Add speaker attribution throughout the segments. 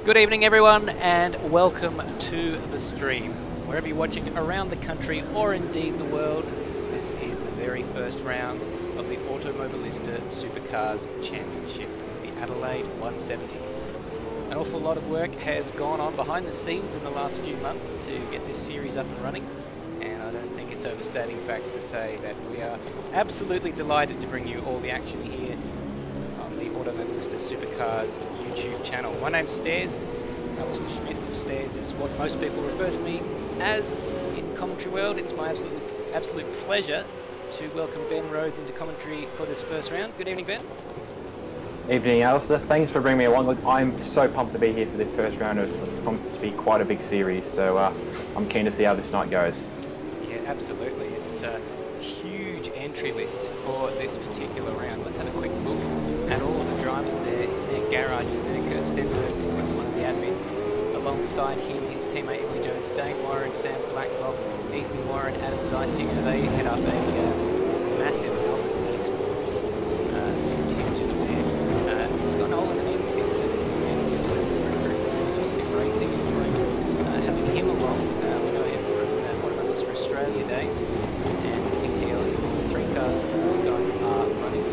Speaker 1: Good evening everyone and welcome to the stream. Wherever you're watching around the country or indeed the world, this is the very first round of the Automobilista Supercars Championship, the Adelaide 170. An awful lot of work has gone on behind the scenes in the last few months to get this series up and running, and I don't think it's overstating facts to say that we are absolutely delighted to bring you all the action here on the Automobilista Supercars YouTube channel. My name's Stairs, Alistair Schmidt. Stairs is what most people refer to me as in commentary world. It's my absolute pleasure to welcome Ben Rhodes into commentary for this first round. Good evening, Ben.
Speaker 2: Evening, Alistair. Thanks for bringing me along. Look, I'm so pumped to be here for the first round. It's promised to be quite a big series, so I'm keen to see how this night goes. Yeah,
Speaker 1: absolutely. It's a huge entry list for this particular round. Let's have a quick look at all of the drivers there in their garages there. Kurt Stenberg, one of the admins. Alongside him, his teammate Emily Jones, Dane Warren, Sam Blacklock, Ethan Warren, Adam Zeitinger. They head up a massive Altus Esports contingent there. Scott Nolan and Andy Simpson. Andy Simpson, very facilities sim racing. Having him along, we know him from Automobilista Australia days. And TTL Esports, 3 cars that those guys are running.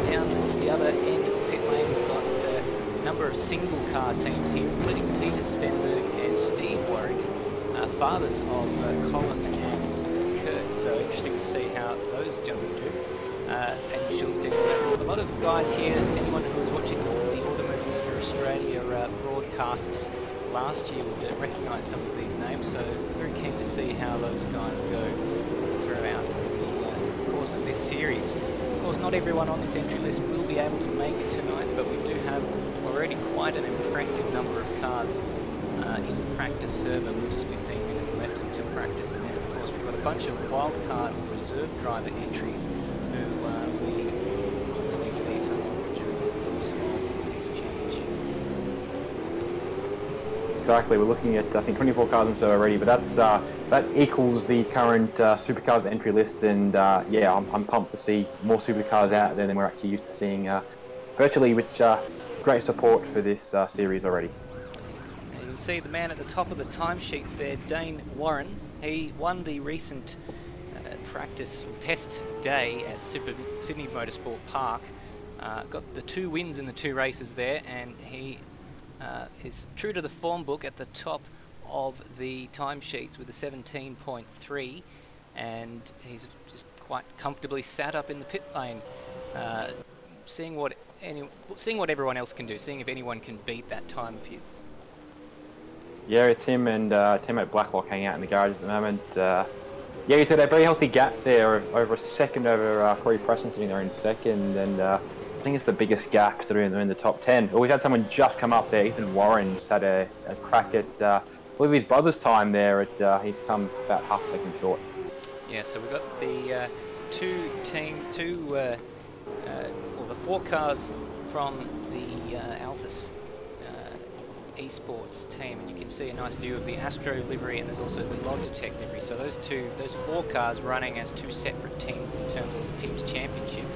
Speaker 1: Down the other end of the pit lane, we've got a number of single car teams here, including Peter Stenberg and Steve Warwick, fathers of Colin and Kurt. So interesting to see how those gentlemen do. And Schultz did a lot of guys here. Anyone who was watching the Automobilista Australia broadcasts last year would recognise some of these names. So very keen to see how those guys go throughout the course of this series. Of course, not everyone on this entry list will be able to make it tonight, but we do have already quite an impressive number of cars in the practice server with just 15 minutes left until practice. And then, of course, we've got a bunch of wildcard reserve driver entries who we hopefully see some of during the course of this championship.
Speaker 2: Exactly. We're looking at, I think, 24 cars in server already, but that equals the current supercars entry list, and yeah, I'm pumped to see more supercars out there than we're actually used to seeing virtually, which great support for this series already.
Speaker 1: And you can see the man at the top of the timesheets there, Dane Warren. He won the recent practice test day at Sydney Motorsport Park. Got the 2 wins in the 2 races there, and he is true to the form book at the top of the timesheets with a 17.3, and he's just quite comfortably sat up in the pit lane, seeing what everyone else can do, seeing if anyone can beat that time of his.
Speaker 2: Yeah, it's him and teammate Blacklock hanging out in the garage at the moment. Yeah, he's got a very healthy gap there of over a second over Corey Preston sitting there in second, and I think it's the biggest gap considering they're in the top 10. Well, we've had someone just come up there. Ethan Warren's had a crack at, I believe his brother's time there. He's come about half a second short. Yeah,
Speaker 1: so we've got the the 4 cars from the Altus Esports team, and you can see a nice view of the Astro livery, and there's also the Logitech livery. So those 4 cars running as 2 separate teams in terms of the team's championship,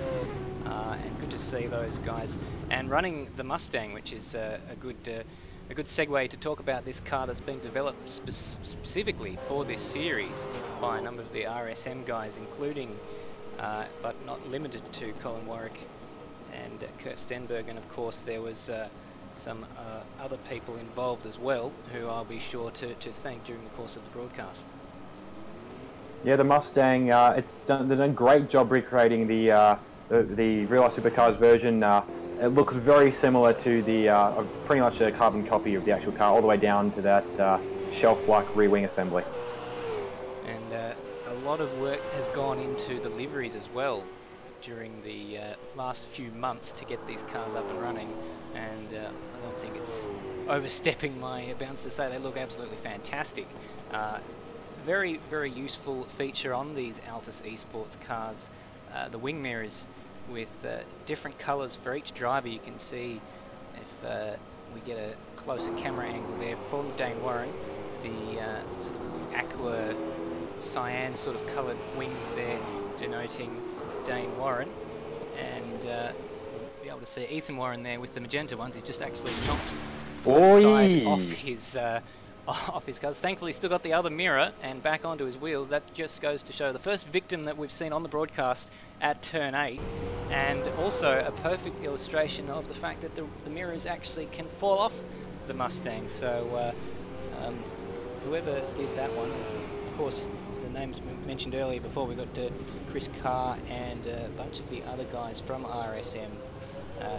Speaker 1: and good to see those guys. And running the Mustang, which is a good segue to talk about this car that's being developed specifically for this series by a number of the RSM guys, including but not limited to Colin Warwick and Kurt Stenberg, and of course there was some other people involved as well, who I'll be sure to thank during the course of the broadcast.
Speaker 2: Yeah, the Mustang, they've done a great job recreating the real life supercars version. It looks very similar to the pretty much a carbon copy of the actual car, all the way down to that shelf-like rear wing assembly. And
Speaker 1: a lot of work has gone into the liveries as well during the last few months to get these cars up and running, and I don't think it's overstepping my bounds to say they look absolutely fantastic. Very, very useful feature on these Altus Esports cars, the wing mirrors with different colours for each driver. You can see, if we get a closer camera angle there from Dane Warren, the sort of aqua cyan sort of coloured wings there denoting Dane Warren, and be able to see Ethan Warren there with the magenta ones. He's just actually knocked left side off his cars. Thankfully, still got the other mirror and back onto his wheels. That just goes to show the first victim that we've seen on the broadcast at turn 8, and also a perfect illustration of the fact that the mirrors actually can fall off the Mustang. So whoever did that one, of course, the names mentioned earlier before, we got Chris Carr and a bunch of the other guys from RSM,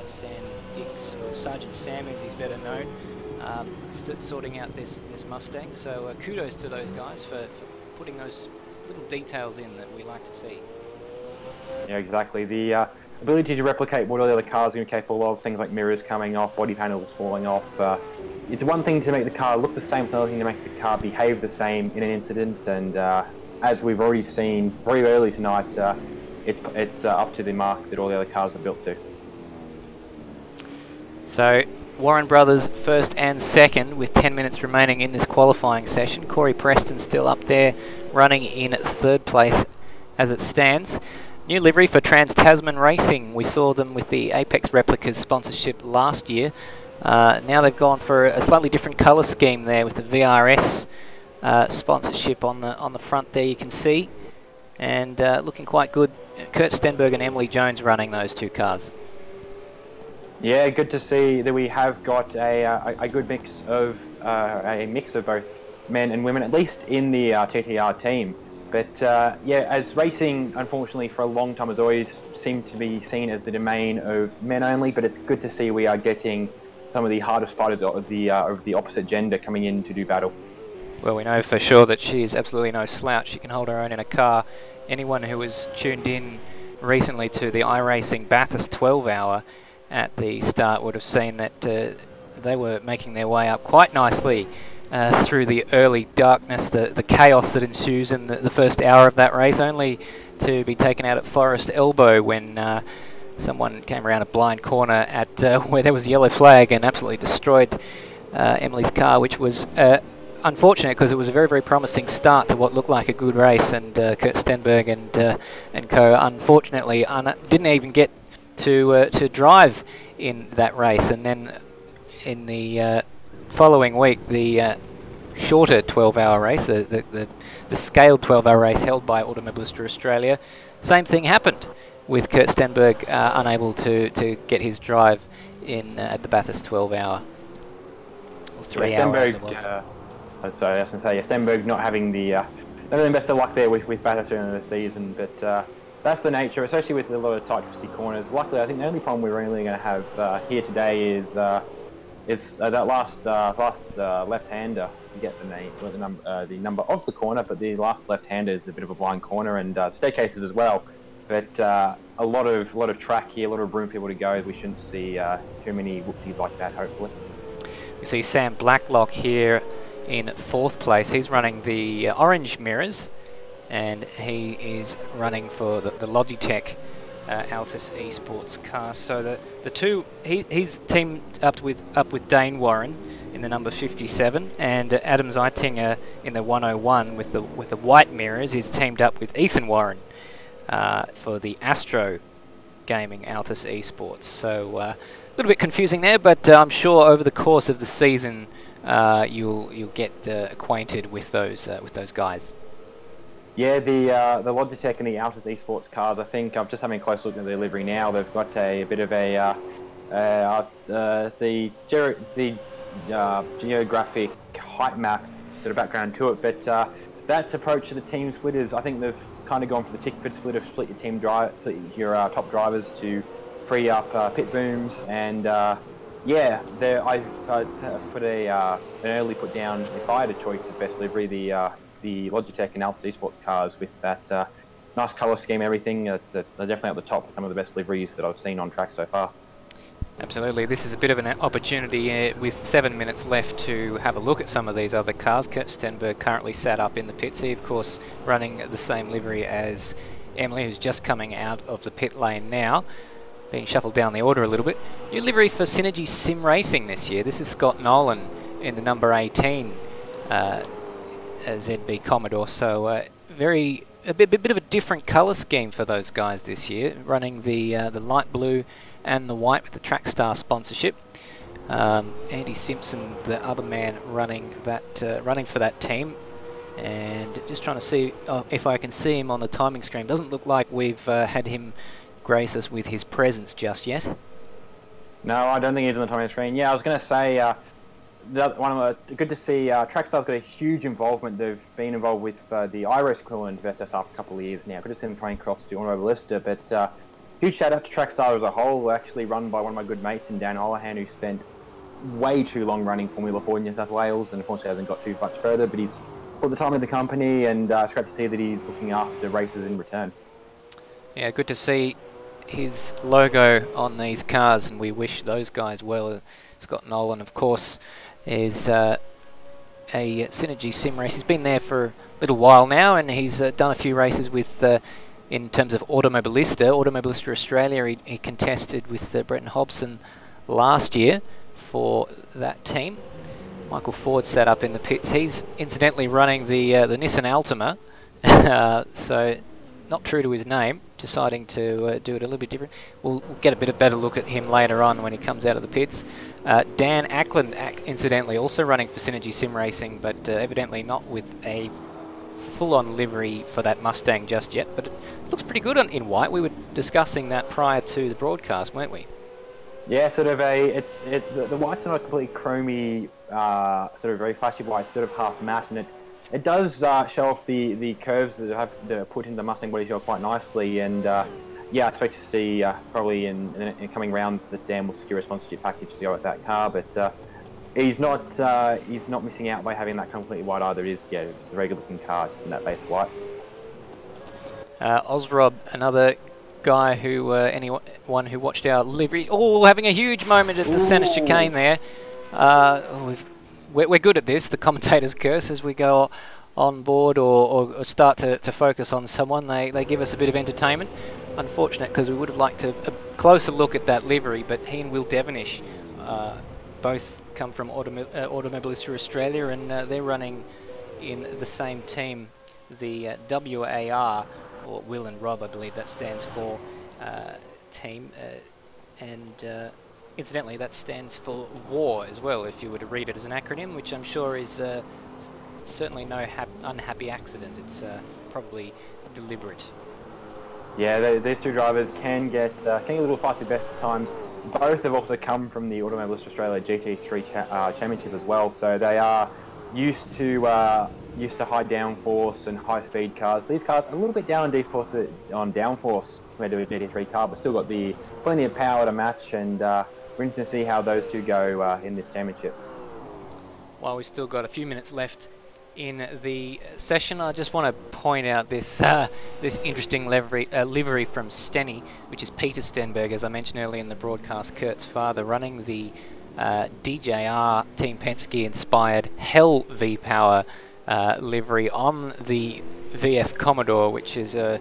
Speaker 1: Sam Dix, or Sergeant Sam as he's better known, sorting out this Mustang. So kudos to those guys for putting those little details in that we like to see.
Speaker 2: Yeah, exactly. The ability to replicate what all the other cars are capable of, things like mirrors coming off, body panels falling off. It's one thing to make the car look the same, it's another thing to make the car behave the same in an incident. And as we've already seen very early tonight, it's up to the mark that all the other cars are built to.
Speaker 1: So Warren Brothers first and second with 10 minutes remaining in this qualifying session. Corey Preston still up there running in third place as it stands. New livery for Trans-Tasman Racing. We saw them with the Apex Replicas sponsorship last year. Now they've gone for a slightly different colour scheme there with the VRS sponsorship on the front there, you can see. And looking quite good. Kurt Stenberg and Emily Jones running those two cars.
Speaker 2: Yeah, good to see that we have got a good mix of both men and women, at least in the TTR team. But yeah, as racing, unfortunately, for a long time has always seemed to be seen as the domain of men only. But it's good to see we are getting some of the hardest fighters of the opposite gender coming in to do battle.
Speaker 1: Well, we know for sure that she is absolutely no slouch. She can hold her own in a car. Anyone who was tuned in recently to the iRacing Bathurst 12-hour at the start would have seen that they were making their way up quite nicely through the early darkness, the chaos that ensues in the first hour of that race, only to be taken out at Forest Elbow when someone came around a blind corner at where there was a yellow flag and absolutely destroyed Emily's car, which was unfortunate because it was a very, very promising start to what looked like a good race, and Kurt Stenberg and co unfortunately didn't even get to drive in that race. And then in the following week, the shorter 12-hour race, the scaled 12-hour race held by Automobilista Australia, same thing happened with Kurt Stenberg unable to get his drive in at the Bathurst 12-hour. 3 hours it was.
Speaker 2: Sorry, I was going to say, Stenberg not having the best of luck there with Bathurst in the season, but that's the nature, especially with a lot of tight, twisty corners. Luckily, I think the only problem we're really going to have here today is that last left-hander. You get the number of the corner, but the last left-hander is a bit of a blind corner, and staircases as well. But a lot of track here, a lot of room for people to go. We shouldn't see too many whoopsies like that, hopefully.
Speaker 1: We see Sam Blacklock here in fourth place. He's running the orange mirrors, and he is running for the Logitech Altus Esports car. So the two, he's teamed up with Dane Warren in the number 57, and Adam Zeitinger in the 101 with the white mirrors is teamed up with Ethan Warren for the Astro Gaming Altus Esports. So a little bit confusing there, but I'm sure over the course of the season you'll get acquainted with those guys.
Speaker 2: Yeah, the Logitech and the Altus Esports cars, I think I'm just having a close look at their livery now. They've got a bit of the geographic height map sort of background to it, but that's approach to the team splitters. I think they've kind of gone for the Tickford splitter, split your team split your top drivers to free up pit booms, and yeah, I put an early put down, if I had a choice of best livery, the Logitech and Altus Esports cars with that nice colour scheme, everything. They're definitely at the top for some of the best liveries that I've seen on track so far.
Speaker 1: Absolutely. This is a bit of an opportunity with 7 minutes left to have a look at some of these other cars. Kurt Stenberg currently sat up in the pits. He, of course, running the same livery as Emily, who's just coming out of the pit lane now, being shuffled down the order a little bit. New livery for Synergy Sim Racing this year. This is Scott Nolan in the number 18 ZB Commodore. So a bit of a different colour scheme for those guys this year, running the light blue and the white with the Trackstar sponsorship. Andy Simpson, the other man running for that team, and just trying to see if I can see him on the timing screen. Doesn't look like we've had him grace us with his presence just yet.
Speaker 2: No, I don't think he's on the timing screen. Yeah, I was going to say, good to see Trackstar's got a huge involvement. They've been involved with the IROS equivalent of SSR for a couple of years now. Good to see them trying across to Automobilista, but huge shout out to Trackstar as a whole, actually run by one of my good mates in Dan Holohan, who spent way too long running Formula 4 in New South Wales, and unfortunately hasn't got too much further, but he's put the time in the company, and it's great to see that he's looking after races in return. Yeah,
Speaker 1: good to see his logo on these cars, and we wish those guys well. Scott Nolan, of course, is a Synergy sim race. He's been there for a little while now, and he's done a few races with, in terms of Automobilista Australia. He contested with Bretton Hobson last year for that team. Michael Ford sat up in the pits. He's incidentally running the Nissan Altima, so not true to his name, deciding to do it a little bit different. We'll get a better look at him later on when he comes out of the pits. Dan Ackland, incidentally, also running for Synergy Sim Racing, but evidently not with a full-on livery for that Mustang just yet, but it looks pretty good in white. We were discussing that prior to the broadcast, weren't we?
Speaker 2: Yeah, sort of the white's not a completely chromy, sort of very flashy white, sort of half matte, and it does show off the curves that have put in the Mustang body shell quite nicely, and yeah, I expect to see probably in coming rounds that Dan will secure a sponsorship package to go with that car, but he's not missing out by having that completely white either. It's a very good looking car, it's in that base white.
Speaker 1: Osrob, another guy who anyone who watched our livery, having a huge moment at the centre chicane there. We're good at this, the commentator's curse, as we go on board or start to focus on someone. They give us a bit of entertainment. Unfortunate, because we would have liked a closer look at that livery, but he and Will Devonish both come from Automobilista Australia, and they're running in the same team, the WAR, or Will and Rob, I believe that stands for, team, and incidentally that stands for WAR as well, if you were to read it as an acronym, which I'm sure is certainly no unhappy accident. It's probably deliberate.
Speaker 2: Yeah, these two drivers can get a little faster best times. Both have also come from the Automobilista Australia GT3 Championship as well, so they are used to high downforce and high speed cars. These cars are a little bit down on downforce compared to a GT3 car, but still got plenty of power to match, and we're interested to see how those two go in this championship.
Speaker 1: While we've still got a few minutes left in the session, I just want to point out this interesting livery from Stenny, which is Peter Stenberg, as I mentioned earlier in the broadcast, Kurt's father, running the DJR Team Penske inspired Hell V-Power livery on the VF Commodore, which is a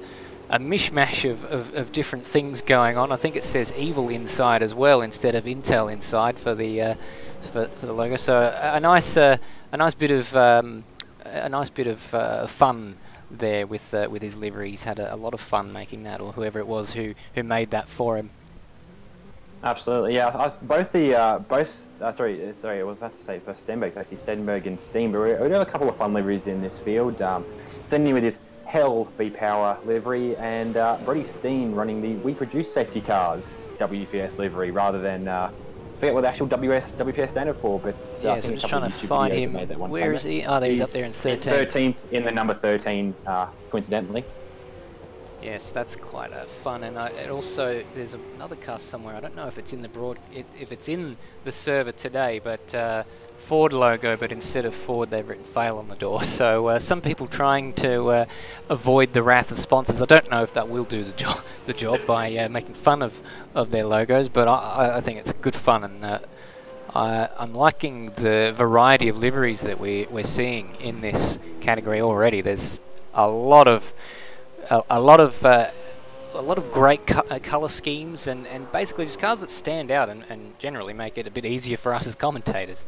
Speaker 1: mishmash of different things going on. I think it says Evil inside as well instead of Intel inside for the logo. So a nice bit of fun there with his livery. He's had a lot of fun making that, or whoever it was who made that for him.
Speaker 2: Absolutely, yeah. Sorry, I was about to say for Stenberg, actually Stenberg and Steam, but we have a couple of fun liveries in this field. Stenny with his Hell V-Power livery, and Brody Steen running the We Produce Safety Cars WPS livery, rather than I forget what the actual WPS standard for, but
Speaker 1: yeah, so I'm just trying to find him. Where is he? Oh, there he's up there in 13.
Speaker 2: 13 in the number 13, coincidentally.
Speaker 1: Yes, that's quite fun, and it also there's another car somewhere. I don't know if it's in the if it's in the server today, but Ford logo, but instead of Ford they've written fail on the door. So some people trying to avoid the wrath of sponsors. I don't know if that will do the job by making fun of their logos, but I think it's good fun, and I'm liking the variety of liveries that we're seeing in this category already. There's a lot of great colour schemes, and basically just cars that stand out and generally make it a bit easier for us as commentators.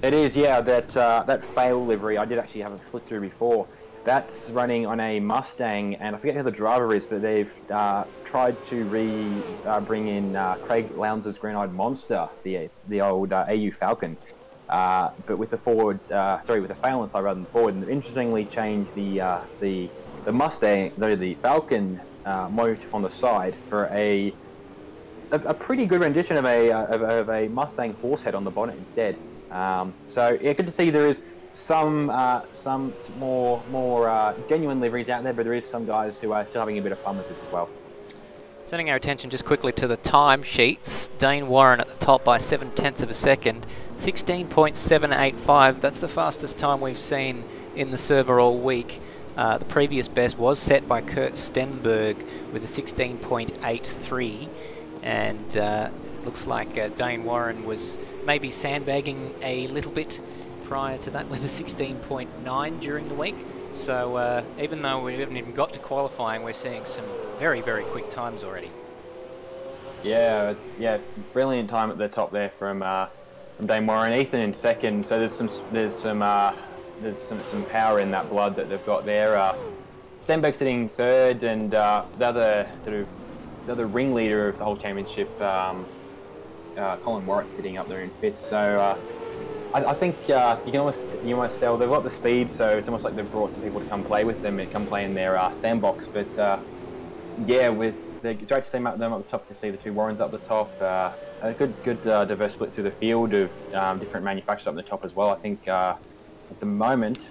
Speaker 2: It is, yeah. That fail livery, I did actually have a flick through before. That's running on a Mustang, and I forget who the driver is, but they've tried to bring in Craig Lowndes' Green-Eyed Monster, the old AU Falcon, but with the forward, with the fail inside rather than forward, and interestingly changed the Mustang, the Falcon motif on the side for a pretty good rendition of a Mustang horse head on the bonnet instead. So yeah, good to see there is some more genuine liveries out there, but there is some guys who are still having a bit of fun with this as well.
Speaker 1: Turning our attention just quickly to the time sheets, Dane Warren at the top by 0.7 of a second, 16.785. That's the fastest time we've seen in the server all week. The previous best was set by Kurt Stenberg with a 16.83, and it looks like Dane Warren was maybe sandbagging a little bit prior to that with a 16.9 during the week. So even though we haven't even got to qualifying, we're seeing some very, very quick times already.
Speaker 2: Yeah, brilliant time at the top there from Dane Warren. Ethan in second. So there's some power in that blood that they've got there. Stenberg sitting third, and the other ringleader of the whole championship, Colin Warwick, sitting up there in fifth. So I think you can almost tell they've got the speed, so it's almost like they've brought some people to come play with them and come play in their sandbox. But yeah, it's great to see them up the top, to see the two Warrens up the top. A good diverse split through the field of different manufacturers up the top as well. I think at the moment,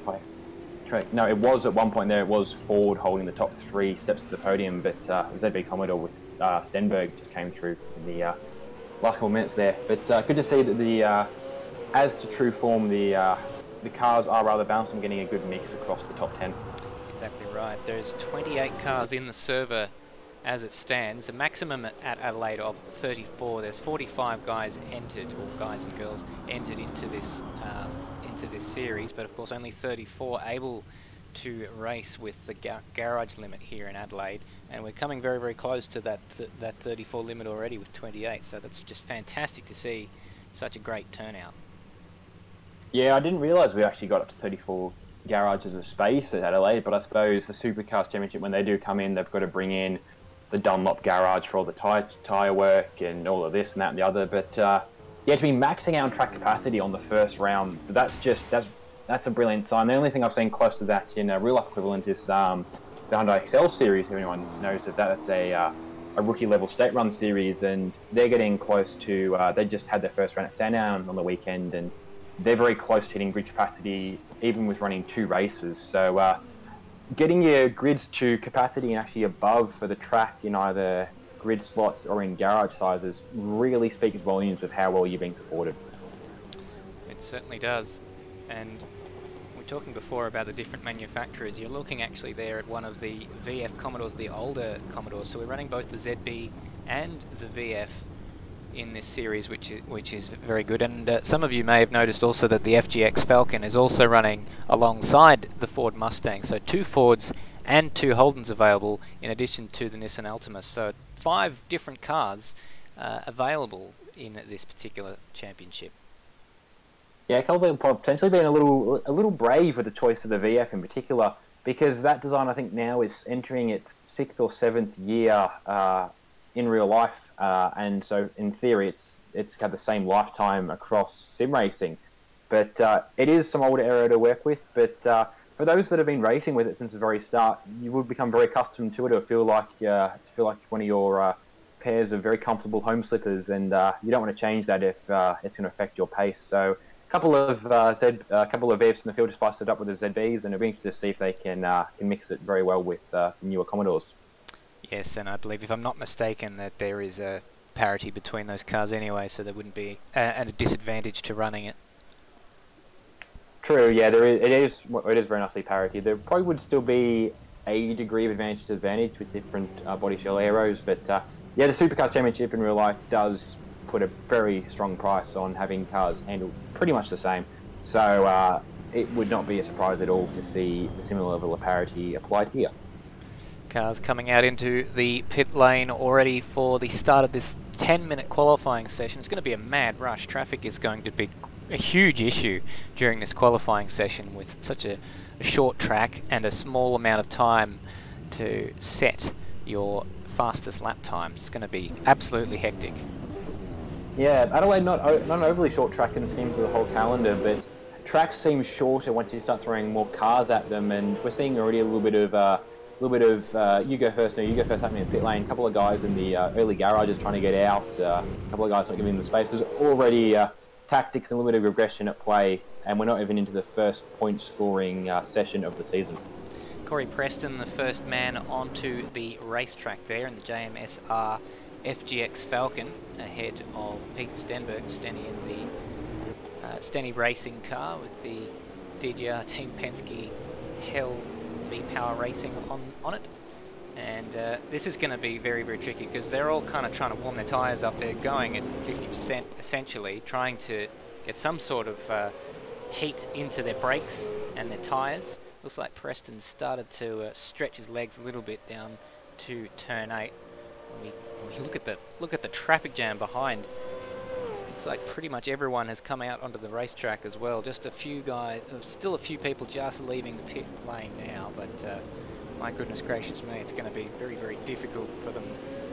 Speaker 2: it was at one point there, it was Ford holding the top 3 steps to the podium, but ZB Commodore with Stenberg just came through in the last couple of minutes there. But good to see that as to true form, the cars are rather balanced and getting a good mix across the top 10.
Speaker 1: That's exactly right. There's 28 cars in the server as it stands. The maximum at Adelaide of 34. There's 45 guys entered, or guys and girls entered into this series, but of course only 34 able to race with the garage limit here in Adelaide, and we're coming very, very close to that 34 limit already with 28. So that's just fantastic to see such a great turnout.
Speaker 2: Yeah, I didn't realise we actually got up to 34 garages of space at Adelaide, but I suppose the Supercars Championship, when they do come in, they've got to bring in the Dunlop garage for all the tyre work and all of this and that and the other. But yeah, to be maxing out on track capacity on the first round, that's a brilliant sign. The only thing I've seen close to that in a real life equivalent is the Hyundai Excel series. If anyone knows that's a rookie level state run series, and they're getting close to. They just had their first run at Sandown on the weekend, and they're very close to hitting grid capacity, even with running 2 races. So getting your grids to capacity and actually above for the track in either grid slots or in garage sizes really speaks volumes of how well you're being supported.
Speaker 1: It certainly does. And we were talking before about the different manufacturers. You're looking actually there at one of the VF Commodores, the older Commodores. So we're running both the ZB and the VF in this series, which is very good. And some of you may have noticed also that the FGX Falcon is also running alongside the Ford Mustang. So 2 Fords and 2 Holdens available, in addition to the Nissan Altima. So 5 different cars available in this particular championship.
Speaker 2: Yeah, a couple of people potentially being a little brave with the choice of the VF in particular, because that design I think now is entering its 6th or 7th year in real life, and so in theory it's had the same lifetime across sim racing. But it is some older era to work with. But for those that have been racing with it since the very start, you will become very accustomed to it. It'll feel like one of your pairs of very comfortable home slippers, and you don't want to change that if it's going to affect your pace. So a couple of VFs in the field to spice it up with the ZBs, and it'll be interesting to see if they can mix it very well with the newer Commodores. Yes,
Speaker 1: and I believe, if I'm not mistaken, that there is a parity between those cars anyway, so there wouldn't be a disadvantage to running it.
Speaker 2: True, yeah, it is very nicely parity. There probably would still be a degree of advantage to disadvantage with different body shell aeros, but yeah, the Supercar Championship in real life does put a very strong price on having cars handled pretty much the same. So it would not be a surprise at all to see a similar level of parity applied here.
Speaker 1: Cars coming out into the pit lane already for the start of this 10-minute qualifying session. It's going to be a mad rush. Traffic is going to be a huge issue during this qualifying session with such a a short track and a small amount of time to set your fastest lap times. It's going to be absolutely hectic.
Speaker 2: Yeah, Adelaide not an overly short track in the scheme of the whole calendar, but tracks seem shorter once you start throwing more cars at them, and we're seeing already a little bit of you go first, no, you go first happening in the pit lane. A couple of guys in the early garages trying to get out. A couple of guys not giving them the space. There's already tactics and a little bit of regression at play, and we're not even into the first point scoring session of the season.
Speaker 1: Corey Preston, the first man onto the racetrack there in the JMSR FGX Falcon, ahead of Peter Stenberg, Stenny in the Stenny racing car with the DGR Team Penske Hell V-Power Racing on it. And this is going to be very, very tricky because they're all kind of trying to warm their tyres up. They're going at 50% essentially, trying to get some sort of heat into their brakes and their tyres. Looks like Preston started to stretch his legs a little bit down to turn 8. When we look at the traffic jam behind, looks like pretty much everyone has come out onto the racetrack as well. Just a few guys, still a few people just leaving the pit lane now, but my goodness gracious me, it's going to be very, very difficult for them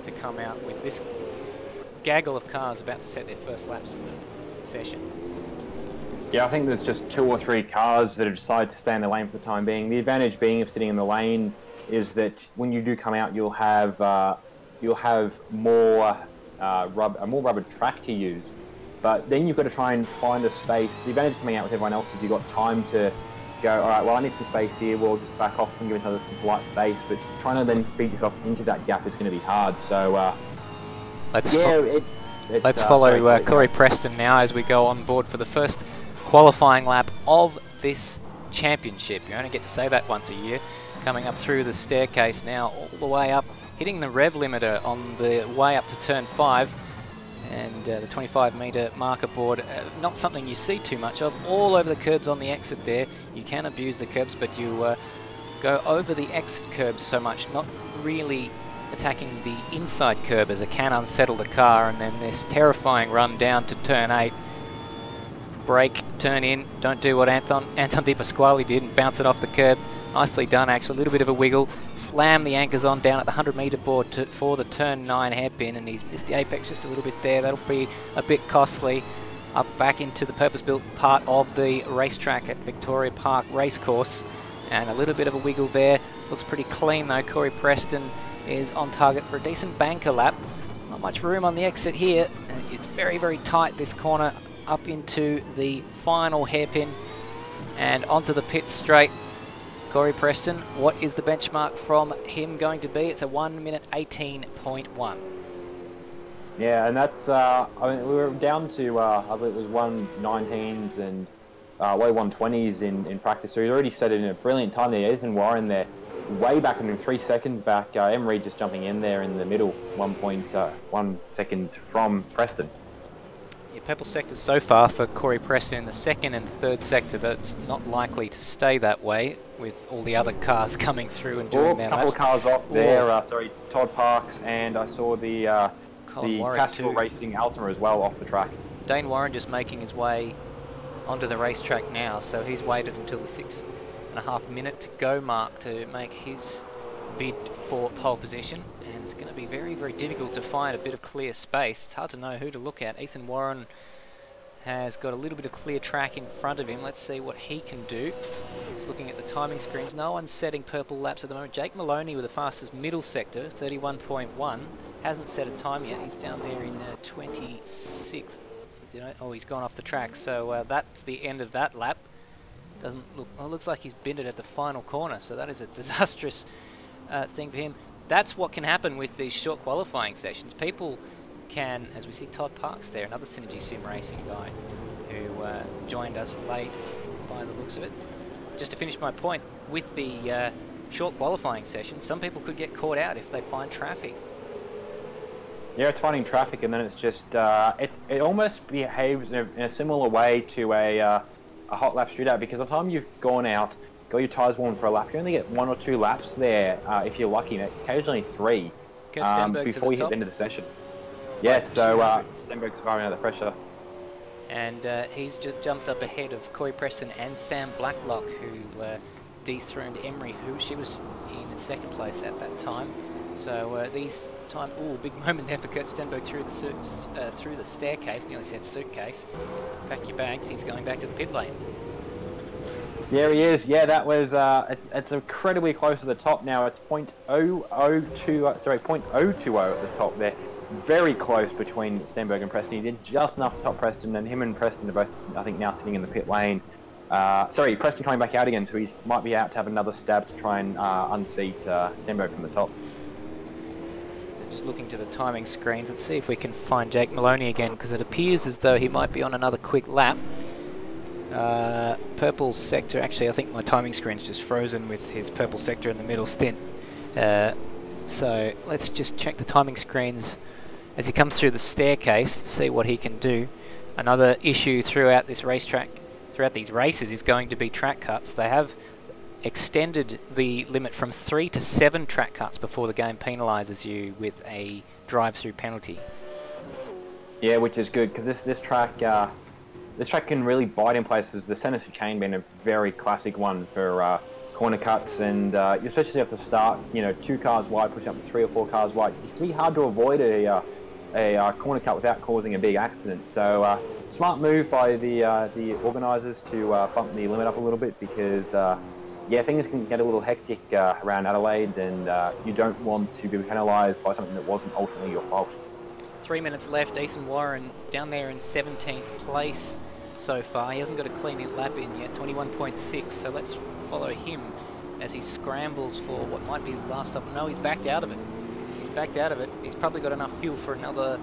Speaker 1: to come out with this gaggle of cars about to set their first laps of the session.
Speaker 2: Yeah, I think there's just 2 or 3 cars that have decided to stay in the lane for the time being. The advantage being of sitting in the lane is that when you do come out, you'll have more a more rubber track to use. But then you've got to try and find a space. The advantage of coming out with everyone else is you've got time to go, all right, well, I need some space here. We'll just back off and give each other some polite space. But trying to then feed yourself into that gap is going to be hard. So,
Speaker 1: let's follow Corey Preston now as we go on board for the first qualifying lap of this championship. You only get to say that once a year. Coming up through the staircase now, all the way up, hitting the rev limiter on the way up to turn 5. And the 25-metre marker board, not something you see too much of. All over the curbs on the exit there. You can abuse the curbs, but you go over the exit curbs so much, not really attacking the inside curb as it can unsettle the car. And then this terrifying run down to turn 8. Brake, turn in, don't do what Anton Di Pasquale did and bounce it off the curb. Nicely done, actually, a little bit of a wiggle. Slam the anchors on down at the 100-metre board for the turn 9 hairpin, and he's missed the apex just a little bit there. That'll be a bit costly. Up back into the purpose-built part of the racetrack at Victoria Park Racecourse, and a little bit of a wiggle there. Looks pretty clean though. Corey Preston is on target for a decent banker lap. Not much room on the exit here. It's very, very tight, this corner, up into the final hairpin and onto the pit straight. Corey Preston, what is the benchmark from him going to be? It's a 1 minute 18.1.
Speaker 2: Yeah, and that's, I mean, we were down to, I believe it was 119s and low 120s in practice, so he's already set it in a brilliant time there. Ethan Warren there, way back in 3 seconds back. Emery just jumping in there in the middle, 1.1 seconds from Preston.
Speaker 1: Yeah, purple sector so far for Corey Preston in the 2nd and 3rd sector, but it's not likely to stay that way with all the other cars coming through and doing their laps.
Speaker 2: A couple of cars off there, sorry, Todd Parks, and I saw the Castrol Racing Altima as well off the track.
Speaker 1: Dane Warren just making his way onto the racetrack now, so he's waited until the 6.5 minute to go mark to make his bid for pole position, and it's going to be very, very difficult to find a bit of clear space. It's hard to know who to look at. Ethan Warren has got a little bit of clear track in front of him. Let's see what he can do. Just looking at the timing screens, no one's setting purple laps at the moment. Jake Maloney with the fastest middle sector, 31.1, hasn't set a time yet. He's down there in 26th. Oh, he's gone off the track, so that's the end of that lap. Doesn't look, well, it looks like he's binned it at the final corner, so that is a disastrous thing for him. That's what can happen with these short qualifying sessions. People can, as we see Todd Parks there, another Synergy Sim Racing guy who joined us late by the looks of it. Just to finish my point, with the short qualifying session, some people could get caught out if they find traffic.
Speaker 2: Yeah, it's finding traffic, and then it's just it almost behaves in a similar way to a hot lap shootout, because by the time you've gone out, got your tyres warm for a lap, you only get 1 or 2 laps there if you're lucky, occasionally 3 before you hit the end of the session. Yeah, so Stenberg's firing out the pressure. And
Speaker 1: he's just jumped up ahead of Corey Preston and Sam Blacklock, who dethroned Emery, who she was in second place at that time. So these time, big moment there for Kurt Stenberg through the staircase. Nearly said suitcase. Pack your bags. He's going back to the pit lane.
Speaker 2: There he is. Yeah, that was. It's incredibly close to the top now. It's 0.020 at the top there. Very close between Stenberg and Preston. He did just enough to top Preston, and him and Preston are both, I think, now sitting in the pit lane. Sorry, Preston coming back out again, so he might be out to have another stab to try and unseat Stenberg from the top.
Speaker 1: Just looking to the timing screens. Let's see if we can find Jake Maloney again, because it appears as though he might be on another quick lap. Purple sector, actually I think my timing screen's just frozen with his purple sector in the middle stint. So let's just check the timing screens as he comes through the staircase, see what he can do. Another issue throughout this racetrack, throughout these races, is going to be track cuts. They have extended the limit from 3 to 7 track cuts before the game penalises you with a drive-through penalty. Yeah,
Speaker 2: which is good, because this track can really bite in places. The centre chicane being a very classic one for corner cuts, and especially at the start, 2 cars wide, pushing up to 3 or 4 cars wide. It's really hard to avoid a corner cut without causing a big accident. So smart move by the organisers to bump the limit up a little bit, because things can get a little hectic around Adelaide, and you don't want to be penalised by something that wasn't ultimately your fault.
Speaker 1: 3 minutes left. Ethan Warren down there in 17th place so far. He hasn't got a clean lap in yet, 21.6. So let's follow him as he scrambles for what might be his last stop. No, he's backed out of it. He's backed out of it. He's probably got enough fuel for another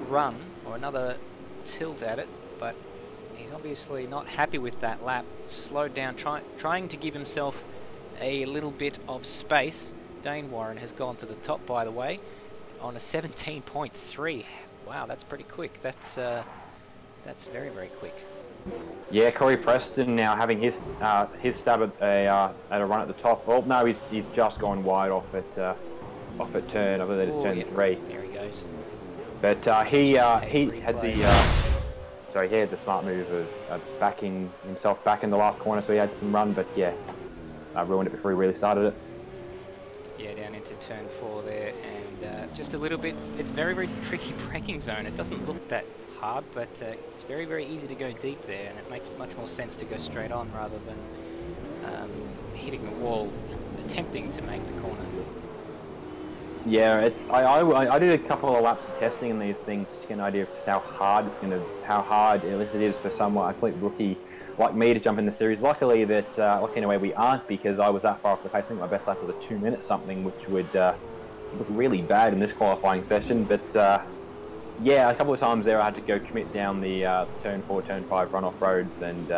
Speaker 1: run or another tilt at it, but he's obviously not happy with that lap. Slowed down, trying to give himself a little bit of space. Dane Warren has gone to the top, by the way, on a 17.3. Wow, that's pretty quick. That's very, very quick.
Speaker 2: Yeah, Corey Preston now having his stab at a run at the top. Oh no, he's just gone wide off at turn. I believe it's turn 3.
Speaker 1: There he goes.
Speaker 2: But he had the smart move of backing himself back in the last corner, so he had some run. But yeah, ruined it before he really started it.
Speaker 1: Yeah, down into turn 4 there, and just a little bit. It's very, very tricky braking zone. It doesn't look that hard, but it's very, very easy to go deep there, and it makes much more sense to go straight on rather than hitting the wall, attempting to make the corner.
Speaker 2: Yeah, I did a couple of laps of testing in these things to get an idea of just how hard at least it is for someone, a complete rookie like me, to jump in the series. Luckily in a way we aren't, because I was that far off the pace. I think my best lap was a 2 minute something, which would look really bad in this qualifying session. But yeah, a couple of times there I had to go commit down the turn 4, turn 5 runoff roads, and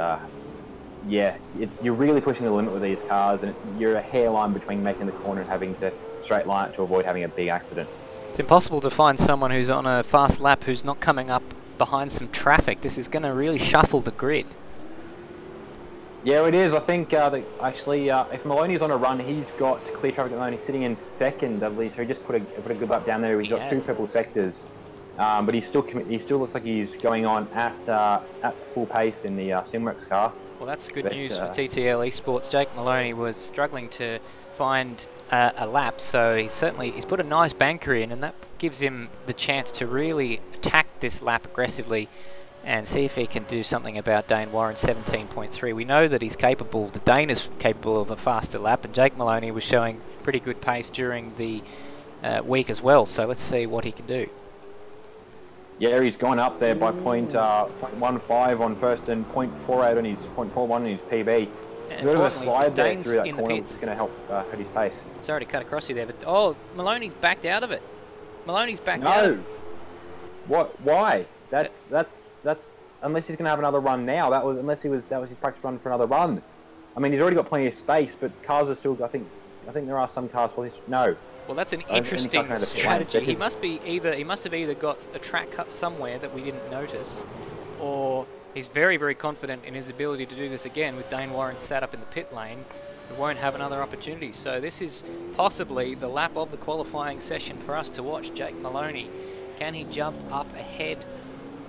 Speaker 2: yeah, you're really pushing the limit with these cars, and you're a hairline between making the corner and having to straight line it to avoid having a big accident.
Speaker 1: It's impossible to find someone who's on a fast lap who's not coming up behind some traffic. This is going to really shuffle the grid.
Speaker 2: Yeah, it is. I think actually, if Maloney's on a run, he's got clear traffic at the moment. He's sitting in second, I believe, so he just put a good lap down there. He's got 2 purple sectors, but he still looks like he's going on at full pace in the Simworks car.
Speaker 1: Well, that's good news for TTL Esports. Jake Maloney was struggling to find a lap, so he's put a nice banker in, and that gives him the chance to really attack this lap aggressively and see if he can do something about Dane Warren 17.3. We know that he's capable, the Dane is capable of a faster lap, and Jake Maloney was showing pretty good pace during the week as well, so let's see what he can do.
Speaker 2: Yeah, he's gone up there by 0.15 on first and 0.48 on his 0.41 on his PB.
Speaker 1: And
Speaker 2: a bit of a slide there through that corner, which is going to help hurt his pace.
Speaker 1: Sorry to cut across you there, but Maloney's backed out of it. Maloney's backed out of it.
Speaker 2: What? Why? That's unless he's going to have another run now. That was his practice run for another run. I mean, he's already got plenty of space, but cars are still. I think there are some cars for this. No.
Speaker 1: Well, that's an interesting strategy. He must have either got a track cut somewhere that we didn't notice, or he's very, very confident in his ability to do this again with Dane Warren sat up in the pit lane. We won't have another opportunity. So this is possibly the lap of the qualifying session for us to watch. Jake Maloney, can he jump up ahead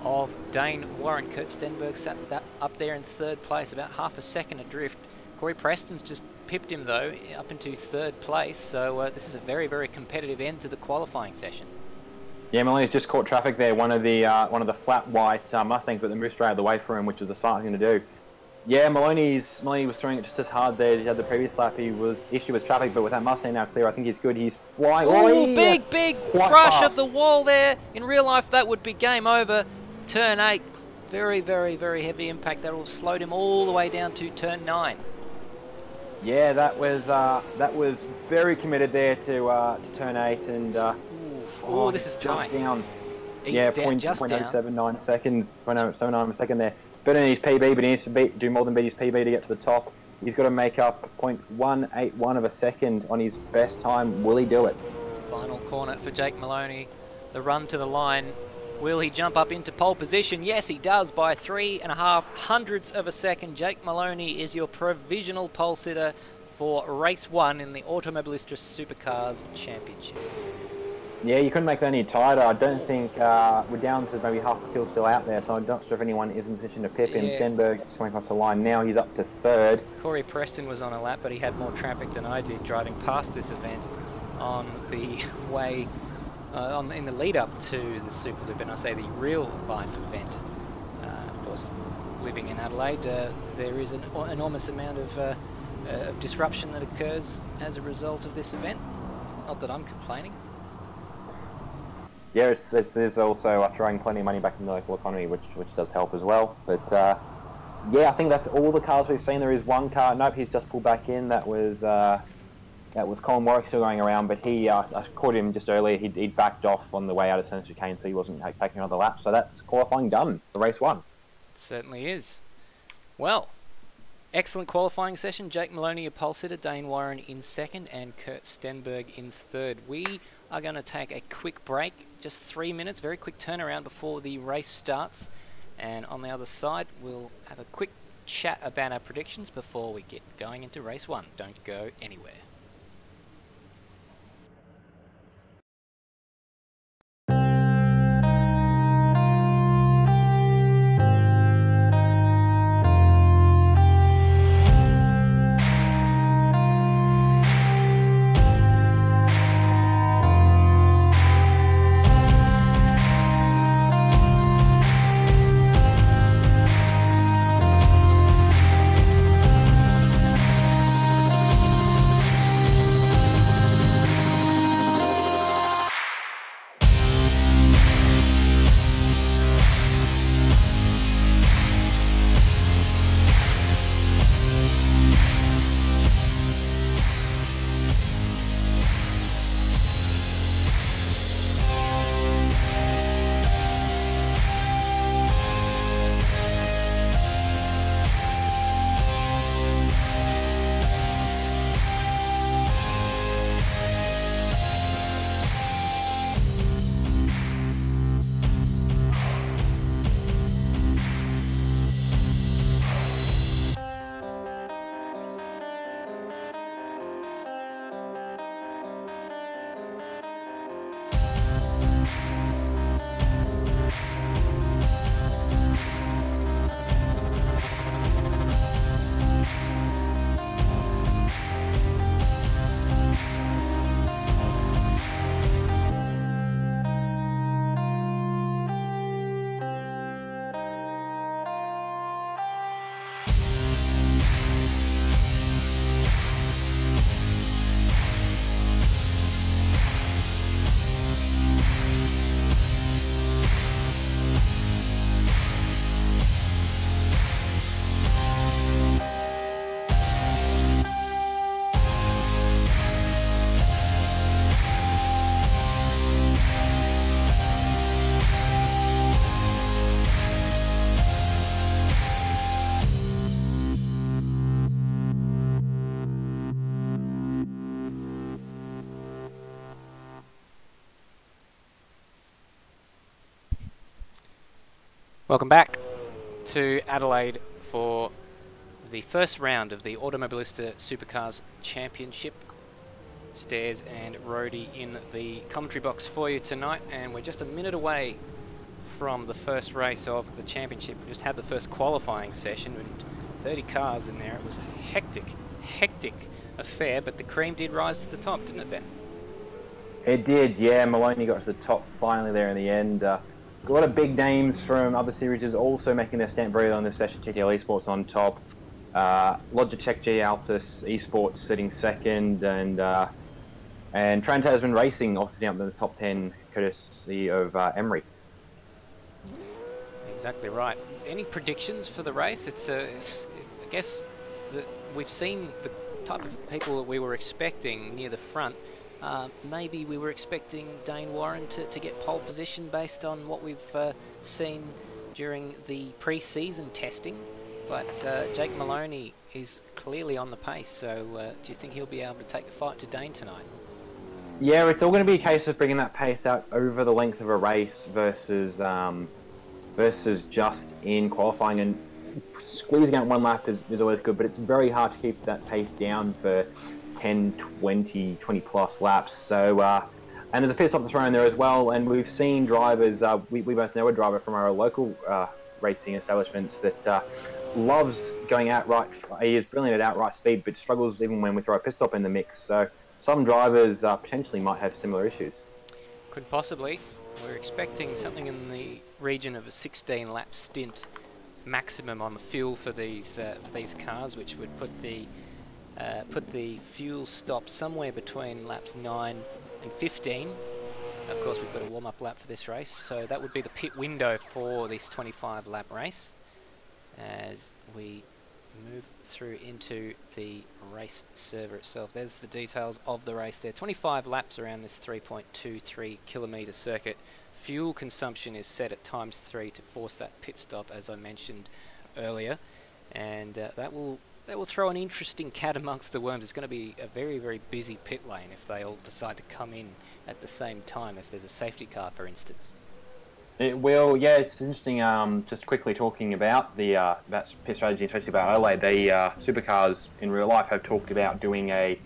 Speaker 1: of Dane Warren? Kurt Stenberg sat up there in 3rd place, about half a second adrift. Corey Preston's just pipped him though, up into third place, so this is a very, very competitive end to the qualifying session.
Speaker 2: Yeah, Maloney's just caught traffic there. One of the flat white Mustangs, but the moved straight out of the way for him, which was a smart thing to do. Yeah, Maloney was throwing it just as hard there. He had the previous lap. He was issue with traffic, but with that Mustang now clear, I think he's good. He's flying.
Speaker 1: Oh, big crush of the wall there. In real life, that would be game over. Turn 8, very, very, very heavy impact. That will slow him all the way down to turn 9.
Speaker 2: Yeah, that was very committed there to turn 8, and
Speaker 1: oh, this is tight.
Speaker 2: Down.
Speaker 1: He's
Speaker 2: yeah,
Speaker 1: down, just
Speaker 2: 0.079 seconds. 0.079 a second there. Better than his PB, but he needs to do more than beat his PB to get to the top. He's got to make up 0.181 of a second on his best time. Will he do it?
Speaker 1: Final corner for Jake Maloney. The run to the line. Will he jump up into pole position? Yes, he does by 3.5 hundredths of a second. Jake Maloney is your provisional pole sitter for race 1 in the Automobilista Supercars Championship.
Speaker 2: Yeah, you couldn't make that any tighter. I don't think we're down to maybe half the field still out there, so I'm not sure if anyone is in position to pip him. Stenberg is coming across the line now. He's up to third. Corey
Speaker 1: Preston was on a lap, but he had more traffic than I did driving past this event on the way, in the lead up to the Super Loop, and I say the real life event. Of course, living in Adelaide, there is an enormous amount of disruption that occurs as a result of this event. Not that I'm complaining.
Speaker 2: Yeah, this is also throwing plenty of money back in the local economy, which does help as well. But yeah, I think that's all the cars we've seen. There is one car. Nope, he's just pulled back in. That was Colin Warwick still going around, but he I caught him just earlier. He'd backed off on the way out of Central Chicane, so he wasn't taking another lap. So that's qualifying done for race 1.
Speaker 1: It certainly is. Well, excellent qualifying session. Jake Maloney, a pole sitter, Dane Warren in second, and Kurt Stenberg in third. We are going to take a quick break, just 3 minutes, very quick turnaround before the race starts. And on the other side, we'll have a quick chat about our predictions before we get going into race 1. Don't go anywhere. Welcome back to Adelaide for the first round of the Automobilista Supercars Championship. Stairs and Rhodey in the commentary box for you tonight, and we're just a minute away from the first race of the championship. We just had the first qualifying session, and 30 cars in there. It was a hectic affair, but the cream did rise to the top, didn't it, Ben?
Speaker 2: It did, yeah. Maloney got to the top finally there in the end. A lot of big names from other series also making their stamp very on this session. TTL Esports on top. Logitech G Altus Esports sitting second, and Trans-Tasman Racing also down in the top 10, courtesy of Emery.
Speaker 1: Exactly right. Any predictions for the race? I guess that we've seen the type of people that we were expecting near the front. Maybe we were expecting Dane Warren to get pole position based on what we've seen during the pre-season testing, but Jake Maloney is clearly on the pace, so do you think he'll be able to take the fight to Dane tonight?
Speaker 2: Yeah, it's all going to be a case of bringing that pace out over the length of a race versus just in qualifying, and squeezing out one lap is always good, but it's very hard to keep that pace down for 10, 20 plus laps. So, and there's a pit stop thrown there as well, and we've seen drivers, we both know a driver from our local racing establishments that loves going outright. He is brilliant at outright speed, but struggles even when we throw a pit stop in the mix. So some drivers potentially might have similar issues.
Speaker 1: Could possibly. We're expecting something in the region of a 16-lap stint maximum on the fuel for these cars, which would put the fuel stop somewhere between laps 9 and 15. Of course, we've got a warm-up lap for this race, so that would be the pit window for this 25-lap race as we move through into the race server itself. There's the details of the race there. 25 laps around this 3.23 kilometre circuit. Fuel consumption is set at ×3 to force that pit stop, as I mentioned earlier, and that will throw an interesting cat amongst the worms. It's going to be a very, very busy pit lane if they all decide to come in at the same time, if there's a safety car, for instance.
Speaker 2: It will, yeah. It's interesting. Just quickly talking about the that pit strategy, especially about Adelaide. The supercars in real life have talked about doing a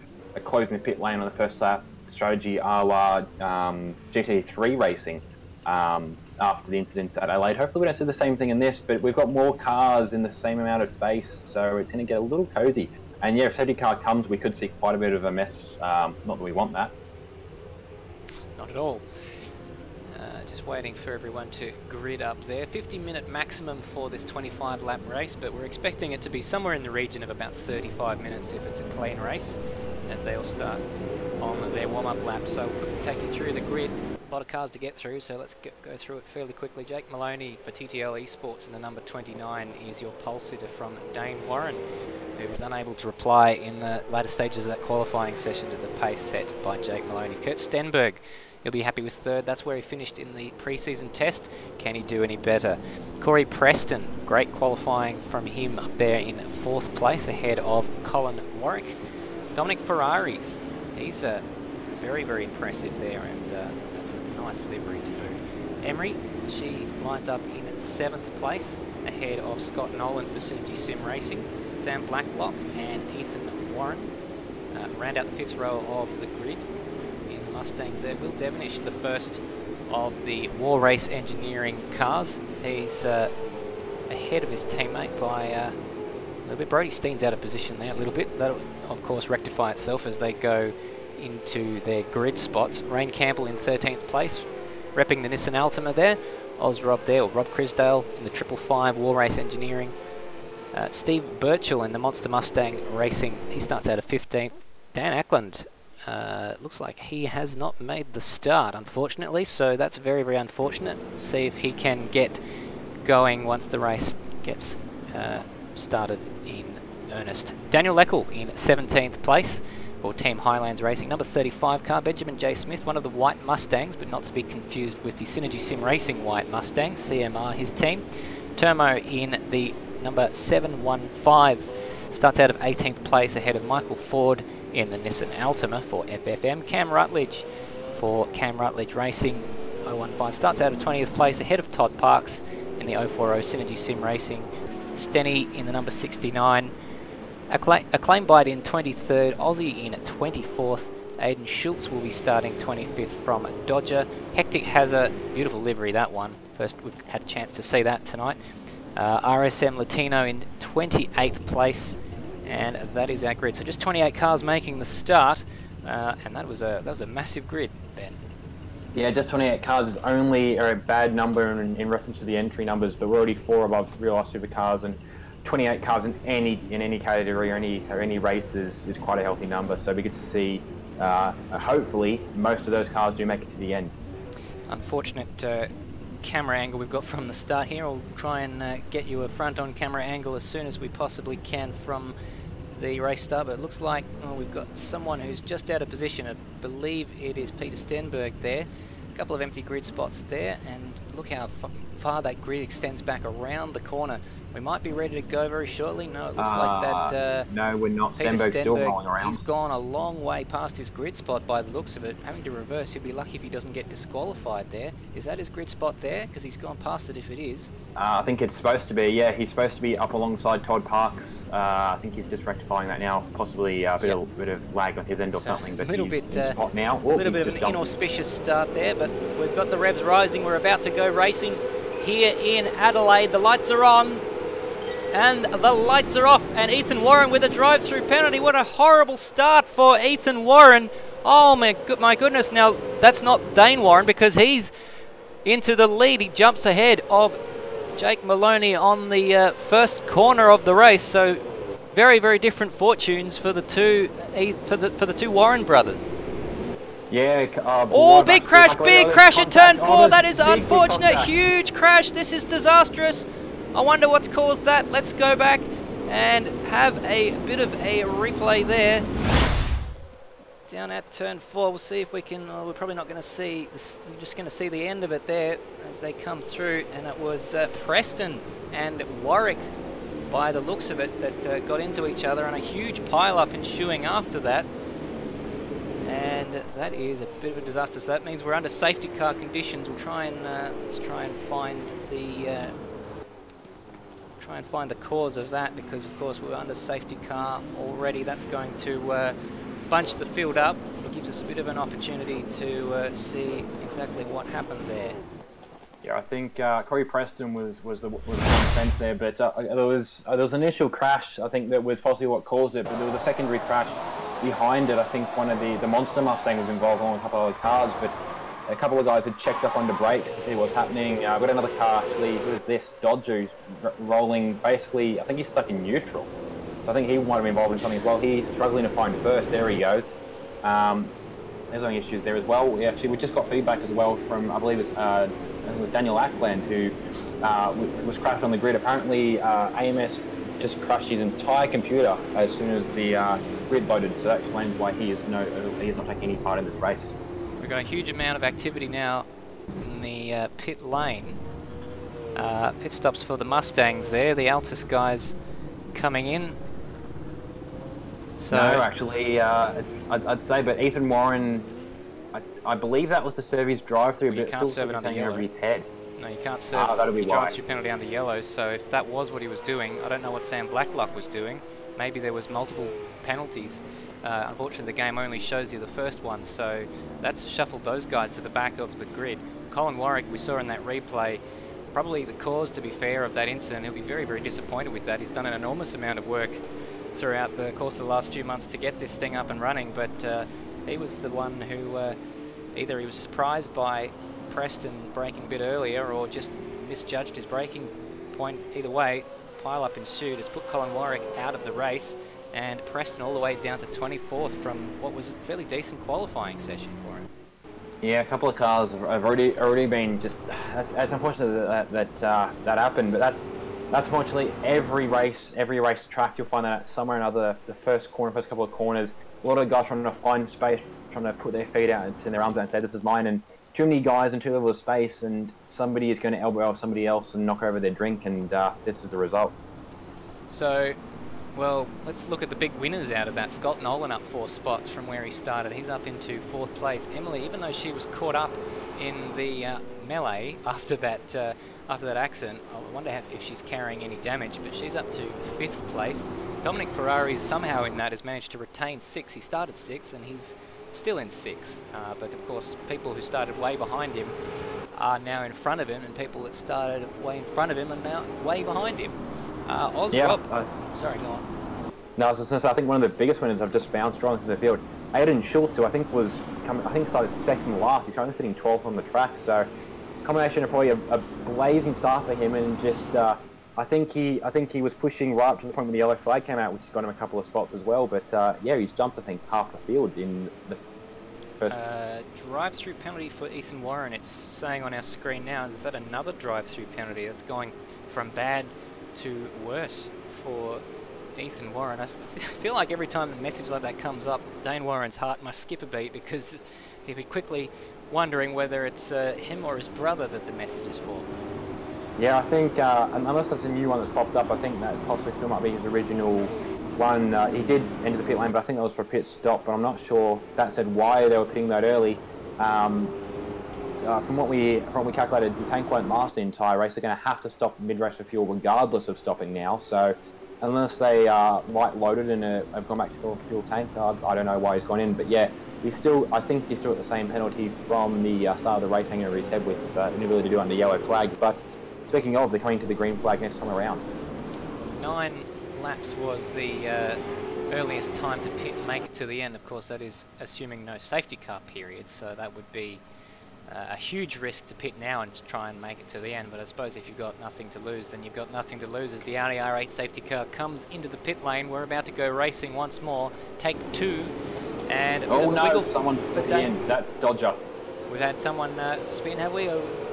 Speaker 2: closing the pit lane on the first lap strategy, a la GT3 racing. After the incidents at Adelaide. Hopefully we don't see the same thing in this, but we've got more cars in the same amount of space, so it's going to get a little cozy. And yeah, if safety car comes, we could see quite a bit of a mess. Not that we want that.
Speaker 1: Not at all. Just waiting for everyone to grid up there. 50-minute maximum for this 25-lap race, but we're expecting it to be somewhere in the region of about 35 minutes if it's a clean race, as they all start on their warm-up lap. So we'll quickly take you through the grid. A lot of cars to get through, so let's go through it fairly quickly. Jake Maloney for TTL Esports in the number 29 is your pole sitter from Dane Warren, who was unable to reply in the latter stages of that qualifying session to the pace set by Jake Maloney. Kurt Stenberg, he'll be happy with third. That's where he finished in the pre-season test. Can he do any better? Corey Preston, great qualifying from him up there in fourth place ahead of Colin Warwick. Dominic Ferraris, he's very, very impressive there, and that's a nice livery to boot. Emery, she lines up in 7th place ahead of Scott Nolan for Synergy Sim Racing. Sam Blacklock and Ethan Warren round out the 5th row of the grid in the Mustangs there. Will Devonish, the first of the War Race Engineering cars. He's ahead of his teammate by a little bit. Brody Steen's out of position there a little bit. That'll, of course, rectify itself as they go into their grid spots. Rain Campbell in 13th place, repping the Nissan Altima there. Rob Crisdale in the 555 War Race Engineering. Steve Birchall in the Monster Mustang Racing, he starts out of 15th. Dan Ackland, looks like he has not made the start, unfortunately, so that's very, very unfortunate. See if he can get going once the race gets started in earnest. Daniel Leckel in 17th place for Team Highlands Racing. Number 35 car, Benjamin J. Smith, one of the white Mustangs, but not to be confused with the Synergy Sim Racing white Mustangs, CMR, his team. Termo in the number 715, starts out of 18th place ahead of Michael Ford in the Nissan Altima for FFM. Cam Rutledge for Cam Rutledge Racing 015, starts out of 20th place ahead of Todd Parks in the 040 Synergy Sim Racing. Stenny in the number 69. Acclaim Bite in 23rd, Aussie in 24th. Aiden Schultz will be starting 25th from Dodger. Hectic has a beautiful livery, that one. First we've had a chance to see that tonight. RSM Latino in 28th place, and that is our grid. So just 28 cars making the start, and that was a massive grid, Ben.
Speaker 2: Yeah, just 28 cars is only a bad number in reference to the entry numbers, but we're already 4 above real life supercars, and 28 cars in any category or any races is quite a healthy number. So we get to see, hopefully, most of those cars do make it to the end.
Speaker 1: Unfortunate camera angle we've got from the start here. I'll try and get you a front-on camera angle as soon as we possibly can from the race start, but it looks like we've got someone who's just out of position. I believe it is Peter Stenberg there. A couple of empty grid spots there, and look how far that grid extends back around the corner. We might be ready to go very shortly. No, it looks like that...
Speaker 2: no, we're not.
Speaker 1: Peter
Speaker 2: Stenberg's still rolling around.
Speaker 1: He's gone a long way past his grid spot by the looks of it. Having to reverse, he'll be lucky if he doesn't get disqualified there. Is that his grid spot there? Because he's gone past it if it is.
Speaker 2: I think it's supposed to be, yeah. He's supposed to be up alongside Todd Parks. I think he's just rectifying that now. Possibly a bit of lag on his end or something. But
Speaker 1: a little
Speaker 2: he's
Speaker 1: bit
Speaker 2: hot now.
Speaker 1: A little bit of an inauspicious start there, but we've got the revs rising. We're about to go racing here in Adelaide. The lights are on. And the lights are off, and Ethan Warren with a drive-through penalty. What a horrible start for Ethan Warren. Oh my goodness, now that's not Dane Warren because he's into the lead. He jumps ahead of Jake Maloney on the first corner of the race. So very, very different fortunes for the two Warren brothers.
Speaker 2: Yeah.
Speaker 1: Oh, big crash at turn 4. That is unfortunate. Huge crash. This is disastrous. I wonder what's caused that. Let's go back and have a bit of a replay there. Down at turn 4, we'll see if we can, we're probably not going to see, we're just going to see the end of it there as they come through, and it was Preston and Warwick, by the looks of it, that got into each other, and a huge pile-up ensuing after that. And that is a bit of a disaster, so that means we're under safety car conditions. We'll try and, let's try and find the... find the cause of that, because of course we're under safety car already. That's going to bunch the field up. It gives us a bit of an opportunity to see exactly what happened there.
Speaker 2: Yeah, I think Corey Preston was the fence there, but there was an initial crash. I think that was possibly what caused it, but there was a secondary crash behind it. I think one of the Monster Mustang was involved on a couple of cars, but a couple of guys had checked up under brakes to see what's happening. I've got another car, actually, who's this Dodger, who's rolling basically, I think he's stuck in neutral. So I think he might have been involved in something as well. He's struggling to find first. There he goes. There's only issues there as well. We just got feedback as well from, I believe it was Daniel Ackland, who was crashed on the grid. Apparently, AMS just crashed his entire computer as soon as the grid loaded. So that explains why he is not taking any part in this race.
Speaker 1: We've got a huge amount of activity now in the pit lane. Pit stops for the Mustangs there. The Altus guys coming in. So
Speaker 2: no, actually, I'd say, but Ethan Warren, I believe that was to serve his drive-through, but
Speaker 1: you can't serve it under yellow.
Speaker 2: Over his head.
Speaker 1: No, you can't serve
Speaker 2: that'll be
Speaker 1: your drive-through penalty under yellow. So if that was what he was doing, I don't know what Sam Blacklock was doing. Maybe there was multiple penalties. Unfortunately, the game only shows you the first one, so that's shuffled those guys to the back of the grid. Colin Warwick, we saw in that replay, probably the cause, to be fair, of that incident. He'll be very, very disappointed with that. He's done an enormous amount of work throughout the course of the last few months to get this thing up and running, but he was the one who either he was surprised by Preston braking a bit earlier or just misjudged his braking point. Either way, pile-up ensued. It's put Colin Warwick out of the race, and Preston all the way down to 24th from what was a fairly decent qualifying session for him.
Speaker 2: Yeah, a couple of cars have already been just. That's unfortunate that happened, but that's unfortunately every race track you'll find that at somewhere or another. The first couple of corners, a lot of guys trying to find space, trying to put their feet out and turn their arms out and say this is mine, and too many guys in too little space, and somebody is going to elbow off somebody else and knock over their drink, and this is the result.
Speaker 1: So, well, let's look at the big winners out of that. Scott Nolan up 4 spots from where he started. He's up into 4th place. Emily, even though she was caught up in the melee after that accident, I wonder if she's carrying any damage, but she's up to 5th place. Dominic Ferrari somehow in that has managed to retain 6th. He started 6th and he's still in 6th, but of course people who started way behind him are now in front of him, and people that started way in front of him are now way behind him. Rob. Sorry, go on.
Speaker 2: No, I was just going to say, I think one of the biggest winners I've just found strong in the field, Aiden Schultz, who I think started second last. He's currently sitting 12th on the track, so combination of probably a blazing start for him, and just I think he was pushing right up to the point when the yellow flag came out, which got him a couple of spots as well. But yeah, he's jumped I think half the field in the first.
Speaker 1: Drive-through penalty for Ethan Warren. It's saying on our screen now. Is that another drive-through penalty? That's going from bad to worse for Ethan Warren. I feel like every time a message like that comes up, Dane Warren's heart must skip a beat, because he'll be quickly wondering whether it's him or his brother that the message is for.
Speaker 2: Yeah, I think unless it's a new one that's popped up, I think that possibly still might be his original one. He did enter the pit lane, but I think that was for a pit stop, but I'm not sure that said why they were pitting that early. From what we calculated, the tank won't last the entire race. They're going to have to stop mid-race for fuel regardless of stopping now. So unless they light loaded and have gone back to fuel tank, I don't know why he's gone in. But yeah, I think he's still at the same penalty from the start of the race, hanging over his head with inability to do it under yellow flag. But speaking of, they're coming to the green flag next time around.
Speaker 1: 9 laps was the earliest time to pit and make it to the end. Of course, that is assuming no safety car period, so that would be a huge risk to pit now and try and make it to the end. But I suppose if you've got nothing to lose, then you've got nothing to lose. As the Audi R8 safety car comes into the pit lane, we're about to go racing once more. Take 2, and
Speaker 2: oh no, someone put the end. That's Dodger.
Speaker 1: We've had someone spin, have we?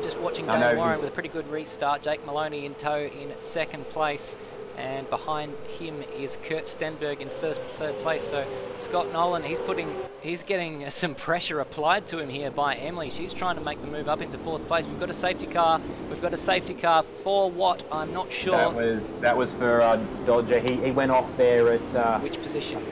Speaker 1: Just watching Dane Warren with a pretty good restart. Jake Maloney in tow in 2nd place, and behind him is Kurt Stenberg in 3rd place. So Scott Nolan, he's getting some pressure applied to him here by Emily. She's trying to make the move up into 4th place. We've got a safety car. We've got a safety car for what? I'm not sure.
Speaker 2: That was for Dodger. He went off there at
Speaker 1: which position?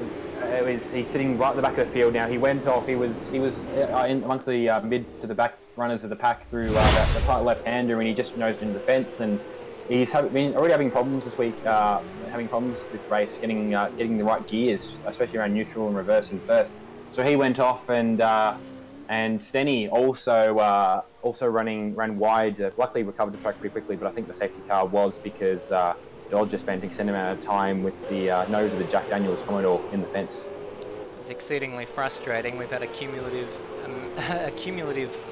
Speaker 2: He's sitting right at the back of the field now. He went off. He was in amongst the mid to the back runners of the pack through the tight left-hander, and he just nosed into the fence. And he's been already having problems this week, having problems this race, getting the right gears, especially around neutral and reverse and first. So he went off, and Stenny also ran wide. Luckily recovered the track pretty quickly, but I think the safety car was because Dodger spent an extended amount of time with the nose of the Jack Daniels Commodore in the fence.
Speaker 1: It's exceedingly frustrating. We've had a cumulative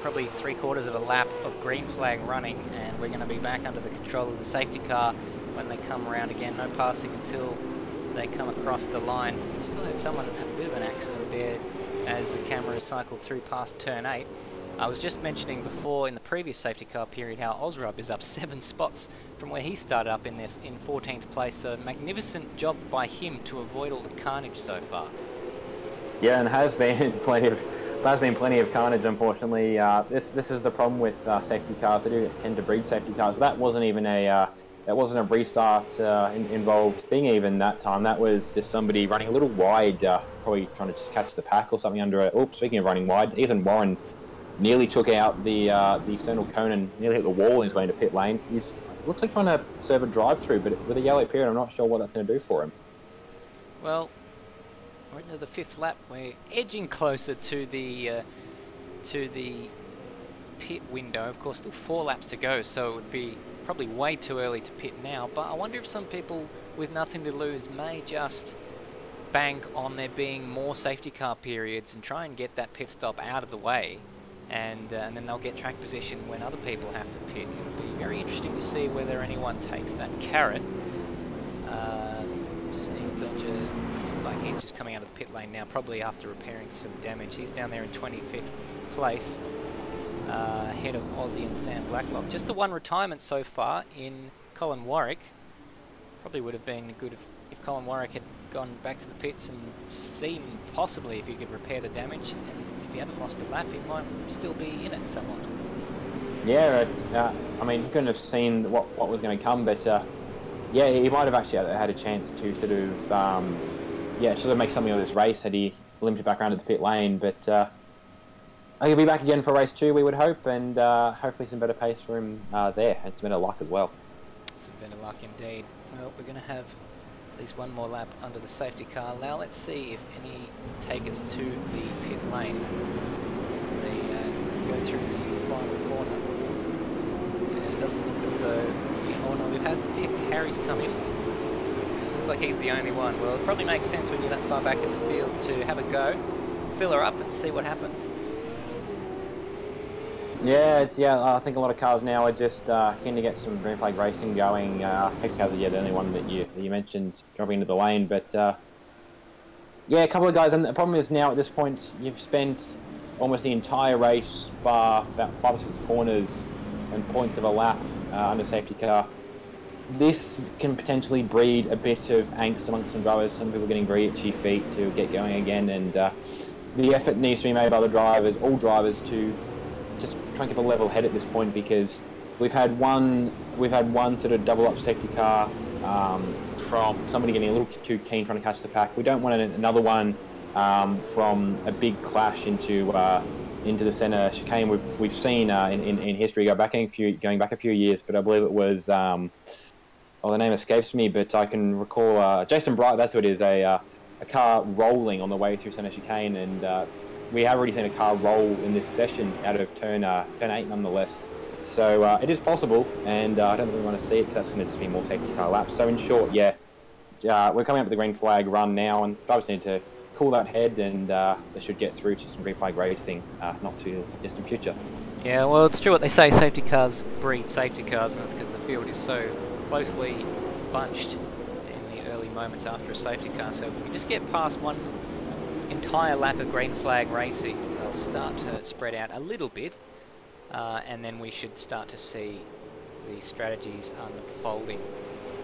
Speaker 1: probably 3/4 of a lap of green flag running, and we're going to be back under the control of the safety car when they come around again. No passing until they come across the line. Still had someone have a bit of an accident there as the cameras cycled through past turn 8. I was just mentioning before in the previous safety car period how Ozrub is up 7 spots from where he started up in 14th place. So magnificent job by him to avoid all the carnage so far.
Speaker 2: Yeah, and has been plenty of carnage, unfortunately. This is the problem with safety cars. They do tend to breed safety cars. But that wasn't even a restart involved thing even that time. That was just somebody running a little wide, probably trying to just catch the pack or something under it. Oops, speaking of running wide, Ethan Warren nearly took out the external cone and nearly hit the wall in his way into pit lane. He's looks like trying to serve a drive-through, but with a yellow period, I'm not sure what that's going to do for him.
Speaker 1: Well, we're into the 5th lap. We're edging closer to the pit window. Of course, still 4 laps to go, so it would be probably way too early to pit now. But I wonder if some people with nothing to lose may just bank on there being more safety car periods and try and get that pit stop out of the way, and then they'll get track position when other people have to pit. It'll be very interesting to see whether anyone takes that carrot. Just seeing Dodger. Like he's just coming out of the pit lane now, probably after repairing some damage. He's down there in 25th place, ahead of Aussie and Sam Blacklock. Just the one retirement so far in Colin Warwick. Probably would have been good if Colin Warwick had gone back to the pits and seen possibly if he could repair the damage. And if he hadn't lost a lap, he might still be in it somewhat.
Speaker 2: Yeah, I mean, he couldn't have seen what was going to come, but yeah, he might have actually had a chance to sort of sort of make something of this race had he limped back around to the pit lane. But he'll be back again for race 2, we would hope, and hopefully some better pace for him there, and some better luck as well. Some
Speaker 1: better luck indeed. Well, we're going to have at least one more lap under the safety car. Now let's see if any take us to the pit lane as they go through the final corner. It doesn't look as though... Oh no, we've had Hector Harris come in. like he's the only one. Well, it probably makes sense when you're that far back in the field to have a go, fill her up and see what happens.
Speaker 2: Yeah, I think a lot of cars now are just keen to get some green flag racing going. Safety cars are the only one that you mentioned dropping into the lane, but yeah, a couple of guys, and the problem is now at this point you've spent almost the entire race bar about 5 or 6 corners and points of a lap under safety car. This can potentially breed a bit of angst amongst some drivers. Some people getting very itchy feet to get going again, and the effort needs to be made by the drivers, all drivers, to just try and keep a level head at this point, because we've had one sort of double up safety car from somebody getting a little too keen trying to catch the pack. We don't want another one from a big clash into the centre chicane. We've seen in history going back a few years, but I believe it was the name escapes me, but I can recall Jason Bright. That's what it is, a car rolling on the way through centre chicane, and we have already seen a car roll in this session out of turn 8 nonetheless. So it is possible, and I don't really want to see it, because that's going to just be more safety car laps. So in short, yeah, we're coming up with the green flag run now, and drivers need to cool that head, and they should get through to some green flag racing not too distant future. Yeah,
Speaker 1: well, it's true what they say, safety cars breed safety cars, and that's because the field is so closely bunched in the early moments after a safety car. So if we can just get past one entire lap of green flag racing, they'll start to spread out a little bit, and then we should start to see the strategies unfolding.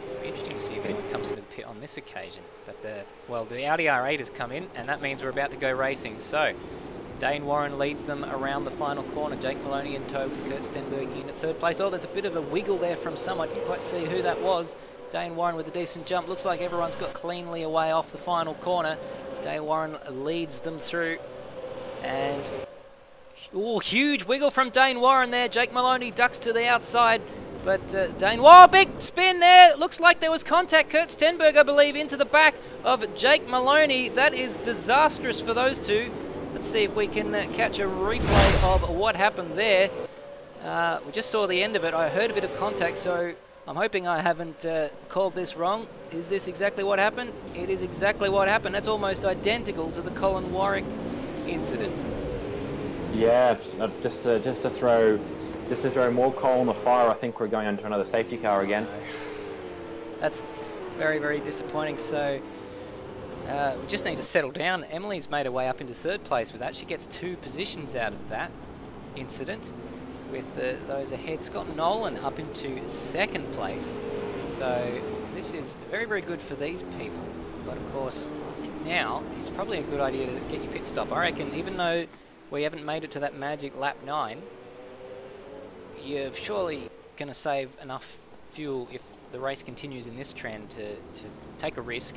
Speaker 1: It'll be interesting to see if anyone comes into the pit on this occasion. But the Audi R8 has come in, and that means we're about to go racing. So Dane Warren leads them around the final corner. Jake Maloney in tow with Kurt Stenberg in at 3rd place. Oh, there's a bit of a wiggle there from someone. I didn't quite see who that was. Dane Warren with a decent jump. Looks like everyone's got cleanly away off the final corner. Dane Warren leads them through, and huge wiggle from Dane Warren there. Jake Maloney ducks to the outside, but Dane, big spin there. Looks like there was contact. Kurt Stenberg, I believe, into the back of Jake Maloney. That is disastrous for those two. Let's see if we can catch a replay of what happened there. We just saw the end of it. I heard a bit of contact, so I'm hoping I haven't called this wrong. Is this exactly what happened? It is exactly what happened. That's almost identical to the Colin Warwick incident. Yeah, just to throw more coal on the fire, I think we're going onto another safety car again. That's very, very disappointing. So we just need to settle down. Emily's made her way up into 3rd place with that. She gets 2 positions out of that incident, with those ahead. Scott Nolan up into 2nd place. So this is very, very good for these people. But of course, I think now it's probably a good idea to get your pit stop. I reckon even though we haven't made it to that magic lap 9, you're surely going to save enough fuel if the race continues in this trend to take a risk,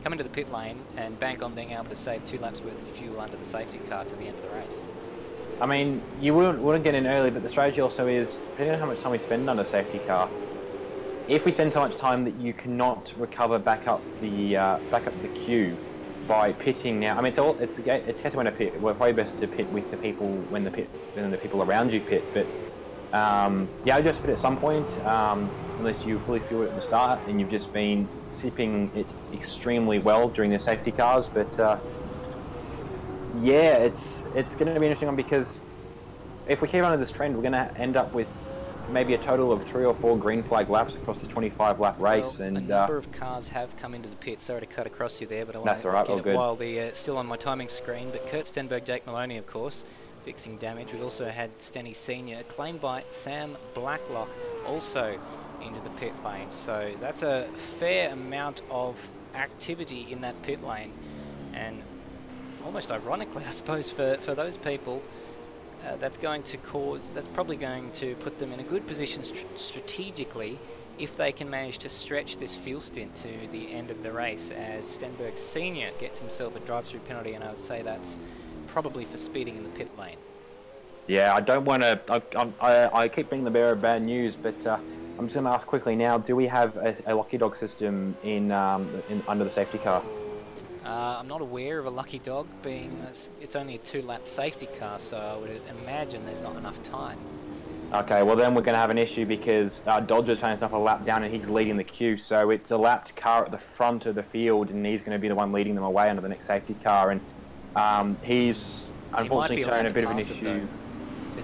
Speaker 1: come into the pit lane and bank on being able to save 2 laps worth of fuel under the safety car to the end of the race. I mean, you wouldn't get in early, but the strategy also is, depending on how much time we spend under safety car, if we spend so much time that you cannot recover back up the queue by pitting now. I mean, it's a case when a pit. We're probably best to pit with the people when the people around you pit. But yeah, just pit at some point, unless you fully fuel it at the start and you've just been sipping it extremely well during the safety cars. But yeah, it's going to be an interesting one, because if we keep on this trend, we're going to end up with maybe a total of 3 or 4 green flag laps across the 25-lap race. Well, and a number of cars have come into the pit. Sorry to cut across you there, but I want to get it while the still on my timing screen. But Kurt Stenberg, Jake Maloney, of course, fixing damage. We've also had Stenny Senior, claimed by Sam Blacklock, also into the pit lane. So that's a fair amount of activity in that pit lane, and almost ironically, I suppose, for those people, that's probably going to put them in a good position strategically if they can manage to stretch this fuel stint to the end of the race, as Stenberg Senior gets himself a drive-through penalty, and I would say that's probably for speeding in the pit lane. Yeah, I don't want to. I keep being the bearer of bad news, but I'm just going to ask quickly now: do we have a lucky dog system in under the safety car? I'm not aware of a lucky dog, being it's only a 2-lap safety car, so I would imagine there's not enough time.
Speaker 2: Okay, well then we're going to have an issue because Dodger's trying to stop a lap down and he's leading the queue. So it's a lapped car at the front of the field and he's going to be the one leading them away under the next safety car. And he's unfortunately turned a bit of an issue.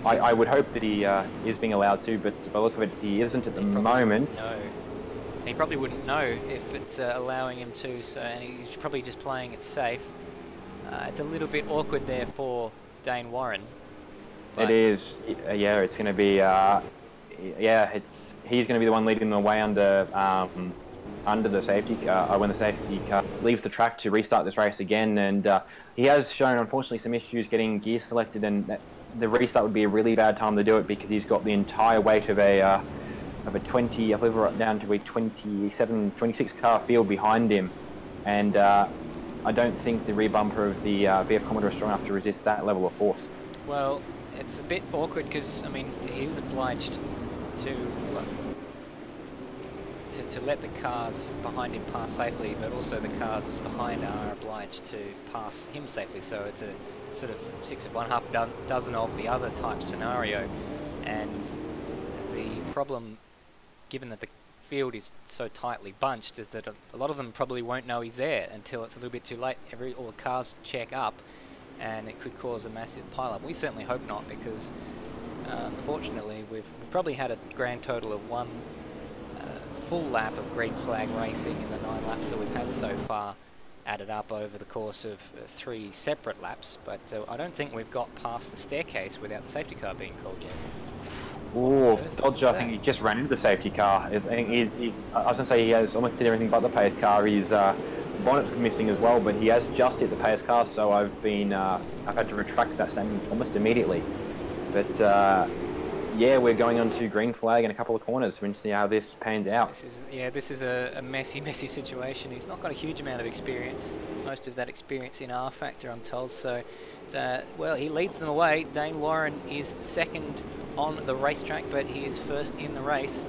Speaker 2: I would hope that he is being allowed to, but by the look of it, he isn't at the moment.
Speaker 1: No. He probably wouldn't know if it's allowing him to, so, and he's probably just playing it safe. It's a little bit awkward there for Dane Warren.
Speaker 2: It is, yeah. It's going to be, yeah. He's going to be the one leading the way under the safety car when the safety car leaves the track to restart this race again. And he has shown, unfortunately, some issues getting gear selected, and the restart would be a really bad time to do it because he's got the entire weight of a 20, I believe we're down to a 27, 26 car field behind him, and I don't think the rear bumper of the VF Commodore is strong enough to resist that level of force.
Speaker 1: Well, it's a bit awkward because, I mean, he is obliged to let the cars behind him pass safely, but also the cars behind are obliged to pass him safely, so it's a sort of 6 of one, half dozen of the other type scenario. And the problem, given that the field is so tightly bunched, is that a lot of them probably won't know he's there until it's a little bit too late. All the cars check up, and it could cause a massive pile-up. We certainly hope not, because unfortunately we've probably had a grand total of one full lap of green flag racing in the 9 laps that we've had so far, added up over the course of 3 separate laps, but I don't think we've got past the staircase without the safety car being called yet.
Speaker 2: Oh, Dodger, I think he just ran into the safety car. I think I was going to say he has almost did everything but the pace car. His bonnet's missing as well, but he has just hit the pace car, so I've had to retract that statement almost immediately. But yeah, we're going on to green flag in a couple of corners. We're going to see how this pans out.
Speaker 1: This is a messy situation. He's not got a huge amount of experience. Most of that experience in R Factor, I'm told. So, well, he leads them away. Dane Warren is second on the racetrack, but he is first in the race.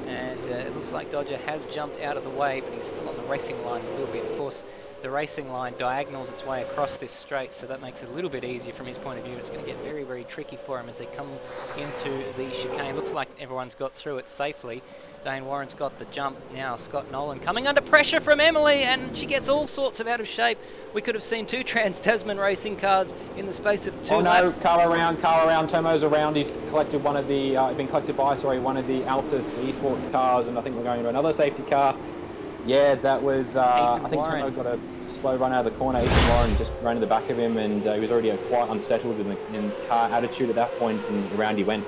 Speaker 1: And it looks like Dodger has jumped out of the way, but he's still on the racing line a little bit. Of course, the racing line diagonals its way across this straight, so that makes it a little bit easier from his point of view. It's going to get very, very tricky for him as they come into the chicane. Looks like everyone's got through it safely. Dane Warren's got the jump now. Scott Nolan coming under pressure from Emily, and she gets all sorts of out of shape. We could have seen 2 Trans-Tasman racing cars in the space of 2 laps.
Speaker 2: Oh no, car around, Tomo's around. He's collected one of the, been collected by, one of the Altus eSports cars, and I think we're going to another safety car. Yeah, that was, I think Tomo got a slow run out of the corner. Ethan Warren just ran to the back of him, and he was already quite unsettled in car attitude at that point, and around he went.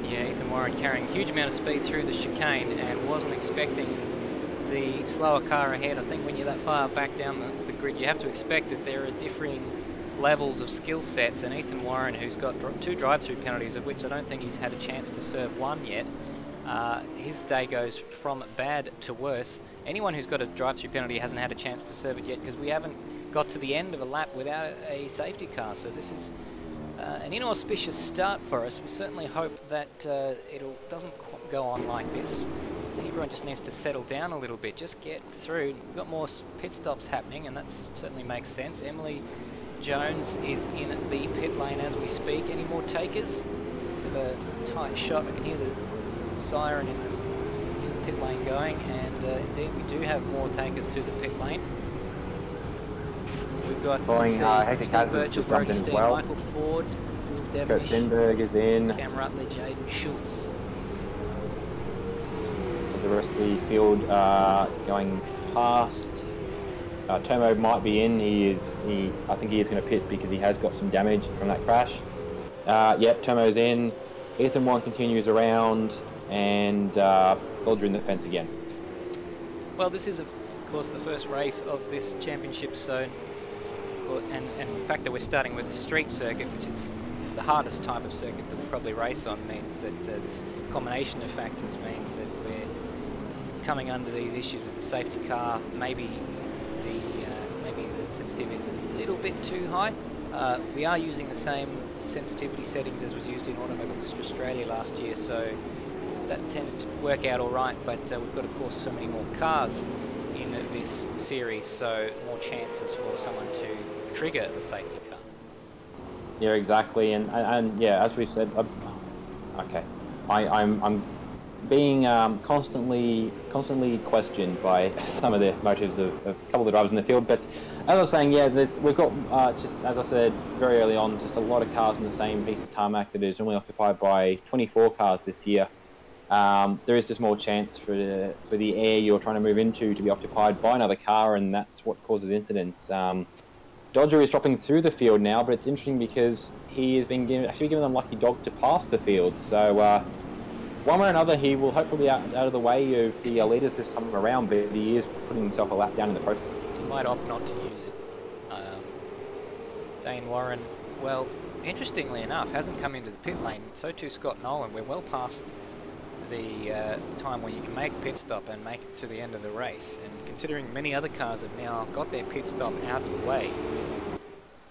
Speaker 1: Yeah, Ethan Warren carrying a huge amount of speed through the chicane and wasn't expecting the slower car ahead. I think when you're that far back down the grid, you have to expect that there are differing levels of skill sets, and Ethan Warren, who's got 2 drive-through penalties, of which I don't think he's had a chance to serve one yet, his day goes from bad to worse. Anyone who's got a drive-through penalty hasn't had a chance to serve it yet, because we haven't got to the end of a lap without a safety car. So this is an inauspicious start for us. We certainly hope that it doesn't go on like this. Everyone just needs to settle down a little bit, just get through. We've got more pit stops happening, and that certainly makes sense. Emily Jones is in the pit lane as we speak. Any more takers? With a tight shot, I can hear the siren in the pit lane going, and indeed we do have more takers to the pit lane. We've got Steve Birchall, Brody Steen, well. Michael Ford, Will Devonish,
Speaker 2: Kurt Stenberg is in.
Speaker 1: Cam Rutledge, Aiden Schultz.
Speaker 2: So the rest of the field going past. Tomo might be in. I think he is going to pit because he has got some damage from that crash. Yep, Tomo's in. Ethan Warren continues around, and Dodger in the fence again.
Speaker 1: Well, this is, of course, the first race of this championship, so and the fact that we're starting with a street circuit, which is the hardest type of circuit that we'll probably race on, means that this combination of factors means that we're coming under these issues with the safety car. Maybe the sensitivity is a little bit too high. We are using the same sensitivity settings as was used in Automobilista Australia last year, so that tended to work out all right, but we've got, of course, so many more cars in this series, so more chances for someone to trigger the safety car.
Speaker 2: Yeah, exactly, and yeah, as we said, Okay. I'm being constantly questioned by some of the motives of a couple of the drivers in the field. But as I was saying, yeah, we've got just as I said very early on, just a lot of cars in the same piece of tarmac that is only occupied by 24 cars this year. There is just more chance for the air you're trying to move into to be occupied by another car, and that's what causes incidents. Dodger is dropping through the field now, but it's interesting because he has been actually given an unlucky dog to pass the field. So one way or another, he will hopefully be out of the way of the leaders this time around, but he is putting himself a lap down in the process.
Speaker 1: He might opt not to use it. Dane Warren, well, interestingly enough, hasn't come into the pit lane. So too Scott Nolan. We're well past the time when you can make a pit stop and make it to the end of the race. And considering many other cars have now got their pit stop out of the way,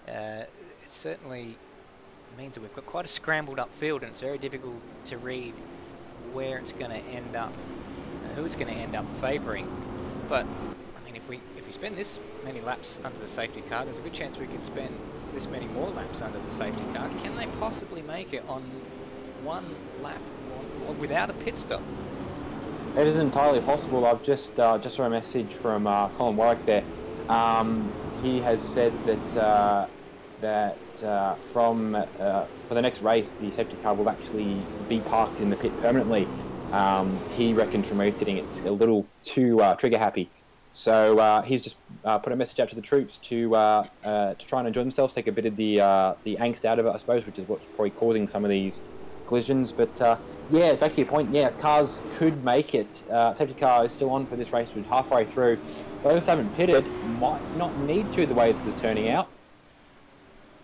Speaker 1: it certainly means that we've got quite a scrambled up field, and it's very difficult to read where it's going to end up, who it's going to end up favouring. But I mean, if we spend this many laps under the safety car, there's a good chance we could spend this many more laps under the safety car. Can they possibly make it on one lap or without a pit stop?
Speaker 2: It is entirely possible. I've just saw a message from Colin Warwick there. He has said that for the next race, the safety car will actually be parked in the pit permanently. He reckons from race sitting it's a little too trigger happy. So he's just put a message out to the troops to try and enjoy themselves, take a bit of the angst out of it, I suppose, which is what's probably causing some of these collisions. But yeah, back to your point, yeah, cars could make it. Safety car is still on for this race, but halfway through. Those who haven't pitted might not need to the way this is turning out.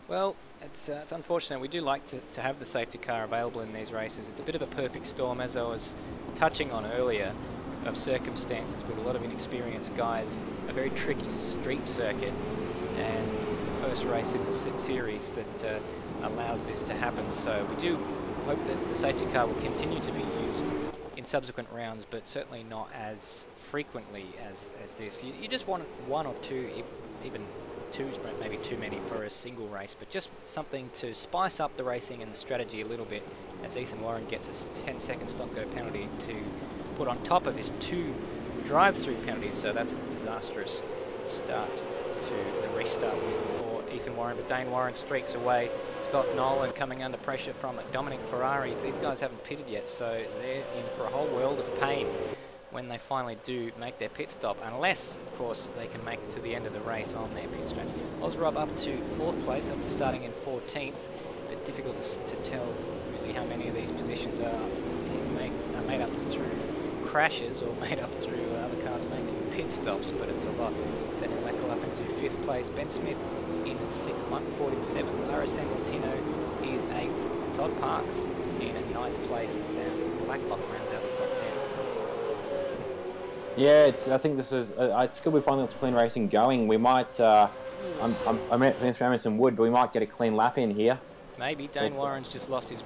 Speaker 1: Well, it's unfortunate. We do like to have the safety car available in these races. It's a bit of a perfect storm, as I was touching on earlier, of circumstances with a lot of inexperienced guys, a very tricky street circuit, and the first race in the series that allows this to happen. So we do hope that the safety car will continue to be used in subsequent rounds, but certainly not as frequently as this. You just want one or two, even two's maybe too many for a single race, but just something to spice up the racing and the strategy a little bit, as Ethan Warren gets a 10-second stop-go penalty to put on top of his 2 drive-through penalties. So that's a disastrous start to the restart for Ethan Warren. But Dane Warren streaks away. Scott Nolan coming under pressure from Dominic Ferraris. These guys haven't pitted yet, so they're in for a whole world of pain when they finally do make their pit stop, unless, of course, they can make it to the end of the race on their pit straight. Osrob up to 4th place after starting in 14th. A bit difficult to tell really how many of these positions are made up through crashes or made up through other cars making pit stops, but it's a lot. Daniel Leckel up into 5th place. Ben Smith in 6th, Michael Ford in 7th. RSM Latino is 8th. Todd Parks in 9th place. And Sam Blacklock rounds out the top 10.
Speaker 2: Yeah, I think this is. It's good we finally got some clean racing going. We might. I meant Emerson Wood, but we might get a clean lap in here.
Speaker 1: Maybe Dane Warren's just lost his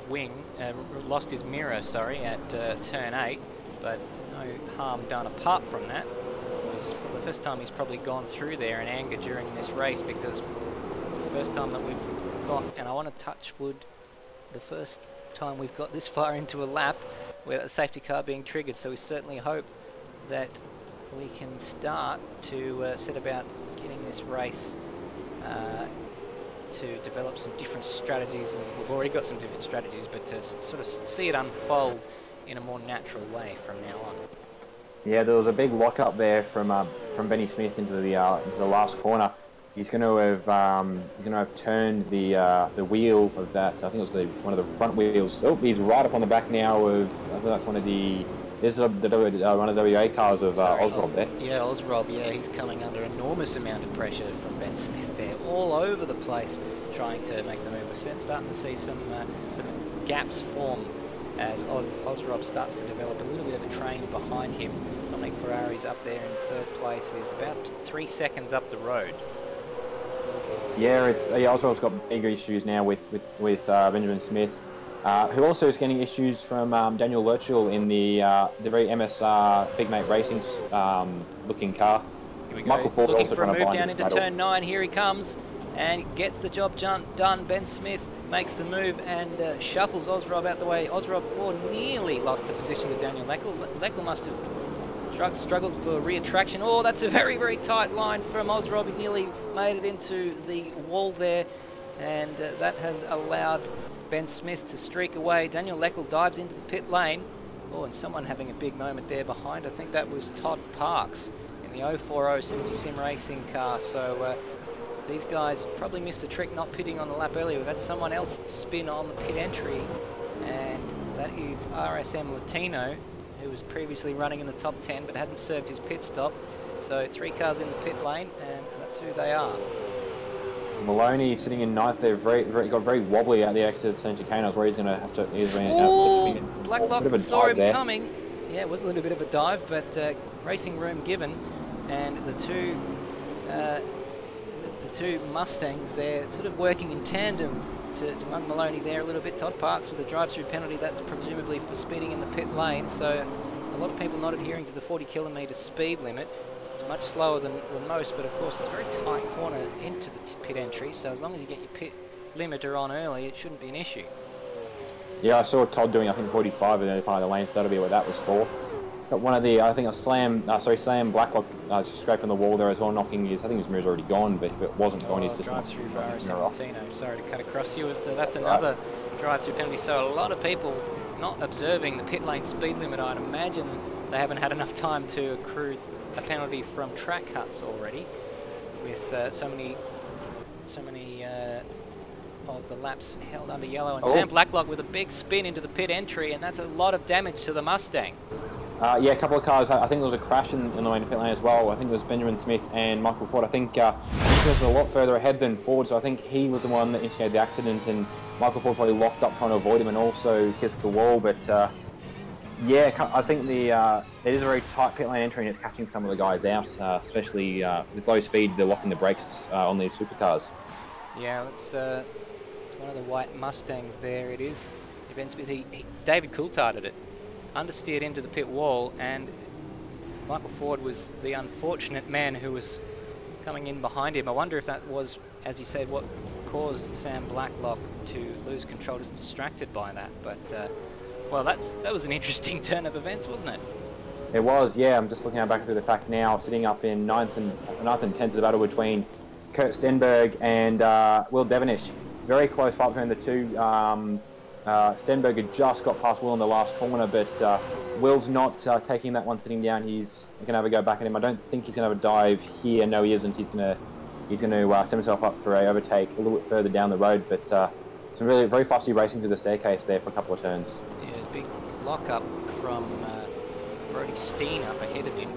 Speaker 1: mirror, sorry, at turn 8, but no harm done apart from that. It was the first time he's probably gone through there in anger during this race, because it's the first time that we've got, and I want to touch wood, the first time we've got this far into a lap with a safety car being triggered. So we certainly hope that we can start to set about getting this race to develop some different strategies, and we've already got some different strategies, but to sort of see it unfold in a more natural way from now on.
Speaker 2: Yeah, there was a big lock up there from Benny Smith into the last corner. He's going to have turned the wheel of that. I think it was one of the front wheels. Oh, he's right up on the back now of. I think that's one of the. This is one of the WA cars of Osrob there.
Speaker 1: Yeah, Osrob. Yeah, he's coming under enormous amount of pressure from Ben Smith there, all over the place, trying to make the move. We're starting to see some gaps form as Osrob starts to develop a little bit of a train behind him. Dominic Ferrari's up there in 3rd place. He's about 3 seconds up the road.
Speaker 2: Yeah, Osrob's got bigger issues now with Benjamin Smith. Who also is getting issues from Daniel Lurchill in the very MSR Big Mate Racing looking car.
Speaker 1: Here we go.
Speaker 2: Michael Ford
Speaker 1: looking
Speaker 2: also
Speaker 1: for a
Speaker 2: trying to
Speaker 1: move
Speaker 2: bind
Speaker 1: down
Speaker 2: his
Speaker 1: into
Speaker 2: medal.
Speaker 1: turn 9. Here he comes and gets the job done. Ben Smith makes the move and shuffles Ozrob out the way. Ozrob nearly lost the position to Daniel Leckel. Leckel must have struggled for reattraction. Oh, that's a very, very tight line from Ozrob. He nearly made it into the wall there, and that has allowed Ben Smith to streak away. Daniel Leckel dives into the pit lane. Oh, and someone having a big moment there behind. I think that was Todd Parks in the 040 Synergy Sim Racing car. So these guys probably missed a trick not pitting on the lap earlier. We've had someone else spin on the pit entry, and that is RSM Latino, who was previously running in the top 10 but hadn't served his pit stop. So 3 cars in the pit lane, and that's who they are.
Speaker 2: Maloney sitting in ninth there, got very wobbly at the exit of St. Chicanos, where he's going to have to...
Speaker 1: Ooh, Blacklock saw him
Speaker 2: there.
Speaker 1: coming. Yeah, it was a little bit of a dive, but racing room given, and the two Mustangs, they're sort of working in tandem to mug Maloney there a little bit. Todd Parks with a drive-through penalty, that's presumably for speeding in the pit lane, so a lot of people not adhering to the 40km speed limit. It's much slower than most, but of course it's a very tight corner into the pit entry, so as long as you get your pit limiter on early, it shouldn't be an issue.
Speaker 2: Yeah, I saw Todd doing, I think, 45 in the part of the lane, so that'll be what that was for. Got one of the, I think, Sam Blacklock scraping the wall there as well, knocking his, I think his mirror's already gone, but if it wasn't gone, he's just...
Speaker 1: Drive-through for RSM Latino. Sorry to cut across you, so that's another drive-through penalty. So a lot of people not observing the pit lane speed limit. I'd imagine they haven't had enough time to accrue a penalty from track cuts already, with so many of the laps held under yellow. And Sam Blacklock with a big spin into the pit entry, and that's a lot of damage to the Mustang.
Speaker 2: Yeah, a couple of cars. I think there was a crash in the way to pit lane as well. I think it was Benjamin Smith and Michael Ford. I think he was a lot further ahead than Ford, so I think he was the one that instigated the accident, and Michael Ford probably locked up trying to avoid him and also kissed the wall. But yeah, I think it is a very tight pit lane entry, and it's catching some of the guys out, especially with low speed. They're locking the brakes on these supercars. Yeah,
Speaker 1: it's one of the white Mustangs there. It is Ben Smith. David Coultharded it, understeered into the pit wall, and Michael Ford was the unfortunate man who was coming in behind him. I wonder if that was, as you said, what caused Sam Blacklock to lose control, just distracted by that. But well, that was an interesting turn of events, wasn't it?
Speaker 2: It was, yeah. I'm just looking back through the pack now, sitting up in 9th and 10th of the battle between Kurt Stenberg and Will Devonish. Very close fight between the two. Stenberg had just got past Will in the last corner, but Will's not taking that one sitting down. He's going to have a go back at him. I don't think he's going to have a dive here. No, he isn't. He's going to set himself up for a overtake a little bit further down the road, but some really very fussy racing through the staircase there for a couple of turns.
Speaker 1: Yeah, big lock-up from Brody Steen up ahead of him.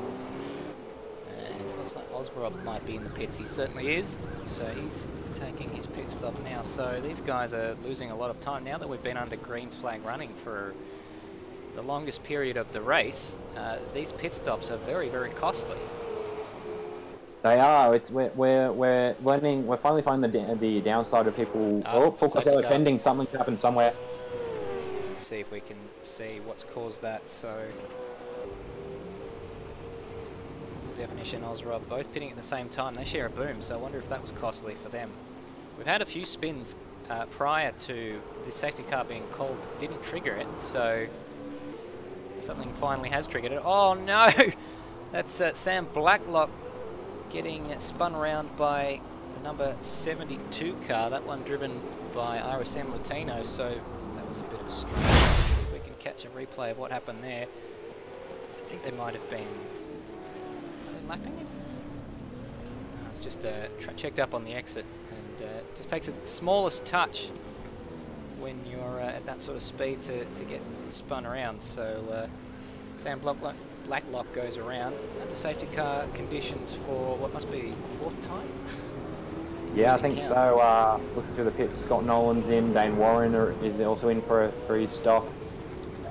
Speaker 1: And it looks like Osborough might be in the pits. He certainly is. So he's taking his pit stop now. So these guys are losing a lot of time now that we've been under green flag running for the longest period of the race. These pit stops are very, very costly.
Speaker 2: They are. We're learning. We're finally finding the downside of people. Full course pending. Something happened somewhere.
Speaker 1: Let's see if we can see what's caused that. So Definition Osrob both pitting at the same time. They share a boom, so I wonder if that was costly for them. We've had a few spins prior to the safety car being called that didn't trigger it, so something finally has triggered it. Oh no! That's Sam Blacklock getting spun around by the number 72 car, that one driven by RSM Latino, so that was a bit of a strain. Let's see if we can catch a replay of what happened there. I think they might have been lapping him. No, it's just checked up on the exit, and just takes a smallest touch when you're at that sort of speed to get spun around. So Sam Blacklock goes around under safety car conditions for what must be 4th time.
Speaker 2: Yeah, I think so. Looking through the pits, Scott Nolan's in, Dane Warren is also in for his stop,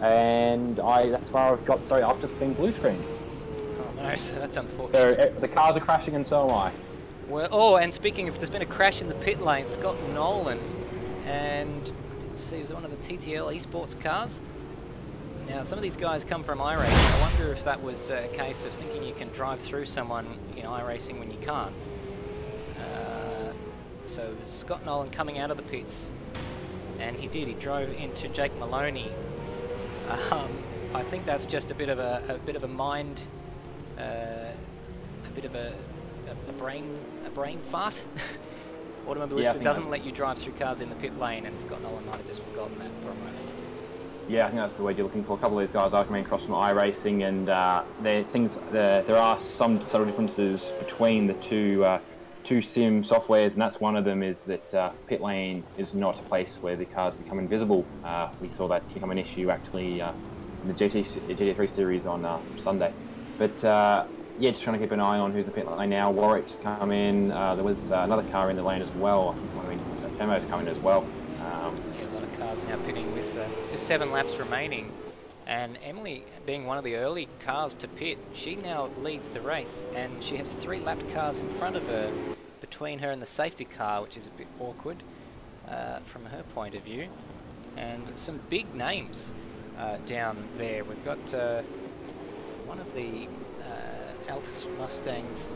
Speaker 2: and that's far I've got. Sorry, I've just been blue screen.
Speaker 1: Oh no, so that's unfortunate.
Speaker 2: So the cars are crashing, and so am I.
Speaker 1: Well, and speaking of, there's been a crash in the pit lane. Scott Nolan, and I didn't see, it was one of the TTL esports cars. Now, some of these guys come from iRacing. I wonder if that was a case of thinking you can drive through someone in iRacing when you can't. So Scott Nolan coming out of the pits and he did. He drove into Jake Maloney. I think that's just a bit of a mind, a bit of a brain fart. Automobilista doesn't let you drive through cars in the pit lane, and Scott Nolan might have just forgotten that for a moment.
Speaker 2: Yeah, I think that's the word you're looking for. A couple of these guys are coming across from iRacing, and there are some subtle differences between the two sim softwares, and that's one of them is that pit lane is not a place where the cars become invisible. We saw that become an issue actually in the GT3 series on Sunday. But yeah, just trying to keep an eye on who's the pit lane now. Warwick's come in. There was another car in the lane as well. I think Femo's coming as well.
Speaker 1: Yeah, a lot of cars now pitting with just 7 laps remaining. And Emily, being one of the early cars to pit, she now leads the race, and she has 3 lapped cars in front of her, between her and the safety car, which is a bit awkward from her point of view. And some big names down there. We've got one of the Altus Mustangs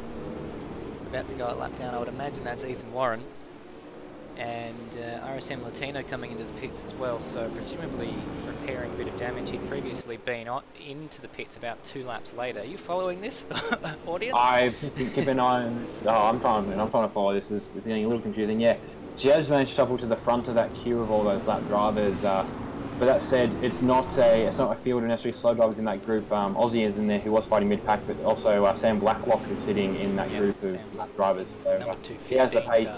Speaker 1: about to go a lap down. I would imagine that's Ethan Warren. And RSM Latino coming into the pits as well, so presumably repairing a bit of damage. He'd previously been into the pits about 2 laps later. Are you following this, audience?
Speaker 2: I keep an eye on this. Oh, I'm trying to follow this. It's getting a little confusing. Yeah, she has managed to shuffle to the front of that queue of all those lap drivers. But that said, it's not a field of necessarily slow drivers in that group. Aussie is in there who was fighting mid-pack, but also Sam Blacklock is sitting in that group of lap drivers. So he has the pace.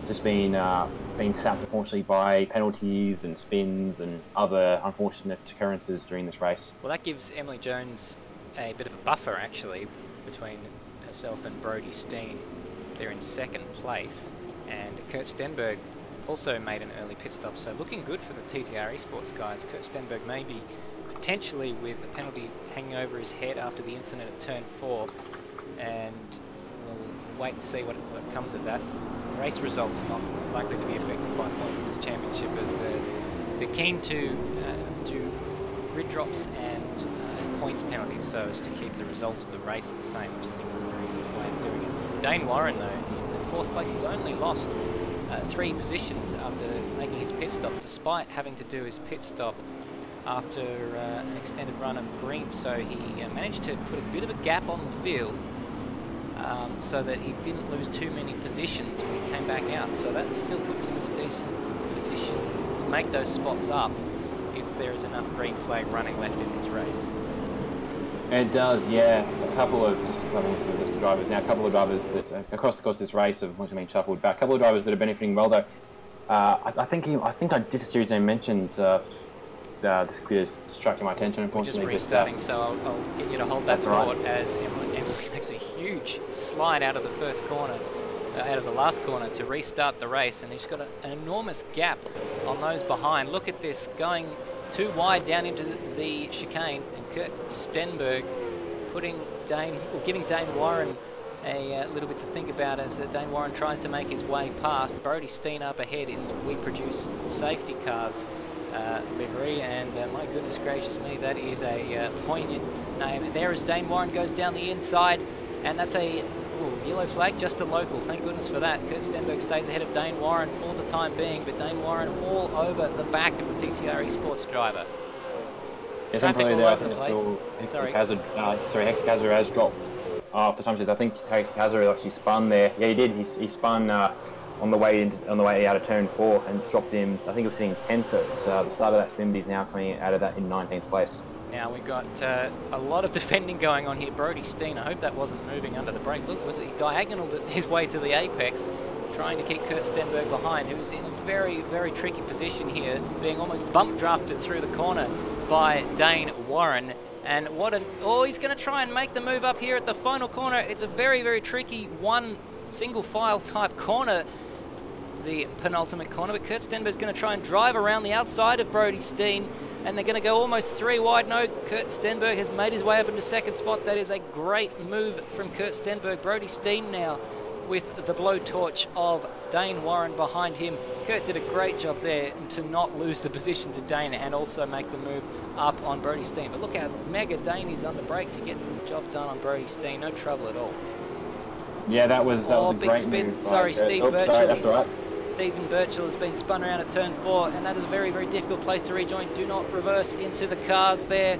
Speaker 2: Just been sapped unfortunately by penalties and spins and other unfortunate occurrences during this race.
Speaker 1: Well, that gives Emily Jones a bit of a buffer actually between herself and Brodie Steen. They're in 2nd place, and Kurt Stenberg also made an early pit stop, so looking good for the TTR Esports guys. Kurt Stenberg maybe potentially with a penalty hanging over his head after the incident at turn 4, and we'll wait and see what comes of that. Race results are not likely to be affected by points this championship, as they're keen to do grid drops and points penalties so as to keep the result of the race the same, which I think is a very good way of doing it. Dane Warren, though, in 4th place, he's only lost 3 positions after making his pit stop, despite having to do his pit stop after an extended run of green. So he managed to put a bit of a gap on the field so that he didn't lose too many positions when he came back out. So that still puts him in a decent position to make those spots up if there is enough green flag running left in this race.
Speaker 2: It does, yeah. A couple of, just having a look at the list of drivers now, a couple of drivers that, across the course of this race have been shuffled back. A couple of drivers that are benefiting well, though. I think I did a series name mentioned this is distracting my attention, unfortunately.
Speaker 1: We're just restarting, so I'll get you to hold that thought as Emily makes a huge slide out of the first corner, out of the last corner to restart the race, and he's got an enormous gap on those behind. Look at this, going too wide down into the chicane, and Kurt Stenberg giving Dane Warren a little bit to think about as Dane Warren tries to make his way past. Brodie Steen up ahead in the We Produce Safety Cars livery, and my goodness gracious me, that is a poignant name. There as Dane Warren goes down the inside, and that's a yellow flag, just a local. Thank goodness for that. Kurt Stenberg stays ahead of Dane Warren for the time being, but Dane Warren all over the back of the TTR Esports driver.
Speaker 2: Yeah,
Speaker 1: traffic all over the place.
Speaker 2: Hector Hazard has dropped off the time sheet. I think Hector Hazard actually spun there. Yeah, he did. He spun on the way out of turn 4 and dropped him. I think he was sitting 10th at the start of that spin, but he's now coming out of that in 19th place.
Speaker 1: Now we've got a lot of defending going on here. Brodie Steen, I hope that wasn't moving under the brake. Look, was he diagonaled his way to the apex, trying to keep Kurt Stenberg behind, who's in a very, very tricky position here, being almost bump drafted through the corner by Dane Warren. And he's going to try and make the move up here at the final corner. It's a very, very tricky one single file type corner, the penultimate corner, but Kurt Stenberg's going to try and drive around the outside of Brodie Steen, and they're going to go almost 3 wide. No, Kurt Stenberg has made his way up into 2nd spot. That is a great move from Kurt Stenberg. Brodie Steen now with the blowtorch of Dane Warren behind him. Kurt did a great job there to not lose the position to Dane and also make the move up on Brodie Steen. But look how mega Dane is on the brakes. He gets the job done on Brodie Steen. No trouble at all.
Speaker 2: Yeah, that was a
Speaker 1: big
Speaker 2: great
Speaker 1: spin.
Speaker 2: move.
Speaker 1: Sorry, Steve Birchall.
Speaker 2: Sorry, that's all right.
Speaker 1: Stephen Birchall has been spun around at turn 4, and that is a very, very difficult place to rejoin. Do not reverse into the cars there.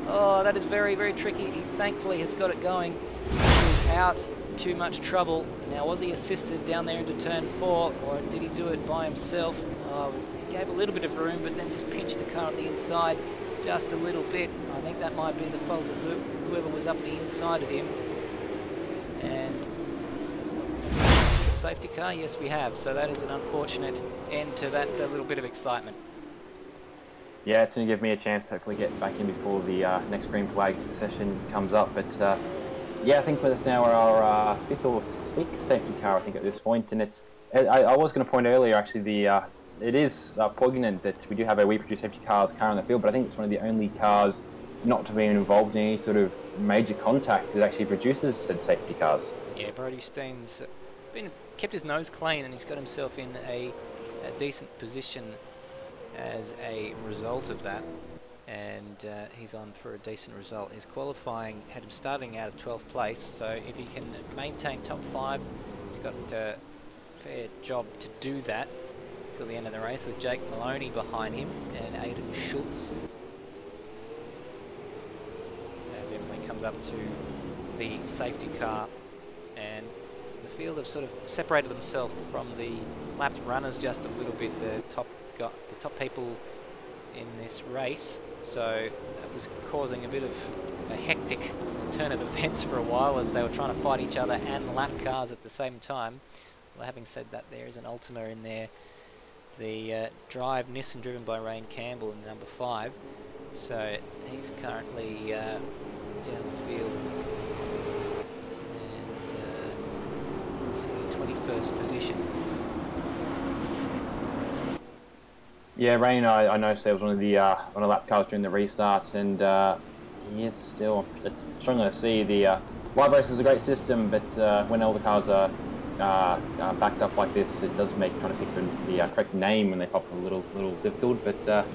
Speaker 1: Oh, that is very, very tricky. He thankfully has got it going without too much trouble. Now, was he assisted down there into turn 4, or did he do it by himself? Oh, he gave a little bit of room, but then just pinched the car on the inside just a little bit. I think that might be the fault of whoever was up the inside of him. And a safety car, yes we have. So that is an unfortunate end to that little bit of excitement.
Speaker 2: Yeah, it's going to give me a chance to hopefully get back in before the next green flag session comes up. But yeah, I think with us now our 5th or 6th safety car, I think, at this point. And it's, I was going to point earlier, actually, it is poignant that we do have a We Produce Safety Cars car in the field, but I think it's one of the only cars not to be involved in any sort of major contact that actually produces said safety cars. Yeah,
Speaker 1: Brodie Steen's kept his nose clean, and he's got himself in a decent position as a result of that, and he's on for a decent result. His qualifying had him starting out of 12th place, so if he can maintain top 5, he's got a fair job to do that till the end of the race, with Jake Maloney behind him and Aidan Schultz. As Emily comes up to the safety car, and the field have sort of separated themselves from the lapped runners just a little bit, the top people in this race, so that was causing a bit of a hectic turn of events for a while as they were trying to fight each other and lap cars at the same time. Well, having said that, there is an Ultima in there, the Drive Nissan driven by Rain Campbell in number 5, so he's currently down the field and sitting in 21st position.
Speaker 2: Yeah, Rain, I noticed there was one of the lap cars during the restart, and yes, still, it's struggling to see. The live race is a great system, but when all the cars are backed up like this, it does make trying to pick the correct name when they pop a little difficult. But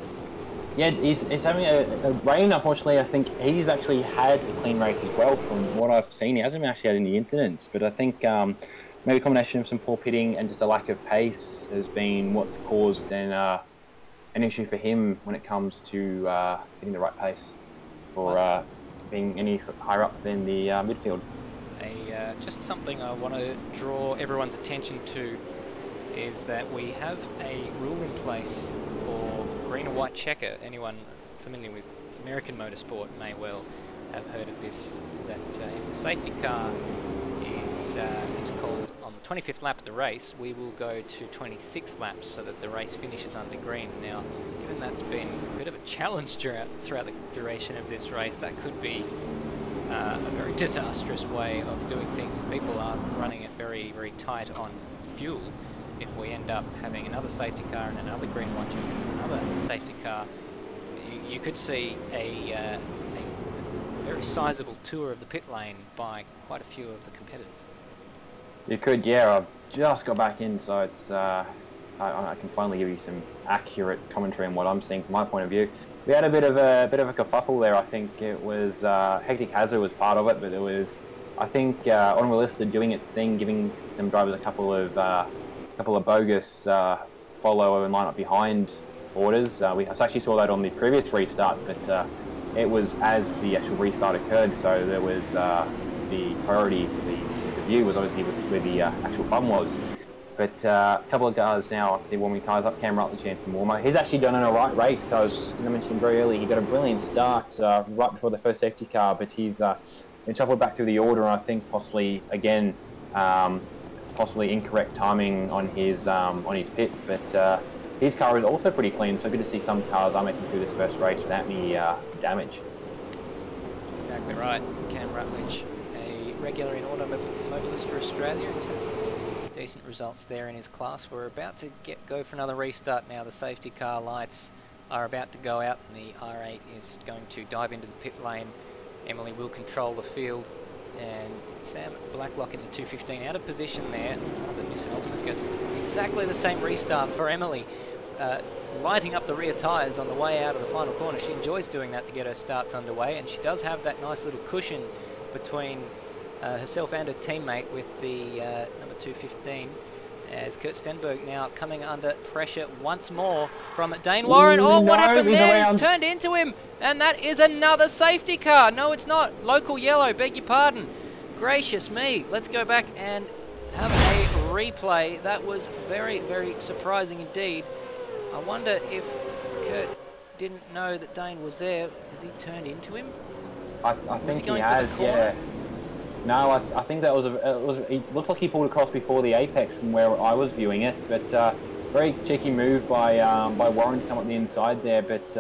Speaker 2: yeah, he's having a Rain. Unfortunately, I think he's actually had a clean race as well. From what I've seen, he hasn't actually had any incidents, but I think maybe a combination of some poor pitting and just a lack of pace has been what's caused an issue for him when it comes to getting the right pace or being any higher up than the midfield.
Speaker 1: Just something I want to draw everyone's attention to is that we have a rule in place for green or white checker. Anyone familiar with American motorsport may well have heard of this, that if the safety car is called on the 25th lap of the race, we will go to 26 laps so that the race finishes under green. Now, given that's been a bit of a challenge throughout the duration of this race, that could be a very disastrous way of doing things. People are running it very, very tight on fuel. If we end up having another safety car and another green one and another safety car, you could see a very sizable tour of the pit lane by quite a few of the competitors.
Speaker 2: You could, yeah. I've just got back in, so it's I can finally give you some accurate commentary on what I'm seeing from my point of view. We had a bit of a kerfuffle there. I think it was Hectic Hazard was part of it, but there was, I think, Automobilista doing its thing, giving some drivers a couple of bogus follow and line up behind orders. We actually saw that on the previous restart, but it was as the actual restart occurred, so there was the priority for the view was obviously where the actual problem was. But a couple of guys now, the warming tyres up, Cam Rutley, Jansen Warmer. He's actually done an alright race. I was going to mention very early, he got a brilliant start right before the first safety car, but he's been shuffled back through the order, and I think possibly, again, possibly incorrect timing on his pit. But his car is also pretty clean, so good to see some cars are making through this first race without any damage.
Speaker 1: Exactly right. Cam Rutledge, a regular in Automobilista Australia. He's had some decent results there in his class. We're about to go for another restart now. The safety car lights are about to go out, and the R8 is going to dive into the pit lane. Emily will control the field, and Sam Blacklock in the 215 out of position there. The Nissan Ultima's got exactly the same restart for Emily. Lighting up the rear tyres on the way out of the final corner. She enjoys doing that to get her starts underway, and she does have that nice little cushion between herself and her teammate with the number 215, As Kurt Stenberg now coming under pressure once more from Dane Warren. Oh, what happened there? He's turned into him. And that is another safety car. No, it's not. Local yellow, beg your pardon. Gracious me. Let's go back and have a replay. That was very, very surprising indeed. I wonder if Kurt didn't know that Dane was there. Has he turned into him?
Speaker 2: I think he has, yeah. No, I think that was it looked like he pulled across before the apex from where I was viewing it, but very cheeky move by Warren to come up the inside there. But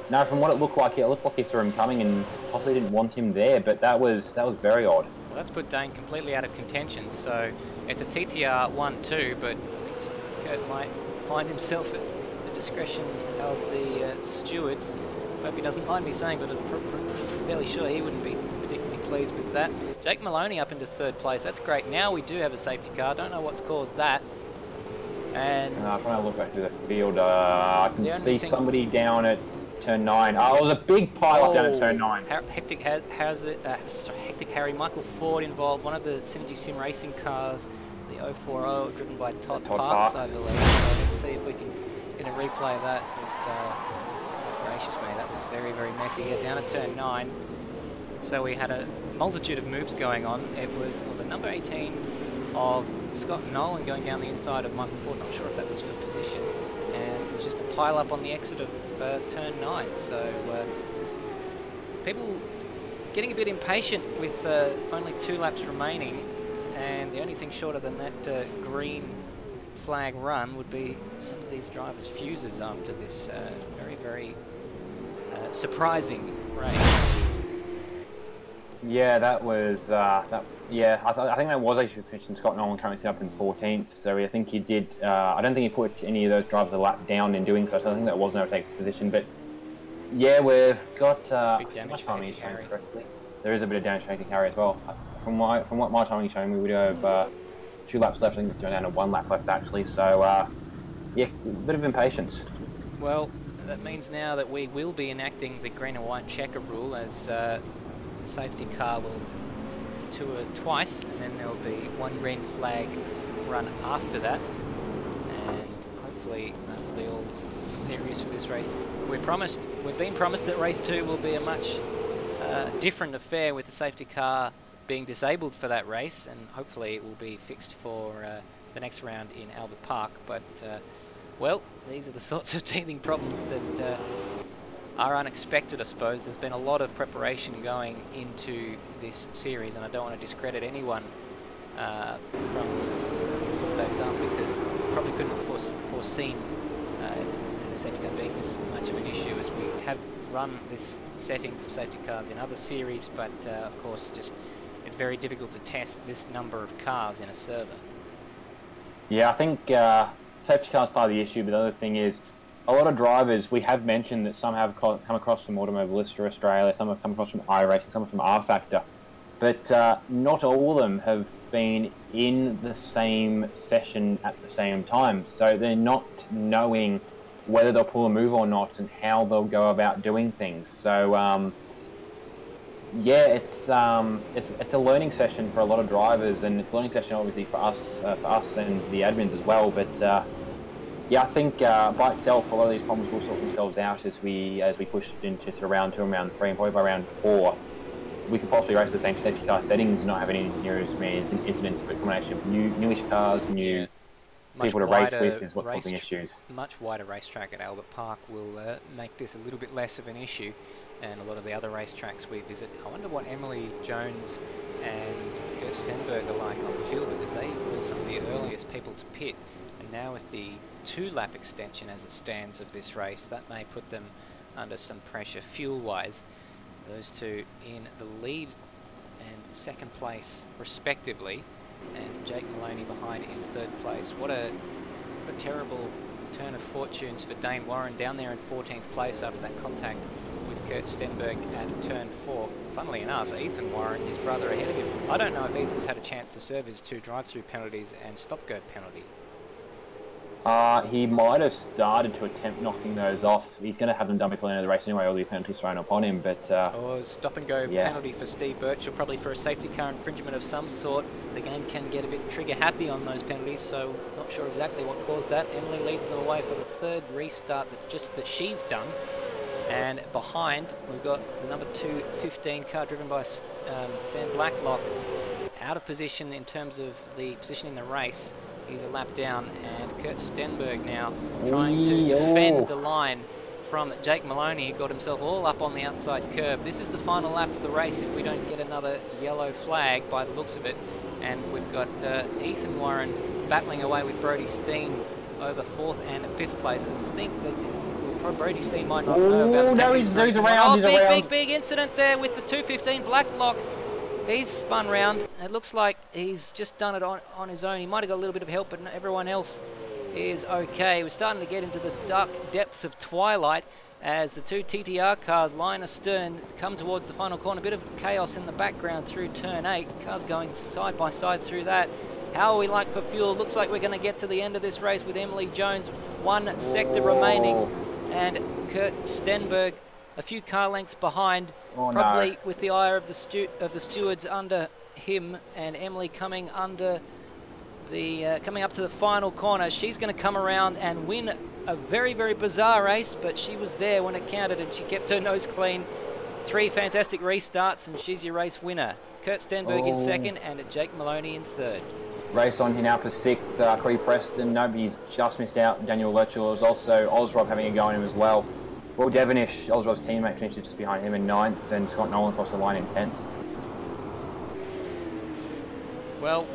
Speaker 2: no, from what it looked like he saw him coming and possibly didn't want him there. But that was very odd.
Speaker 1: Well, that's put Dane completely out of contention. So it's a TTR 1-2, but Kurt might find himself at the discretion of the stewards. Hope he doesn't mind me saying, but I'm fairly sure he wouldn't be particularly pleased with that. Jake Maloney up into 3rd place. That's great. Now we do have a safety car. Don't know what's caused that. And
Speaker 2: when I look back through the field, I can see somebody down at turn 9. Oh, it was a big pile down at turn 9.
Speaker 1: Hectic Harry, Michael Ford involved. One of the Synergy Sim racing cars, the 040, driven by Todd Parks, I believe. So let's see if we can get a replay of that. Gracious me, that was very, very messy here down at turn 9. So we had a multitude of moves going on. It was a number 18 of Scott Nolan going down the inside of Michael Ford. Not sure if that was for position. And it was just a pile up on the exit of turn 9. So people getting a bit impatient with only 2 laps remaining. And the only thing shorter than that green flag run would be some of these drivers' fuses after this very, very surprising race.
Speaker 2: Yeah, that was yeah. I think that was actually finished. Scott Nolan currently set up in 14th, so I think he did. I don't think he put any of those drivers a lap down in doing so. So I think that was an overtake position. But yeah, we've got
Speaker 1: big damage for Hectic Harry.
Speaker 2: There is a bit of damage for Hectic Harry as well. From what my timing is showing, we would have 2 laps left. I think it's down to 1 lap left actually. So yeah, a bit of impatience.
Speaker 1: Well, that means now that we will be enacting the green and white checker rule, as the safety car will tour twice, and then there will be 1 green flag run after that, and hopefully that will be all there is for this race. We've been promised that race 2 will be a much different affair, with the safety car being disabled for that race, and hopefully it will be fixed for the next round in Albert Park. But well, these are the sorts of teething problems that are unexpected, I suppose. There's been a lot of preparation going into this series, and I don't want to discredit anyone from what they've done, because probably couldn't have foreseen the safety car being this much of an issue, as we have run this setting for safety cars in other series, but of course just it's very difficult to test this number of cars in a server.
Speaker 2: Yeah, I think safety car is part of the issue, but the other thing is a lot of drivers, we have mentioned that some have come across from Automobilista Australia, some have come across from iRacing, some from R Factor, but not all of them have been in the same session at the same time, so they're not knowing whether they'll pull a move or not and how they'll go about doing things. So yeah, it's a learning session for a lot of drivers, and it's a learning session obviously for us and the admins as well. But yeah, I think by itself, a lot of these problems will sort themselves out as we push into sort of round 2 and round 3, and probably by round 4, we could possibly race the same safety car settings and not have any near as many incidents. But a combination of newish cars, new people to race with is what's causing issues.
Speaker 1: Much wider racetrack at Albert Park will make this a little bit less of an issue, and a lot of the other racetracks we visit. I wonder what Emily Jones and Kurt Stenberg are like on field, because they were some of the earliest people to pit, and now with the 2-lap extension as it stands of this race, that may put them under some pressure fuel-wise. Those two in the lead and 2nd place respectively, and Jake Maloney behind in 3rd place. What a terrible turn of fortunes for Dane Warren down there in 14th place after that contact with Kurt Stenberg at turn 4. Funnily enough, Ethan Warren, his brother, ahead of him. I don't know if Ethan's had a chance to serve his 2 drive-through penalties and stop-go penalty.
Speaker 2: He might have started to attempt knocking those off. He's going to have them done before the end of the race anyway, all the penalties thrown upon him. But
Speaker 1: stop and go penalty for Steve Birchall, probably for a safety car infringement of some sort. The game can get a bit trigger happy on those penalties, so not sure exactly what caused that. Emily leads them away for the third restart that she's done. And behind, we've got the number 215 car driven by Sam Blacklock, out of position in terms of the position in the race. He's a lap down, and Kurt Stenberg now trying to defend the line from Jake Maloney, who got himself all up on the outside curb. This is the final lap of the race if we don't get another yellow flag by the looks of it. And we've got Ethan Warren battling away with Brody Steen over 4th and 5th place. I think that Brody Steen might not know about that.
Speaker 2: He's around.
Speaker 1: Big incident there with the 215 Blacklock. He's spun round. It looks like he's just done it on his own. He might have got a little bit of help, but everyone else is okay. We're starting to get into the dark depths of twilight as the two TTR cars, line astern, come towards the final corner. A bit of chaos in the background through turn 8. Cars going side by side through that. How are we like for fuel? Looks like we're going to get to the end of this race with Emily Jones, one sector remaining, and Kurt Stenberg a few car lengths behind, probably with the eye of the stewards under him, and Emily coming under the coming up to the final corner. She's going to come around and win a very, very bizarre race, but she was there when it counted and she kept her nose clean. 3 fantastic restarts, and she's your race winner. Kurt Stenberg in 2nd and Jake Maloney in 3rd.
Speaker 2: Race on here now for 6th, Corey Preston. Nobody's just missed out. Daniel Lurchel is also Ozrob having a go on him as well. Will Devonish, Ozrob's teammate, finishes just behind him in 9th, and Scott Nolan across the line in 10th.
Speaker 1: Well,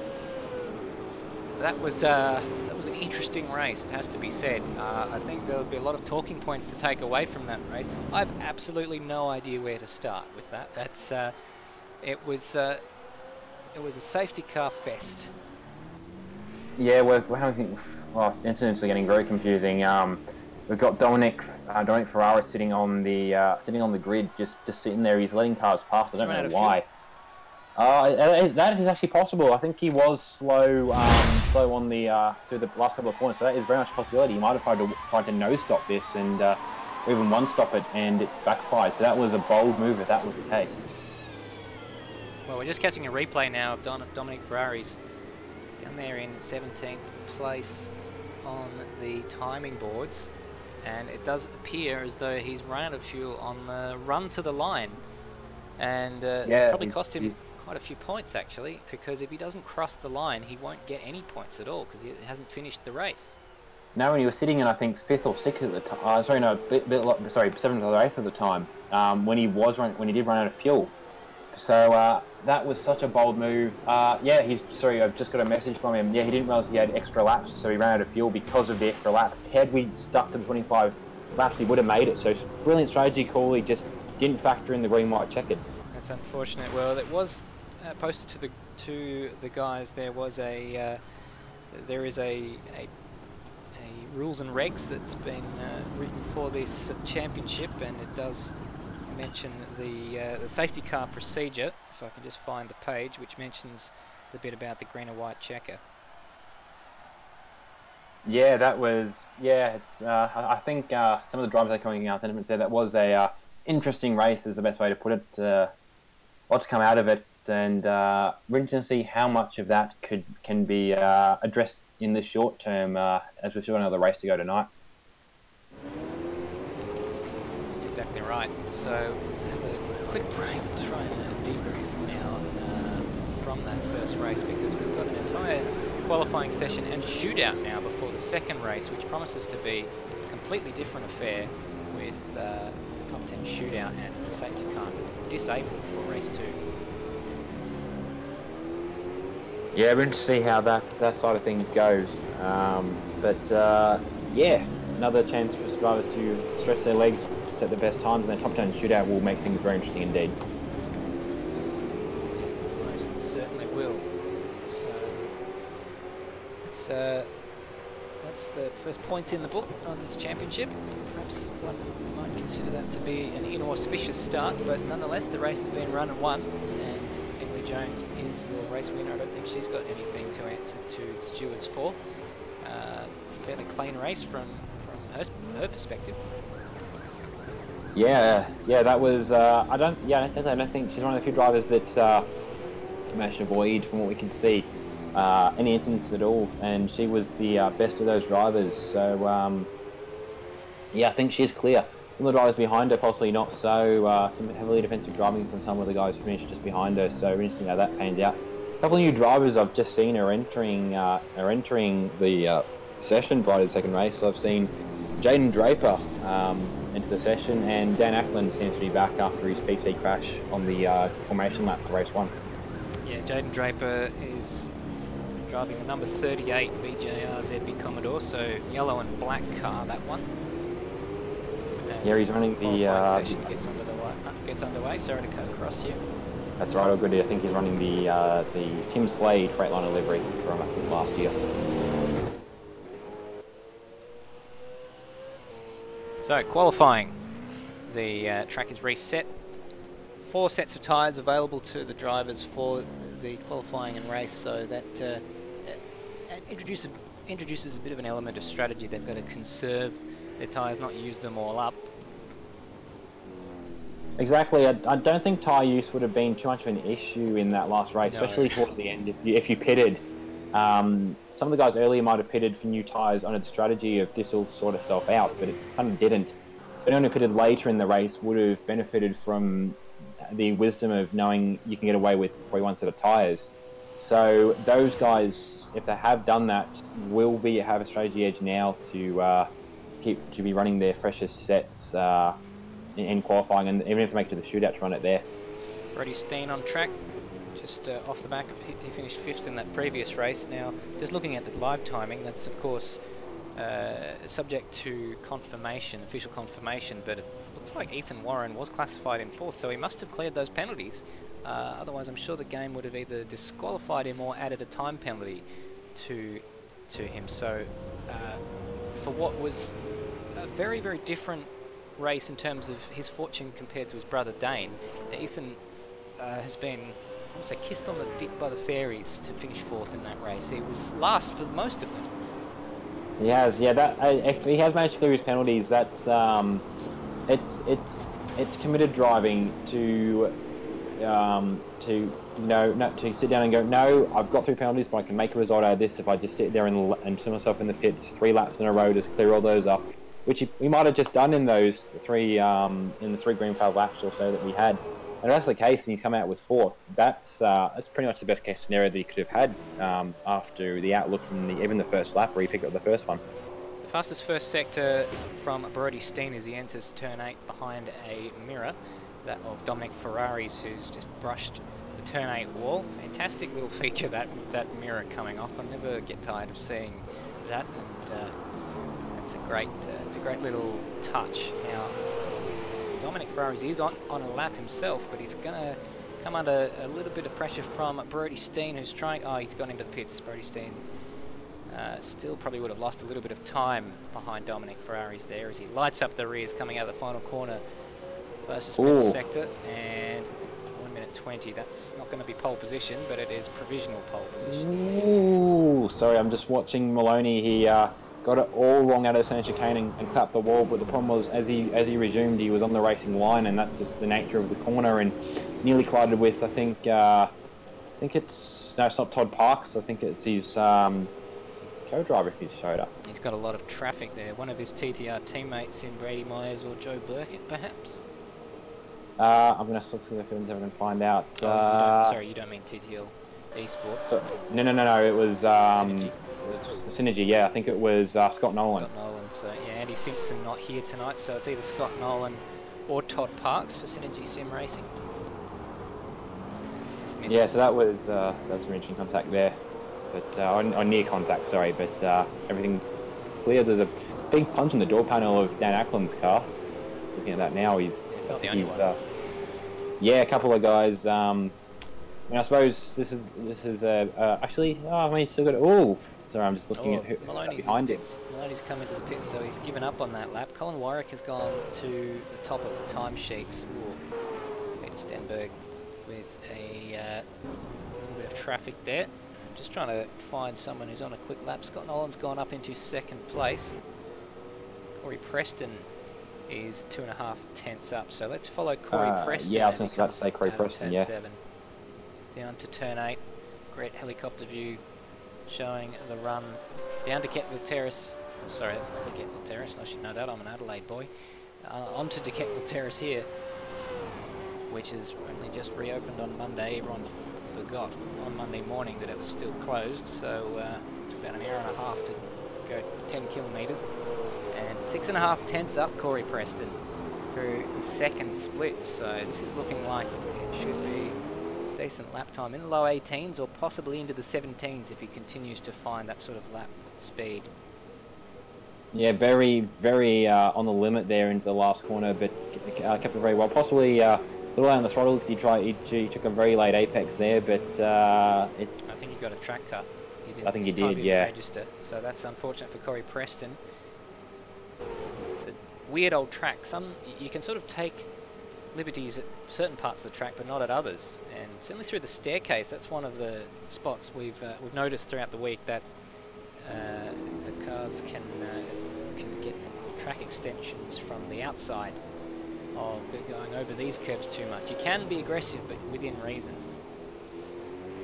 Speaker 1: that was an interesting race, it has to be said. I think there'll be a lot of talking points to take away from that race. I've absolutely no idea where to start with that. That's it was a safety car fest.
Speaker 2: Yeah, we're having, well, incidents are getting very confusing. We've got Dominic Ferrara sitting on the grid, just sitting there. He's letting cars past. I don't know why. That is actually possible. I think he was slow on the through the last couple of corners, so that is very much a possibility. He might have tried to nose stop this and or even one stop it, and it's backfired. So that was a bold move if that was the case.
Speaker 1: Well, we're just catching a replay now of Dominic Ferrari's down there in 17th place on the timing boards, and it does appear as though he's run out of fuel on the run to the line, and probably cost him quite a few points actually, because if he doesn't cross the line he won't get any points at all because he hasn't finished the race.
Speaker 2: No, when he was sitting in I think 5th or 6th at the time, sorry, 7th or 8th at the time, when he did run out of fuel. So that was such a bold move. Yeah, I've just got a message from him. Yeah, he didn't realise he had extra laps, so he ran out of fuel because of the extra lap. Had we stuck to the 25 laps, he would have made it. So brilliant strategy call. He just didn't factor in the green white checkered. That's
Speaker 1: unfortunate. Well, it was posted to the guys. There was there is a rules and regs that's been written for this championship, and it does mention the safety car procedure, if I can just find the page, which mentions the bit about the green and white checker. Yeah, that was, it's, I think some of the drivers are coming out sentiments there. That was a interesting race is the best way to put it. A lot to come out of it, and we're interested to see how much of that can be addressed in the short term as we've still got another race to go tonight. That's exactly right. So have a quick break, try and debrief now from that first race, because we've got an entire qualifying session and shootout now before the second race, which promises to be a completely different affair with the top 10 shootout and the safety car disabled for race 2.
Speaker 2: Yeah, we're going to see how that side of things goes. Yeah, another chance for drivers to stretch their legs, set the best times, and the top 10 shootout will make things very interesting indeed.
Speaker 1: Most certainly will. So that's the first points in the book on this championship. Perhaps one might consider that to be an inauspicious start, but nonetheless the race has been run and won, and Emily Jones is your race winner. I don't think she's got anything to answer to stewards for. fairly clean race from her perspective.
Speaker 2: Yeah, that was. I don't think she's one of the few drivers that managed to avoid, from what we can see, any incidents at all, and she was the best of those drivers. So yeah, I think she's clear. Some of the drivers behind her possibly not so. Some heavily defensive driving from some of the guys who finished just behind her. So interesting how that panned out. A couple of new drivers I've just seen are entering the session prior to the second race. So I've seen Jaden Draper into the session, and Dan Ackland seems to be back after his PC crash on the formation lap for race 1.
Speaker 1: Yeah, Jaden Draper is driving the number 38 BJR ZB Commodore, so yellow and black car, that one. And
Speaker 2: yeah, he's running the
Speaker 1: session gets underway. Sorry to cut across you.
Speaker 2: That's right, all good. I think he's running the Tim Slade Freightliner livery from I think last year.
Speaker 1: So qualifying, the track is reset. 4 sets of tyres available to the drivers for the qualifying and race, so that introduces a bit of an element of strategy. They've got to conserve their tyres, not use them all up.
Speaker 2: Exactly. I don't think tyre use would have been too much of an issue in that last race,
Speaker 1: No.
Speaker 2: especially towards the end. If you pitted, some of the guys earlier might have pitted for new tyres under the strategy of this will sort itself out, but it kind of didn't. Anyone who pitted later in the race would have benefited from the wisdom of knowing you can get away with probably one set of tyres. So those guys, if they have done that, will have a strategy edge now to be running their freshest sets in qualifying, and even if they make it to the shootout, to run it there.
Speaker 1: Brody Steen on track, just off the back of he finished 5th in that previous race. Now, just looking at the live timing, that's of course subject to confirmation, official confirmation, but it looks like Ethan Warren was classified in 4th, so he must have cleared those penalties. Otherwise, I'm sure the game would have either disqualified him or added a time penalty to him. So, for what was a very, very different race in terms of his fortune compared to his brother Dane, Ethan has been, I would say, kissed on the dick by the fairies to finish 4th in that race. He was last for most of it.
Speaker 2: He has, yeah. That if he has managed to clear his penalties, that's it's committed driving to to sit down and go, no, I've got 3 penalties, but I can make a result out of this if I just sit there and sit myself in the pits 3 laps in a row, just clear all those up, which we might have just done in those 3 in the 3 green flag laps or so that we had. And if that's the case, and he's come out with 4th, that's pretty much the best case scenario that he could have had after the outlook from even the first lap where he picked up the first one.
Speaker 1: The fastest first sector from Brody Steen as he enters turn 8 behind a mirror, that of Dominic Ferraris, who's just brushed the turn 8 wall. Fantastic little feature, that mirror coming off. I never get tired of seeing that, and it's a great little touch. Now, Dominic Ferraris is on a lap himself, but he's going to come under a little bit of pressure from Brody Steen, who's trying... Oh, he's gone into the pits. Brody Steen still probably would have lost a little bit of time behind Dominic Ferraris there as he lights up the rears coming out of the final corner versus middle sector. And 1 minute 20. That's not going to be pole position, but it is provisional pole position.
Speaker 2: Ooh, sorry, I'm just watching Maloney. He got it all wrong out of center chicane and clapped the wall, but the problem was as he resumed, he was on the racing line, and that's just the nature of the corner, and nearly collided with, I think it's not Todd Parks. I think it's his co-driver if he's showed up.
Speaker 1: He's got a lot of traffic there. One of his TTR teammates in Brady Myers or Joe Burkett, perhaps.
Speaker 2: I'm going to look through the films and find out.
Speaker 1: You don't mean TTL Esports.
Speaker 2: No. It was Synergy. Yeah, I think it was Scott Nolan.
Speaker 1: Scott Nolan. So yeah, Andy Simpson not here tonight, so it's either Scott Nolan or Todd Parks for Synergy Sim Racing.
Speaker 2: Yeah, so that was reaching contact there, but on near contact. Sorry, but everything's clear. There's a big punch in the door panel of Dan Ackland's car. Just looking at that now, he's
Speaker 1: not the only one.
Speaker 2: Yeah, a couple of guys. I suppose this is actually. Oh, I mean, still got. Oh, sorry, I'm just looking at who behind it.
Speaker 1: Maloney's come into the pit, so he's given up on that lap. Colin Warwick has gone to the top of the timesheets. Peter Stenberg with a little bit of traffic there. just trying to find someone who's on a quick lap. Scott Nolan's gone up into second place. Corey Preston is 2.5 tenths up. So let's follow Corey Preston.
Speaker 2: Yeah, I was about to say Corey Preston, yeah.
Speaker 1: 7, down to turn 8. Great helicopter view showing the run down to Ketteville Terrace. Oh, sorry, that's not the Ketteville Terrace. I should know that. I'm an Adelaide boy. Onto De Ketteville Terrace here, which is only just reopened on Monday. Everyone forgot on Monday morning that it was still closed, so it took about an hour and a half to go 10 kilometres. And 6.5 tenths up Corey Preston through the second split, so this is looking like it should be a decent lap time in the low 18s or possibly into the 17s if he continues to find that sort of lap speed.
Speaker 2: Yeah, very, very on the limit there into the last corner, but kept it very well. Possibly a little out on the throttle because he took a very late apex there, but I
Speaker 1: think he got a track cut.
Speaker 2: I think he did, yeah.
Speaker 1: Register, so that's unfortunate for Corey Preston. It's a weird old track. You can sort of take liberties at certain parts of the track, but not at others. And certainly through the staircase, that's one of the spots we've noticed throughout the week that the cars can get track extensions from the outside of going over these curves too much. You can be aggressive, but within reason.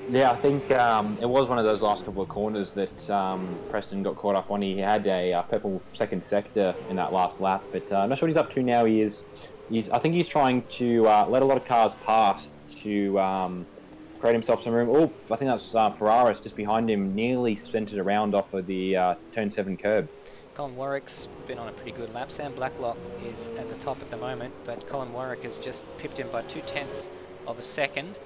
Speaker 2: Yeah, I think it was one of those last couple of corners that Preston got caught up on. He had a purple second sector in that last lap, but I'm not sure what he's up to now. I think he's trying to let a lot of cars pass to create himself some room. Oh, I think that's Ferraris just behind him, nearly centered around off of the turn 7 curb.
Speaker 1: Colin Warwick's been on a pretty good lap. Sam Blacklock is at the top at the moment, but Colin Warwick has just pipped him by 2 tenths of a second,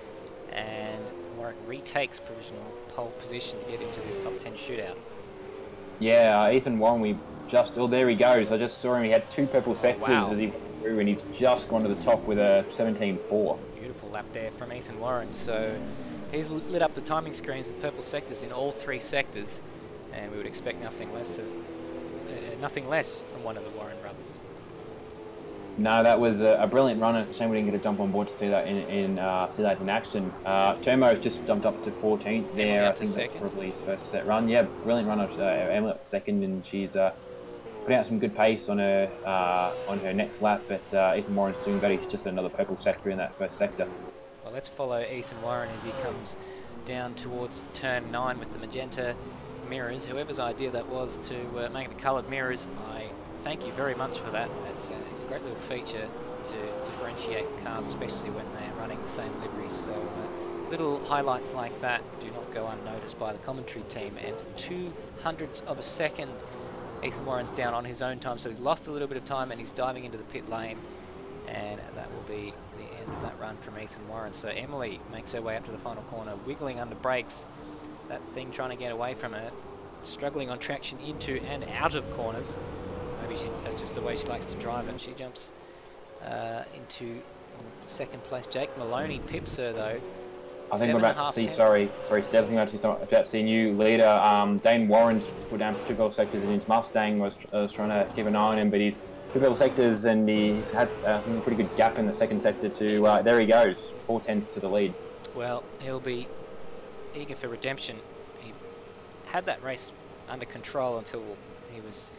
Speaker 1: and Warwick retakes provisional pole position to get into this top 10 shootout.
Speaker 2: Yeah, Ethan Warren, there he goes. I just saw him. He had 2 purple sectors as he went through, and he's just gone to the top with a 17.4.
Speaker 1: Beautiful lap there from Ethan Warren. So he's lit up the timing screens with purple sectors in all 3 sectors, and we would expect nothing less from one of the Warren brothers.
Speaker 2: No, that was a brilliant run. It's a shame we didn't get a jump on board to see that in action. Tomo's just jumped up to 14th there. I think that's probably his first set run. Yeah, brilliant run of Emily up second, and she's putting out some good pace on her next lap. But Ethan Warren's doing better. He's just another purple sector in that first sector.
Speaker 1: Well, let's follow Ethan Warren as he comes down towards turn 9 with the magenta mirrors. Whoever's idea that was to make the coloured mirrors, I thank you very much for that. It's a great little feature to differentiate cars, especially when they're running the same liveries. So little highlights like that do not go unnoticed by the commentary team. And 0.02 of a second, Ethan Warren's down on his own time, so he's lost a little bit of time and he's diving into the pit lane. And that will be the end of that run from Ethan Warren. So Emily makes her way up to the final corner, wiggling under brakes. That thing trying to get away from her, struggling on traction into and out of corners. Maybe that's just the way she likes to drive it. She jumps into second place. Jake Maloney pips her though.
Speaker 2: I think we're about to see, sorry Steph, I think we're about to see a new leader. Dane Warren's put down 2 purple sectors, and his Mustang was trying to keep an eye on him, but he's 2 purple sectors, and he's had a pretty good gap in the second sector to, there he goes, 4 tenths to the lead.
Speaker 1: Well, he'll be eager for redemption. He had that race under control until he was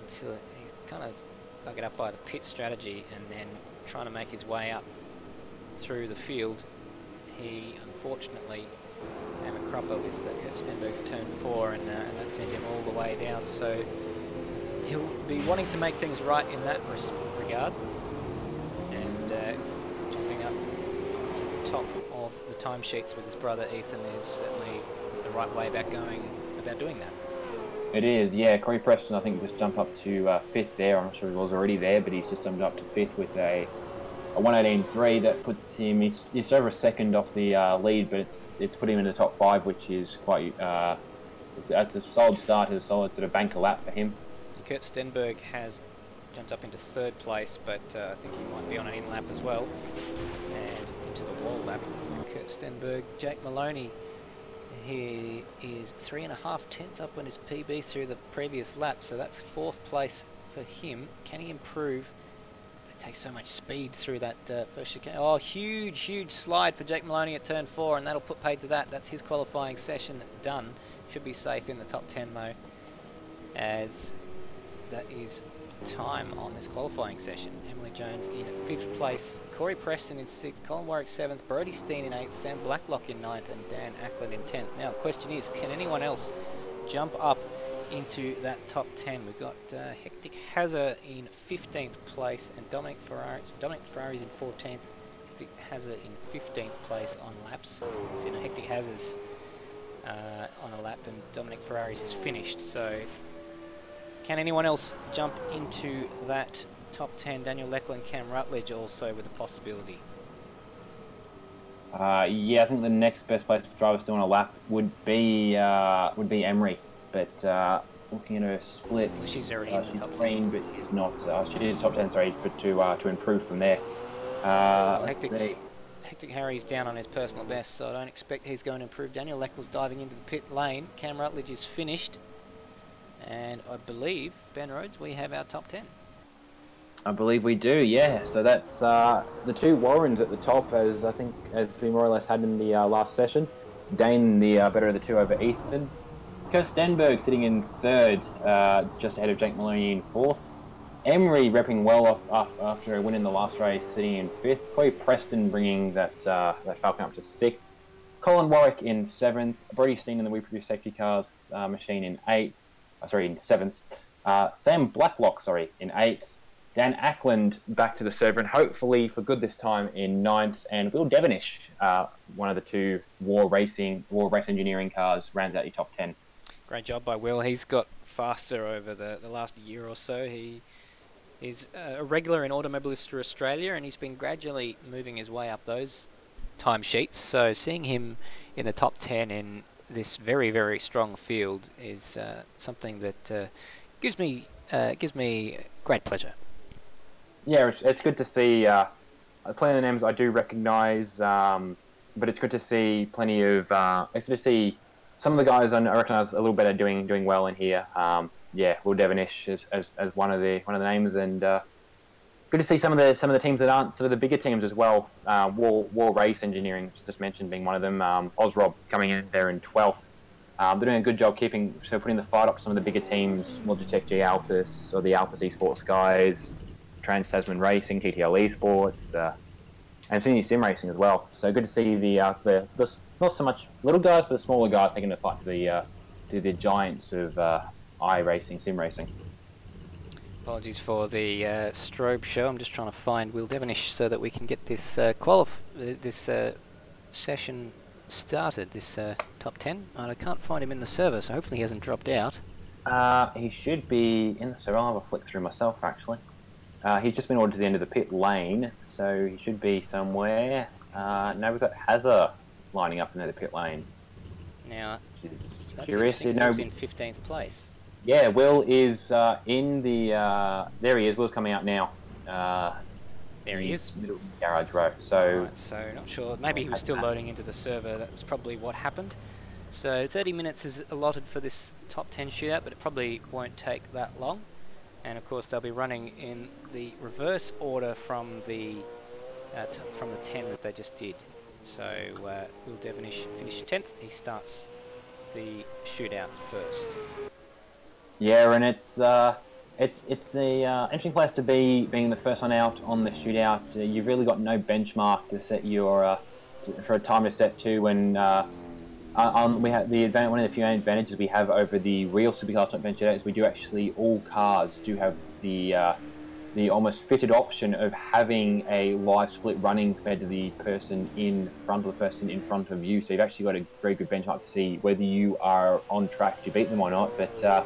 Speaker 1: until he kind of dug it up by the pit strategy, and then trying to make his way up through the field. He unfortunately came a cropper with Kurt Stenberg at turn 4, and that sent him all the way down. So he'll be wanting to make things right in that regard, and jumping up to the top of the timesheets with his brother Ethan is certainly the right way about doing that.
Speaker 2: It is, yeah. Corey Preston, I think, just jumped up to 5th there. I'm not sure he was already there, but he's just jumped up to 5th with a 1:18.3 that puts him. He's over a second off the lead, but it's put him in the top 5, which is quite. It's a solid start. It's a solid sort of banker lap for him.
Speaker 1: Kurt Stenberg has jumped up into 3rd place, but I think he might be on an in lap as well, and into the wall lap. Kurt Stenberg, Jake Maloney. He is 3.5 tenths up on his PB through the previous lap, so that's 4th place for him. Can he improve takes so much speed through that first chicane. Oh, huge slide for Jake Maloney at turn 4, and that'll put paid to that. That's his qualifying session done. Should be safe in the top 10 though, as that is time on this qualifying session. Emily Jones in 5th place, Corey Preston in 6th, Colin Warwick 7th, Brody Steen in 8th, Sam Blacklock in 9th, and Dan Ackland in 10th. Now the question is, can anyone else jump up into that top 10? We've got Hectic Hazard in 15th place, and Dominic Ferrari's in 14th. Hectic Hazard in 15th place on laps. So, you know, Hectic Hazard's on a lap, and Dominic Ferrari's is finished. So can anyone else jump into that top 10? Daniel Leckland, Cam Rutledge also with a possibility.
Speaker 2: Yeah, I think the next best place driver still on a lap would be Emery. But looking at her split,
Speaker 1: she's already in the top
Speaker 2: 10, but she's not. She's top 10, sorry, but to improve from there.
Speaker 1: Hectic Harry's down on his personal best, so I don't expect he's going to improve. Daniel Leckland's diving into the pit lane. Cam Rutledge is finished, and I believe, Ben Rhodes, we have our top 10.
Speaker 2: I believe we do, yeah. So that's the two Warrens at the top, as we more or less had in the last session. Dane, the better of the two over Ethan. Kirstenberg sitting in 3rd, just ahead of Jake Maloney in 4th. Emery repping well off after a win in the last race, sitting in 5th. Corey Preston bringing that Falcon up to 6th. Colin Warwick in 7th. Brody Steen in the We Produce Safety Cars machine in 8th. In 7th. Sam Blacklock, in 8th. Dan Ackland back to the server, and hopefully for good this time in 9th. And Will Devonish, one of the two War Race Engineering cars, rounds out your top 10.
Speaker 1: Great job by Will. He's got faster over the last year or so. He is a regular in Automobilista Australia, and he's been gradually moving his way up those timesheets. So seeing him in the top 10 in this very, very strong field is something that gives me great pleasure.
Speaker 2: Yeah, it's good to see plenty of names I do recognise, but it's good to see plenty of. It's good to see some of the guys I recognise a little better doing well in here. Yeah, Will Devonish as one of the names, and good to see some of the teams that aren't sort of the bigger teams as well. War Race Engineering, which I just mentioned, being one of them. Osrob coming in there in 12th. They're doing a good job putting the fight up to some of the bigger teams, Logitech G Altus or the Altus Esports guys, Trans Tasman Racing, TTL Esports, and Sydney Sim Racing as well. So good to see the not so much little guys, but the smaller guys taking the fight to the giants of iRacing, sim racing.
Speaker 1: Apologies for the strobe show. I'm just trying to find Will Devonish so that we can get this session started, this top 10. And I can't find him in the server, so hopefully he hasn't dropped out.
Speaker 2: He should be in the server. I'll have a flick through myself, actually. He's just been ordered to the end of the pit lane, so he should be somewhere. No, we've got Hazard lining up into the pit lane.
Speaker 1: Now, that's
Speaker 2: curious.
Speaker 1: He's in 15th place.
Speaker 2: Yeah, Will is in the... there he is. Will's coming out now.
Speaker 1: There he is.
Speaker 2: Middle garage row. So,
Speaker 1: right, so not sure. Maybe he was still loading into the server. That was probably what happened. So 30 minutes is allotted for this top 10 shootout, but it probably won't take that long. And of course, they'll be running in the reverse order from the 10 that they just did. So Will Devonish finished 10th. He starts the shootout first.
Speaker 2: Yeah, and it's a interesting place to be, being the first one out on the shootout. You've really got no benchmark to set your for a time to set to. When we have one of the few advantages we have over the real supercars joint venture is we do actually, all cars do have the almost fitted option of having a live split running compared to the person in front of the person in front of you. So you've actually got a very good benchmark to see whether you are on track to beat them or not. But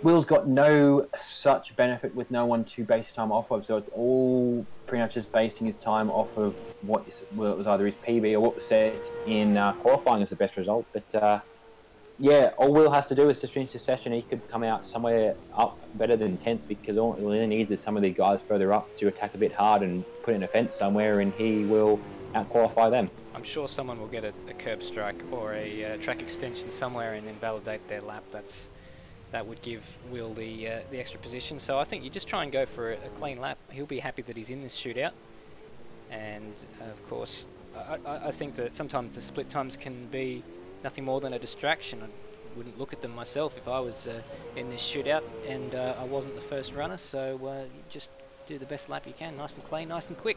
Speaker 2: Will's got no such benefit with no one to base his time off of, so it's all pretty much just basing his time off of what was either his PB or what was set in qualifying as the best result. But yeah, all Will has to do is just finish the session. He could come out somewhere up better than 10th, because all he needs is some of the guys further up to attack a bit hard and put in a fence somewhere, and he will out-qualify them.
Speaker 1: I'm sure someone will get a curb strike or a track extension somewhere and invalidate their lap. That's that would give Will the extra position. So I think you just try and go for a clean lap. He'll be happy that he's in this shootout. And of course, I think that sometimes the split times can be nothing more than a distraction. I wouldn't look at them myself if I was in this shootout and I wasn't the first runner. So you just do the best lap you can, nice and clean, nice and quick.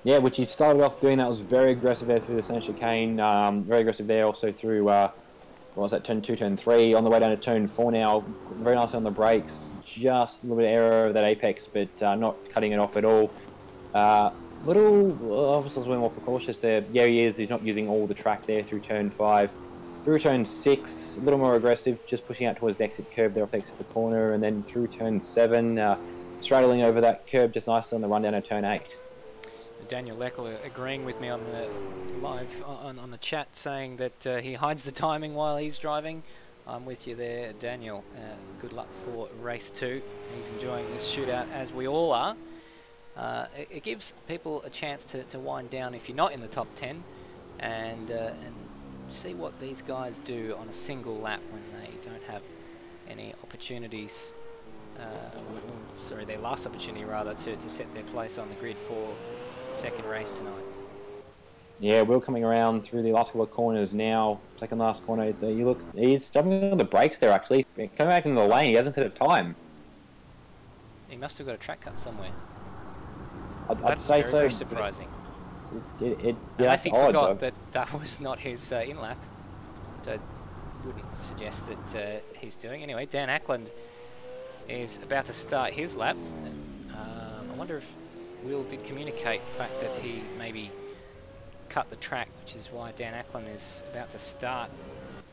Speaker 2: Yeah, which he started off doing. That was very aggressive there through the centre chicane. Very aggressive there also through, what was that, turn 2, turn 3. On the way down to turn 4 now. Very nice on the brakes. Just a little bit of error over that apex, but not cutting it off at all. Obviously I was more precautious there. Yeah, he is. He's not using all the track there through turn 5. Through turn 6, a little more aggressive, just pushing out towards the exit curb there off the exit of the corner, and then through turn 7, straddling over that curb just nicely on the run down to turn 8.
Speaker 1: Daniel Leckel agreeing with me on the live on the chat, saying that he hides the timing while he's driving. I'm with you there, Daniel. Good luck for race 2. He's enjoying this shootout, as we all are. It gives people a chance to wind down if you're not in the top 10 and see what these guys do on a single lap when they don't have any opportunities, sorry, their last opportunity rather, to set their place on the grid for second race tonight.
Speaker 2: Yeah, Will coming around through the last couple of corners now. Second last corner, he's jumping on the brakes there actually. Coming back in the lane, he hasn't set a time.
Speaker 1: He must have got a track cut somewhere.
Speaker 2: I'd say so.
Speaker 1: Very surprising.
Speaker 2: Unless
Speaker 1: he forgot that was not his in-lap. I wouldn't suggest that he's doing. Anyway, Dan Ackland is about to start his lap. I wonder if Will did communicate the fact that he maybe cut the track, which is why Dan Ackland is about to start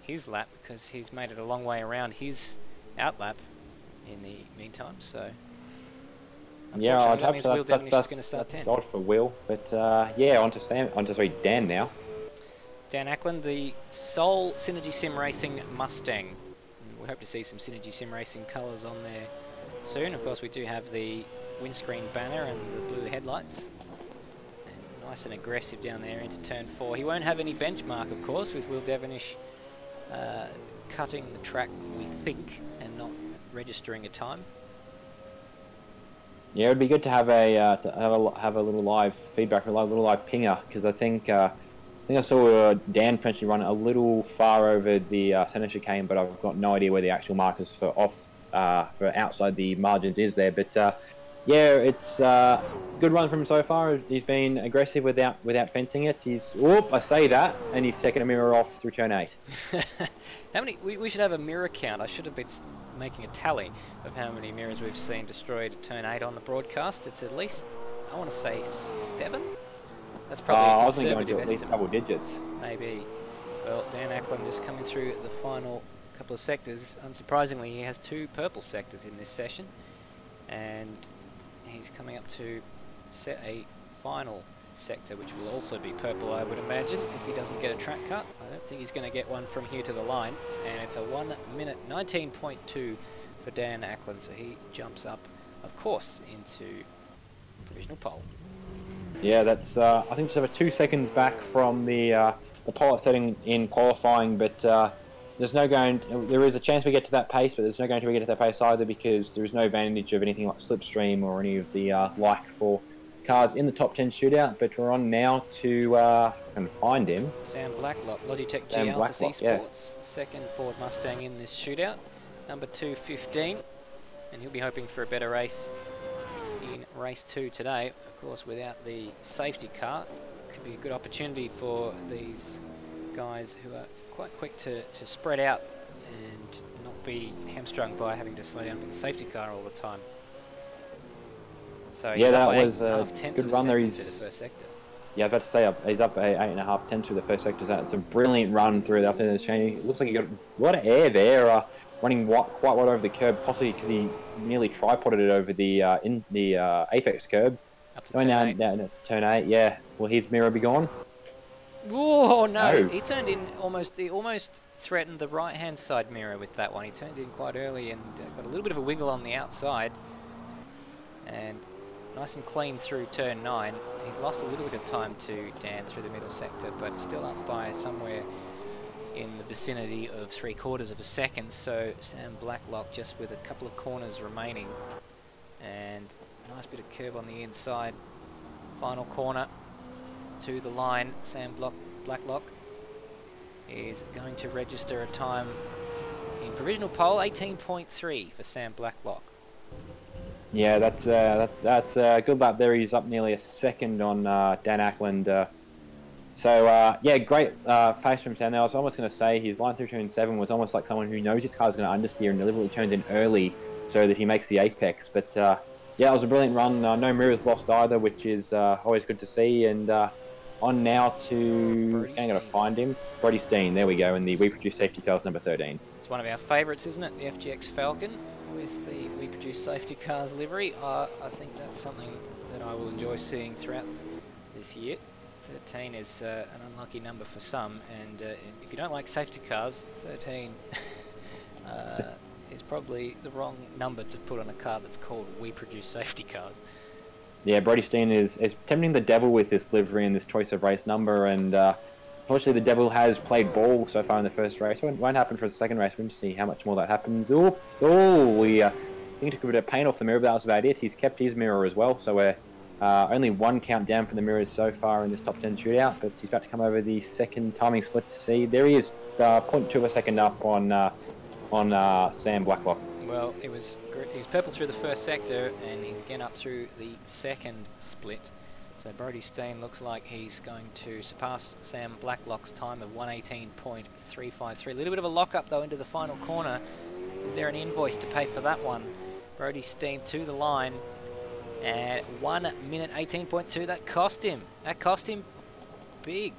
Speaker 1: his lap, because he's made it a long way around his out lap in the meantime. So
Speaker 2: yeah, I'd have to.
Speaker 1: Will Devonish is going to start 10.
Speaker 2: That's odd for Will, but yeah, onto Dan now.
Speaker 1: Dan Ackland, the sole Synergy Sim Racing Mustang. And we hope to see some Synergy Sim Racing colours on there soon. Of course, we do have the windscreen banner and the blue headlights. And nice and aggressive down there into turn 4. He won't have any benchmark, of course, with Will Devonish cutting the track, we think, and not registering a time. Yeah,
Speaker 2: it'd be good to have a little live feedback, a little live pinger, because I think I saw Dan potentially run a little far over the centre chicane, but I've got no idea where the actual markers for outside the margins is there. But yeah, it's a good run from him so far. He's been aggressive without fencing it. I say that, and he's taken a mirror off through turn 8.
Speaker 1: How many? We should have a mirror count. I should have been making a tally of how many mirrors we've seen destroyed at turn 8 on the broadcast. It's at least, I want to say 7. That's probably a conservative
Speaker 2: at least double digits.
Speaker 1: Maybe. Well, Dan Ackland is coming through the final couple of sectors. Unsurprisingly, he has 2 purple sectors in this session, and he's coming up to set a final sector, which will also be purple, I would imagine, if he doesn't get a track cut. I don't think he's going to get one from here to the line, and it's a 1 minute 19.2 for Dan Ackland, so he jumps up, of course, into provisional pole.
Speaker 2: Yeah, that's I think just over 2 seconds back from the pole setting in qualifying, but there's no going. There is a chance we get to that pace, but there's no going to get to that pace either, because there is no advantage of anything like slipstream or any of the like for cars in the top 10 shootout. But we're on now to find him.
Speaker 1: Sam Blacklock, Logitech G Altus Esports, the second Ford Mustang in this shootout, number 215, and he'll be hoping for a better race in race 2 today. Of course, without the safety car, could be a good opportunity for these guys who are quite quick to spread out and not be hamstrung by having to slow down for the safety car all the time. So
Speaker 2: yeah, that was a
Speaker 1: good
Speaker 2: run there.
Speaker 1: He's through the first sector.
Speaker 2: Yeah, I was about to say he's up 8.5 tenths through the first sector. So it's a brilliant run through the the chain. It looks like he got a lot of air there, running quite wide over the curb, possibly because he nearly tripoded it over the apex curb.
Speaker 1: Up to
Speaker 2: going down to turn 8. Yeah, will his mirror be gone?
Speaker 1: Oh no! He turned in he almost threatened the right-hand side mirror with that one. He turned in quite early and got a little bit of a wiggle on the outside, and nice and clean through turn 9. He's lost a little bit of time to Dan through the middle sector, but still up by somewhere in the vicinity of 3/4 of a second. So Sam Blacklock just with a couple of corners remaining, and nice bit of curb on the inside. Final corner to the line. Sam Blacklock is going to register a time in provisional pole 18.3 for Sam Blacklock.
Speaker 2: Yeah, that's a good lap there. He's up nearly a second on Dan Ackland. Yeah, great pace from Sam. I was almost going to say his line through turn 7 was almost like someone who knows his car's going to understeer and deliberately turns in early so that he makes the apex. But yeah, it was a brilliant run. No mirrors lost either, which is always good to see. And on now to, I'm going to find him, Brody Steen. There we go, in the We Produce Safety Cars number 13.
Speaker 1: It's one of our favourites, isn't it? The FGX Falcon with the We Produce Safety Cars livery. I think that's something that I will enjoy seeing throughout this year. 13 is an unlucky number for some, and if you don't like safety cars, 13 is probably the wrong number to put on a car that's called We Produce Safety Cars.
Speaker 2: Yeah, Brody Steen is tempting the devil with this livery and this choice of race number, and unfortunately the devil has played ball so far in the first race. It won't happen for the second race. We'll just see how much more that happens. We I think he took a bit of paint off the mirror, but that was about it. He's kept his mirror as well, so we're only one count down for the mirrors so far in this top 10 shootout, but he's about to come over the second timing split to see. There he is, 0.2 of a second up on Sam Blacklock.
Speaker 1: Well, he was purple through the first sector, and he's again up through the second split. So Brody Steen looks like he's going to surpass Sam Blacklock's time of 1:18.353. A little bit of a lock-up, though, into the final corner. Is there an invoice to pay for that one? Brody Steen to the line. At 1:18.2, that cost him. That cost him big.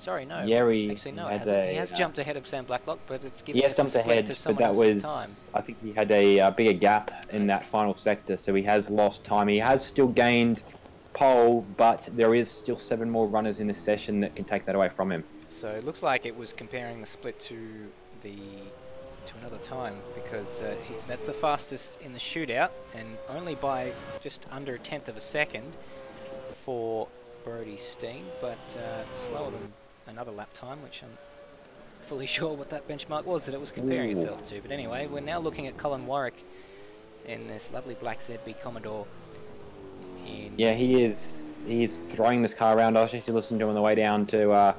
Speaker 1: Sorry, no.
Speaker 2: Yeah,
Speaker 1: actually, no, it hasn't. He has jumped ahead of Sam Blacklock, but it's given us
Speaker 2: jumped
Speaker 1: the split
Speaker 2: ahead,
Speaker 1: to someone
Speaker 2: but that
Speaker 1: else's
Speaker 2: was
Speaker 1: time.
Speaker 2: I think he had a bigger gap in that final sector, so he has lost time. He has still gained pole, but there is still 7 more runners in this session that can take that away from him. So
Speaker 1: it looks like it was comparing the split to another time, because that's the fastest in the shootout, and only by just under 1/10 of a second for Brody Steen, but slower than another lap time, which I'm fully sure what that benchmark was that it was comparing itself to. But anyway, we're now looking at Colin Warwick in this lovely black ZB Commodore.
Speaker 2: Yeah, he's throwing this car around. I was actually listening to him on the way down to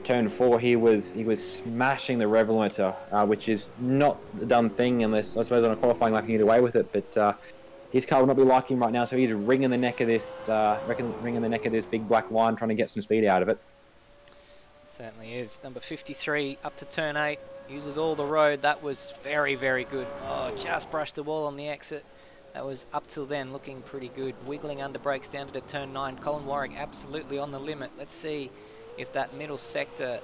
Speaker 2: turn 4. He was smashing the rev limiter, which is not the done thing unless, I suppose, on a qualifying lap you can get away with it. But his car will not be like him right now, so he's wringing the neck of this, big black line, trying to get some speed out of it.
Speaker 1: Certainly is. Number 53 up to turn 8, uses all the road. That was very, very good. Oh, just brushed the wall on the exit. That was up till then looking pretty good. Wiggling under brakes down to turn 9. Colin Warwick absolutely on the limit. Let's see if that middle sector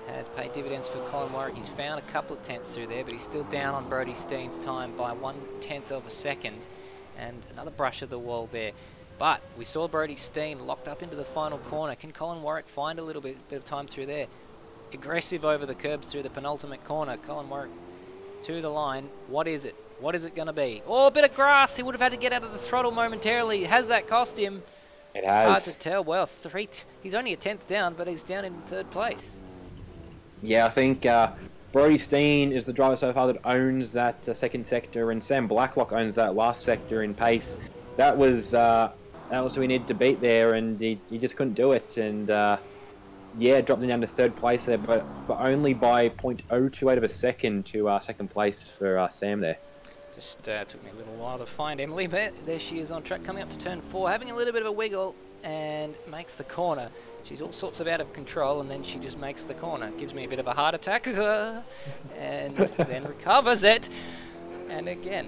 Speaker 1: has paid dividends for Colin Warwick. He's found a couple of tenths through there, but he's still down on Brody Steen's time by 1/10 of a second. And another brush of the wall there. But we saw Brody Steen locked up into the final corner. Can Colin Warwick find a little bit of time through there? Aggressive over the curbs through the penultimate corner. Colin Warwick to the line. What is it? What is it going to be? Oh, a bit of grass. He would have had to get out of the throttle momentarily. Has that cost him?
Speaker 2: It has.
Speaker 1: Hard to tell. Well, he's only a 10th down, but he's down in 3rd place.
Speaker 2: Yeah, I think Brody Steen is the driver so far that owns that second sector, and Sam Blacklock owns that last sector in pace. That was who he needed to beat there, and he just couldn't do it. And yeah, dropped him down to 3rd place there, but only by 0.028 of a second to 2nd place for Sam there.
Speaker 1: Just took me a little while to find Emily, but there she is on track, coming up to turn 4, having a little bit of a wiggle, and makes the corner. She's all sorts of out of control, and then she just makes the corner. Gives me a bit of a heart attack, and then recovers it, and again.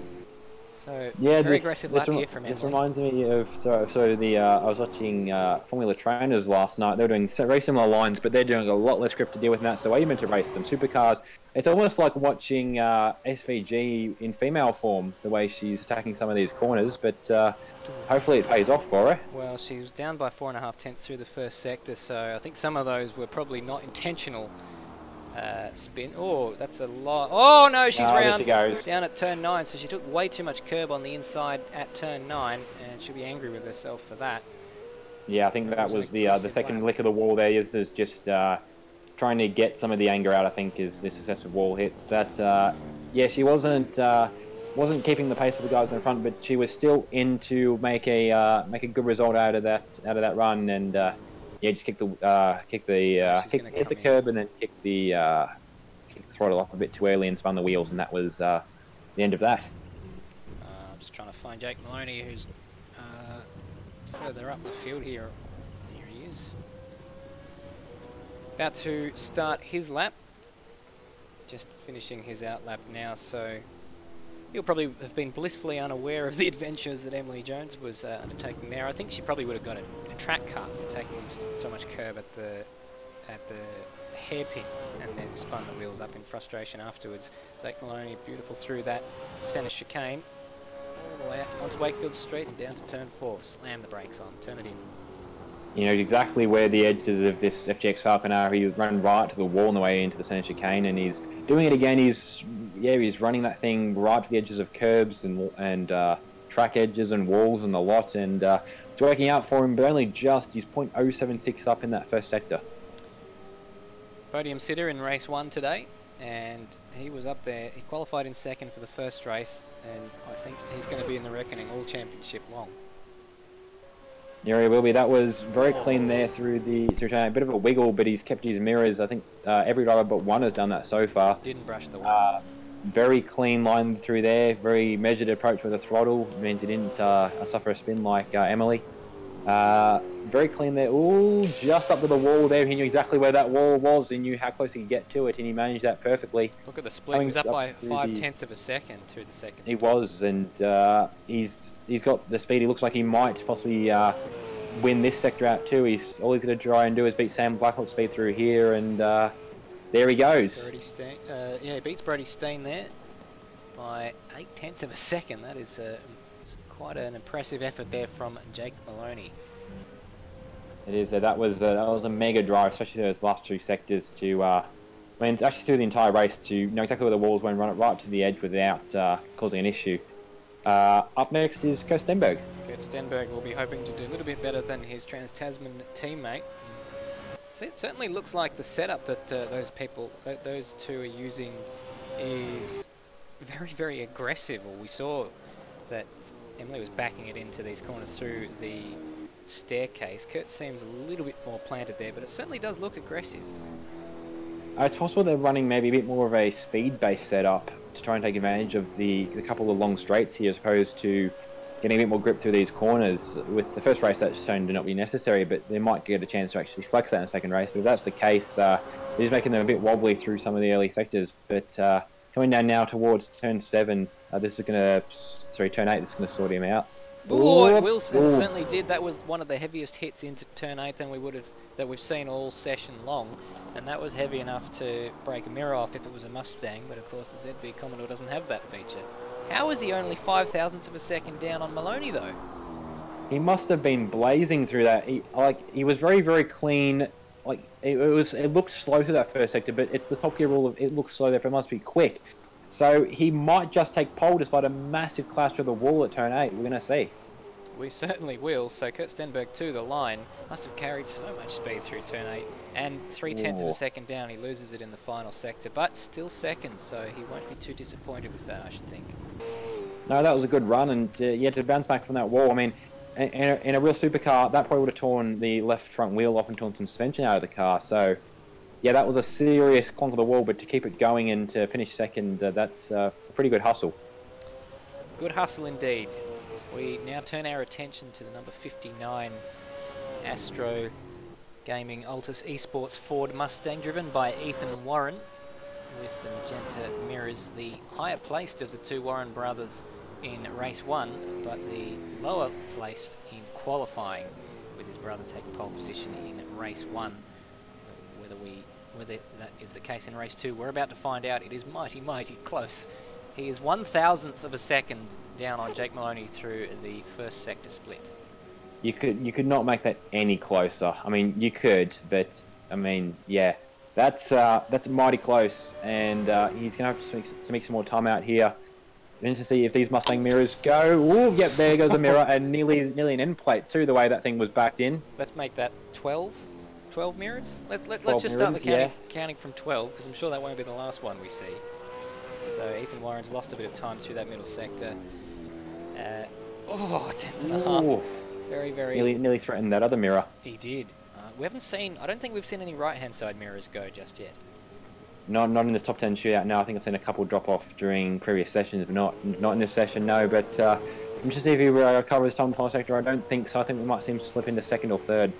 Speaker 1: So
Speaker 2: yeah,
Speaker 1: very aggressive lap here from Emily.
Speaker 2: This reminds me of I was watching Formula Trainers last night. They were doing very similar lines, but they're doing a lot less script to deal with, and that's the way you're meant to race them. Supercars. It's almost like watching SVG in female form, the way she's attacking some of these corners, but hopefully it pays off for her.
Speaker 1: Well, she was down by 4.5 tenths through the first sector, so I think some of those were probably not intentional spin. Oh, that's a lot. Oh, no, she's round down at turn 9, so she took way too much curb on the inside at turn 9, and she'll be angry with herself for that.
Speaker 2: Yeah, I think that was the second lick of the wall there. This is just trying to get some of the anger out, I think, is the successive wall hits. That, yeah, she wasn't keeping the pace of the guys in front, but she was still in to make a good result out of that run, and yeah, just hit the curb and then kick the throttle off a bit too early and spun the wheels, and that was the end of that.
Speaker 1: I'm just trying to find Jake Maloney, who's further up the field here. Here he is. About to start his lap. Just finishing his out lap now, so he'll probably have been blissfully unaware of the adventures that Emily Jones was undertaking there. I think she probably would have got a track car for taking so much curb at the hairpin and then spun the wheels up in frustration afterwards. Jake Maloney beautiful through that centre chicane all the way out onto Wakefield Street and down to turn 4. Slam the brakes on, turn it in.
Speaker 2: You know exactly where the edges of this FGX Falcon are. He ran right to the wall on the way into the centre chicane, and he's doing it again. He's running that thing right to the edges of curbs and track edges and walls and the lot, and it's working out for him, but only just. He's 0.076 up in that first sector.
Speaker 1: Podium sitter in race 1 today, and he was up there. He qualified in second for the first race, and I think he's going to be in the reckoning all championship long.
Speaker 2: Yeah, he will be. That was very clean there through turn. A bit of a wiggle, but he's kept his mirrors. I think every driver but one has done that so far.
Speaker 1: Didn't brush the wall.
Speaker 2: Very clean line through there. Very measured approach with the throttle. It means he didn't suffer a spin like Emily. Very clean there. Ooh, just up to the wall there. He knew exactly where that wall was. He knew how close he could get to it, and he managed that perfectly.
Speaker 1: Look at the split. He was up by 0.5 of a second through the second split.
Speaker 2: He was, and he's got the speed. He looks like he might possibly win this sector out too. All he's going to try and do is beat Sam Blacklock's speed through here, and there he goes.
Speaker 1: Yeah, he beats Brody Steen there by 0.8 of a second. That is quite an impressive effort there from Jake Maloney.
Speaker 2: It is. That was a mega drive, especially those last 2 sectors to. Actually through the entire race to know exactly where the walls went, run it right to the edge without causing an issue. Up next is Kurt Stenberg.
Speaker 1: Kurt Stenberg will be hoping to do a little bit better than his Trans-Tasman teammate. So it certainly looks like the setup that those two are using is very, very aggressive. Well, we saw that Emily was backing it into these corners through the staircase. Kurt seems a little bit more planted there, but it certainly does look aggressive.
Speaker 2: It's possible they're running maybe a bit more of a speed-based setup to try and take advantage of the couple of long straights here, as opposed to getting a bit more grip through these corners. With the first race, that's shown to not be necessary, but they might get a chance to actually flex that in the second race. But if that's the case, he's making them a bit wobbly through some of the early sectors. But coming down now towards turn 7, turn 8, this is going to sort him out.
Speaker 1: Ooh, it certainly did. That was one of the heaviest hits into turn 8 than we've seen all session long, and that was heavy enough to break a mirror off if it was a Mustang. But of course, the ZB Commodore doesn't have that feature. How is he only 0.005 of a second down on Maloney though?
Speaker 2: He must have been blazing through that. He was very, very clean. It looked slow through that first sector, but it's the Top Gear rule of it looks slow, therefore it must be quick. So he might just take pole despite a massive clash to the wall at turn 8. We're going to see.
Speaker 1: We certainly will. So Kurt Stenberg to the line must have carried so much speed through turn 8, and 0.3 of a second down. He loses it in the final sector, but still second, so he won't be too disappointed with that, I should think. No,
Speaker 2: that was a good run, and to bounce back from that wall, I mean, in a real supercar, that probably would have torn the left front wheel off and torn some suspension out of the car. So, yeah, that was a serious clonk of the wall, but to keep it going and to finish second, that's a pretty good hustle.
Speaker 1: Good hustle indeed. We now turn our attention to the number 59 Astro Gaming Altus Esports Ford Mustang, driven by Ethan Warren, with the magenta mirrors, the higher placed of the two Warren brothers in race 1, but the lower placed in qualifying, with his brother taking pole position in race 1. Whether that is the case in race 2, we're about to find out. It is mighty, mighty close. He is 1,000th of a second down on Jake Maloney through the first sector split.
Speaker 2: You could not make that any closer. I mean, you could, but I mean, yeah, that's mighty close, and he's going to have to make some more time out here. Then to see if these Mustang mirrors go. Ooh, yep, there goes the mirror, and nearly an end plate too. The way that thing was backed in.
Speaker 1: Let's make that 12. 12 mirrors? Let's
Speaker 2: 12
Speaker 1: just start the
Speaker 2: mirrors,
Speaker 1: counting from 12, because I'm sure that won't be the last one we see. So Ethan Warren's lost a bit of time through that middle sector. Oh, 10th and a half.
Speaker 2: Ooh.
Speaker 1: Very, very...
Speaker 2: Nearly threatened that other mirror.
Speaker 1: He did. We haven't seen... I don't think we've seen any right-hand side mirrors go just yet.
Speaker 2: Not in this top 10 shootout, no. I think I've seen a couple drop off during previous sessions, but not in this session, no. But I'm just to see if he recovers time in the final sector. I don't think so. I think we might see him slip into second or third.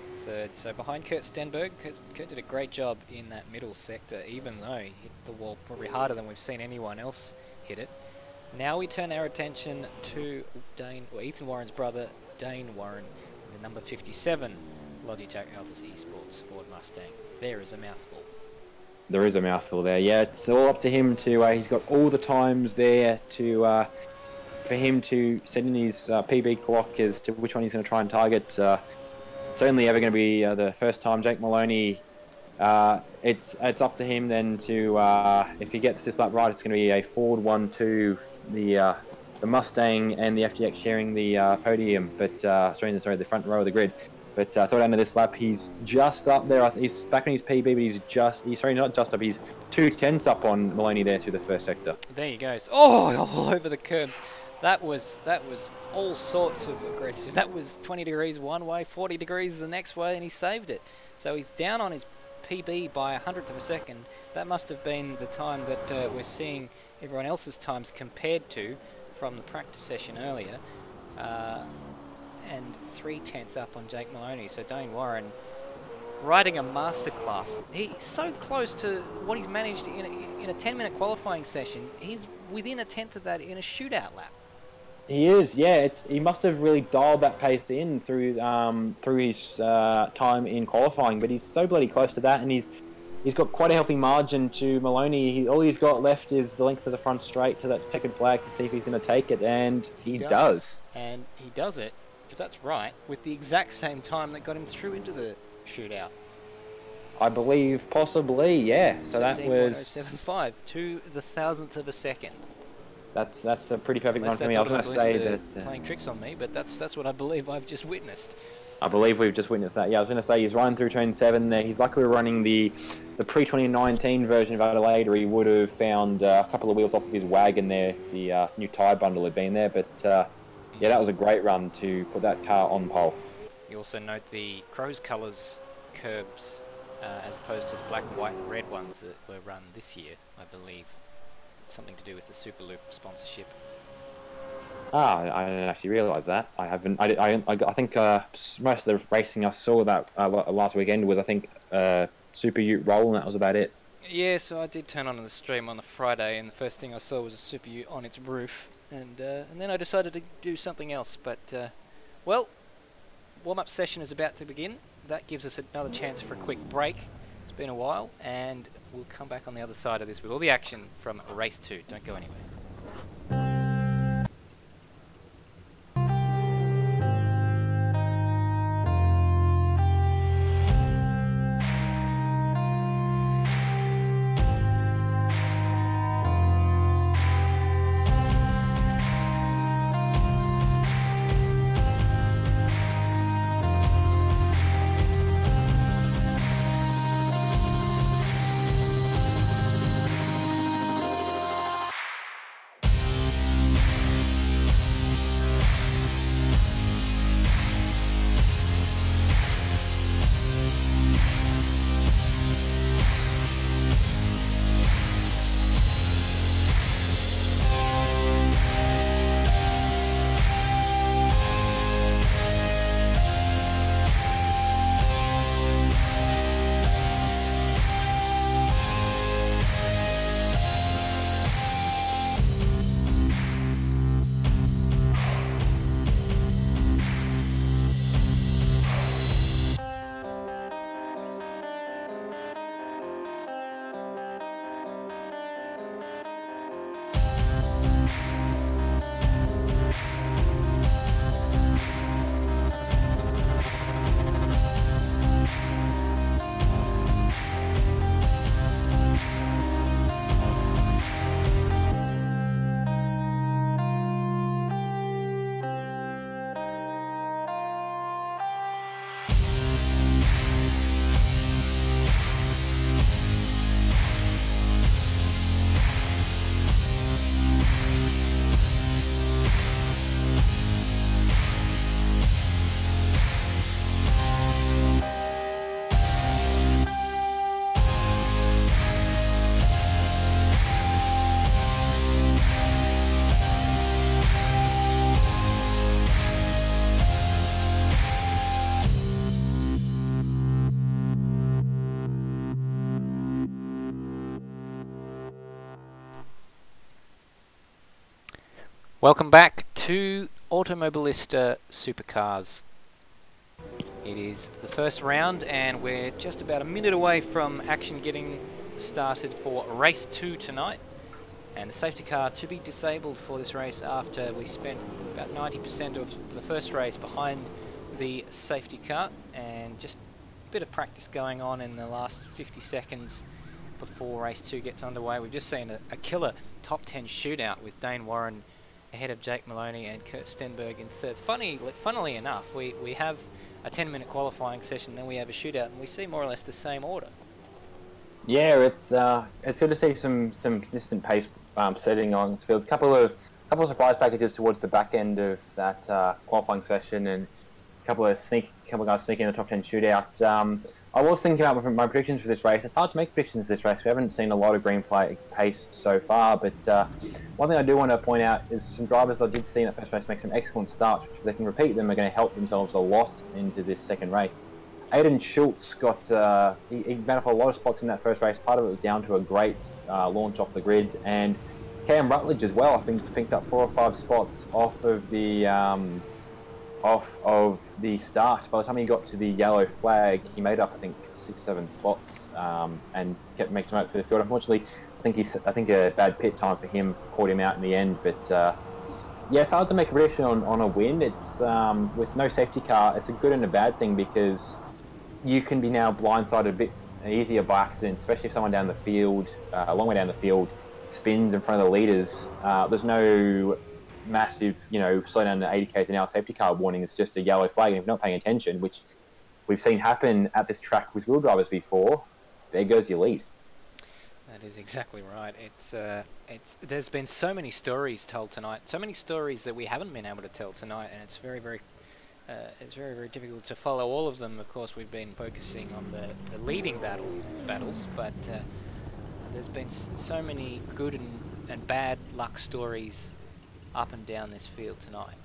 Speaker 1: So behind Kurt Stenberg, Kurt did a great job in that middle sector, even though he hit the wall probably harder than we've seen anyone else hit it. Now we turn our attention to Ethan Warren's brother, Dane Warren, the number 57 Logitech Altus Esports Ford Mustang. There is a mouthful.
Speaker 2: There is a mouthful there. Yeah, it's all up to him to. He's got all the times there to for him to set in his PB clock as to which one he's going to try and target. It's only ever going to be the first time. Jake Maloney. It's up to him then to if he gets this lap right, it's going to be a Ford 1-2. The Mustang and the FGX sharing the podium, but sorry, the front row of the grid. But toward the end of this lap, he's just up there. He's back on his PB, but he's not just up. He's 2/10 up on Maloney there through the first sector.
Speaker 1: There he goes. Oh, all over the curbs. That was all sorts of aggressive. That was 20 degrees one way, 40 degrees the next way, and he saved it. So he's down on his PB by 100th of a second. That must have been the time that we're seeing everyone else's times compared to from the practice session earlier. And 3/10 up on Jake Maloney. So Dane Warren riding a masterclass. He's so close to what he's managed in a 10-minute qualifying session. He's within a tenth of that in a shootout lap.
Speaker 2: He is, yeah. He must have really dialed that pace in through his time in qualifying, but he's so bloody close to that, and he's got quite a healthy margin to Maloney. All he's got left is the length of the front straight to that checkered flag to see if he's going to take it, and he does. And
Speaker 1: he does it, if that's right, with the exact same time that got him through into the shootout.
Speaker 2: I believe possibly, yeah. So that was
Speaker 1: 17.075 to the thousandth of a second.
Speaker 2: That's a pretty perfect run for me. I was going to say that
Speaker 1: playing tricks on me, but that's what I believe I've just witnessed.
Speaker 2: I believe we've just witnessed that. Yeah, I was going to say he's running through turn 7 there. He's lucky we're running the pre-2019 version of Adelaide, or he would have found a couple of wheels off of his wagon there. The new tyre bundle had been there, but yeah, that was a great run to put that car on pole.
Speaker 1: You also note the Crow's Colours curbs as opposed to the black, white and red ones that were run this year, I believe. Something to do with the Superloop sponsorship.
Speaker 2: I didn't actually realise that. I haven't. I think most of the racing I saw that last weekend was, I think, Super Ute roll, and that was about it.
Speaker 1: Yeah, so I did turn on the stream on the Friday, and the first thing I saw was a Super Ute on its roof, and then I decided to do something else. But well, warm-up session is about to begin. That gives us another chance for a quick break. It's been a while, and we'll come back on the other side of this with all the action from race 2. Don't go anywhere. Welcome back to Automobilista Supercars. It is the first round and we're just about a minute away from action getting started for race 2 tonight. And the safety car to be disabled for this race after we spent about 90% of the first race behind the safety car, and just a bit of practice going on in the last 50 seconds before race 2 gets underway. We've just seen a killer top 10 shootout with Dane Warren ahead of Jake Maloney and Kurt Stenberg in third. Funnily enough, we have a 10-minute qualifying session, then we have a shootout, and we see more or less the same order.
Speaker 2: Yeah, it's good to see some consistent pace setting on the field. A couple of surprise packages towards the back end of that qualifying session, and a couple of guys sneaking in the top 10 shootout. I was thinking about my predictions for this race. It's hard to make predictions for this race. We haven't seen a lot of green flag pace so far, but one thing I do want to point out is some drivers that I did see in that first race make some excellent starts, which if they can repeat them are going to help themselves a lot into this second race. Aiden Schultz got he ran up a lot of spots in that first race. Part of it was down to a great launch off the grid, and Cam Rutledge as well. I think picked up 4 or 5 spots off of the start. By the time he got to the yellow flag, he made up I think 6-7 spots and kept making some out for the field. Unfortunately, I think a bad pit time for him caught him out in the end. But yeah, it's hard to make a prediction on a win. It's with no safety car. It's a good and a bad thing because you can be now blindsided a bit easier by accident, especially if someone down the field, a long way down the field, spins in front of the leaders. There's no massive, slow down to 80 k's an hour safety car warning. It's just a yellow flag, and if you're not paying attention, which we've seen happen at this track with wheel drivers before, there goes your lead.
Speaker 1: That is exactly right. There's been so many stories told tonight, so many stories that we haven't been able to tell tonight, and it's very, very difficult to follow all of them. Of course, we've been focusing on the leading battles, but there's been so many good and bad luck stories up and down this field tonight.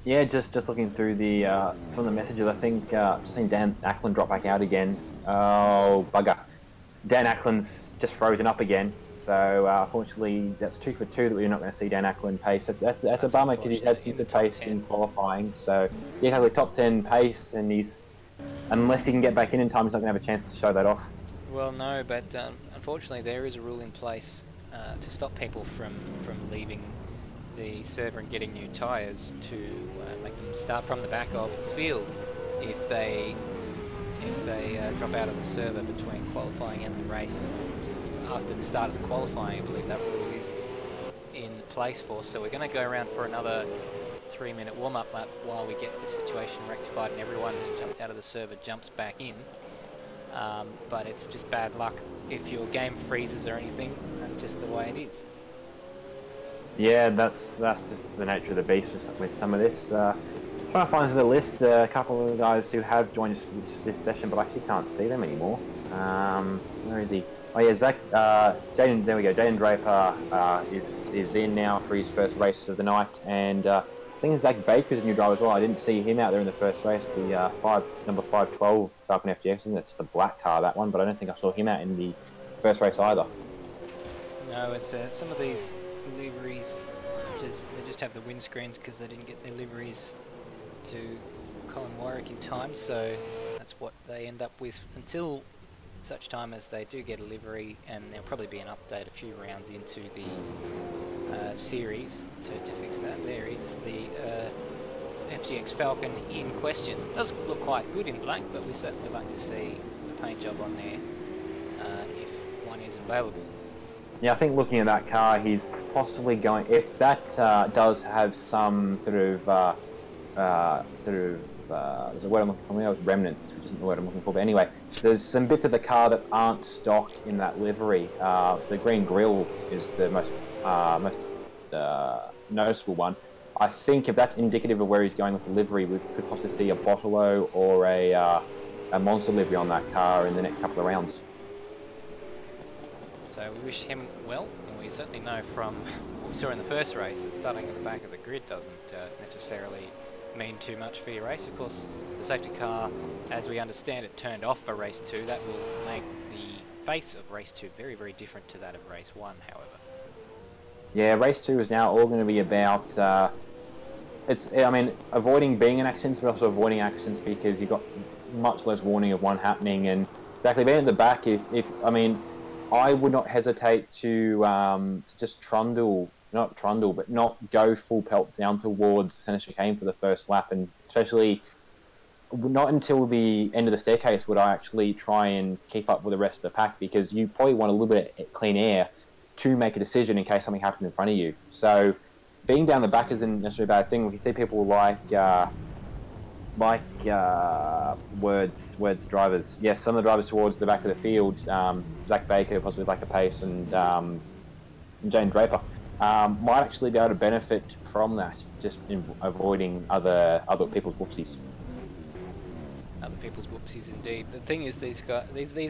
Speaker 2: Yeah, just looking through the some of the messages, I think I've seen Dan Ackland drop back out again. Oh, bugger. Dan Ackland's just frozen up again. So unfortunately, that's 2 for 2 that we're not going to see Dan Ackland pace. That's a bummer because he's had some good pace in qualifying. So he has a top 10 pace, and unless he can get back in time, he's not going to have a chance to show that off.
Speaker 1: Well, no, but unfortunately, there is a rule in place to stop people from leaving the server and getting new tyres, to make them start from the back of the field if they drop out of the server between qualifying and the race. After the start of qualifying, I believe that rule is in place for. So we're going to go around for another 3-minute warm-up lap while we get this situation rectified and everyone who's jumped out of the server jumps back in. But it's just bad luck if your game freezes or anything. That's just the way it is.
Speaker 2: Yeah, that's just the nature of the beast with some of this. Trying to find the list, a couple of guys who have joined us for this session, but I actually can't see them anymore. Where is he? Oh yeah, Zach, Jaden, there we go. Jaden Draper is in now for his first race of the night, and I think Zach Baker's a new driver as well. I didn't see him out there in the first race, the number 512 Falcon FDX. I think that's just a black car, that one, but I don't think I saw him out in the first race either.
Speaker 1: No, it's some of these liveries, they just have the windscreens because they didn't get their liveries to Colin Warwick in time, so that's what they end up with until such time as they do get a livery, and there'll probably be an update a few rounds into the series to fix that. There is the FGX Falcon in question. Does look quite good in black, but we certainly like to see a paint job on there if one is available.
Speaker 2: Yeah, I think looking at that car, he's possibly going, if that does have some there's a word I'm looking for, remnants, which isn't the word I'm looking for, but anyway, there's some bits of the car that aren't stock in that livery. The green grille is the most noticeable one. I think if that's indicative of where he's going with the livery, we could possibly see a Bottolo or a monster livery on that car in the next couple of rounds.
Speaker 1: So we wish him well, and we certainly know from what we saw in the first race that starting at the back of the grid doesn't necessarily mean too much for your race. Of course, the safety car, as we understand it, turned off for race 2. That will make the face of race 2 very, very different to that of race 1, however.
Speaker 2: Yeah, race 2 is now all going to be about, I mean, avoiding being in accidents, but also avoiding accidents because you've got much less warning of one happening. And exactly being at the back, I mean, I would not hesitate to just not trundle, but not go full pelt down towards center chicane for the first lap, and especially not until the end of the staircase would I actually try and keep up with the rest of the pack, because you probably want a little bit of clean air to make a decision in case something happens in front of you. So being down the back isn't necessarily a bad thing. We can see people like words drivers. Yes, some of the drivers towards the back of the field, Zach Baker, possibly like the pace, and Jane Draper, might actually be able to benefit from that, just in avoiding other people's whoopsies.
Speaker 1: Other people's whoopsies, indeed. The thing is, these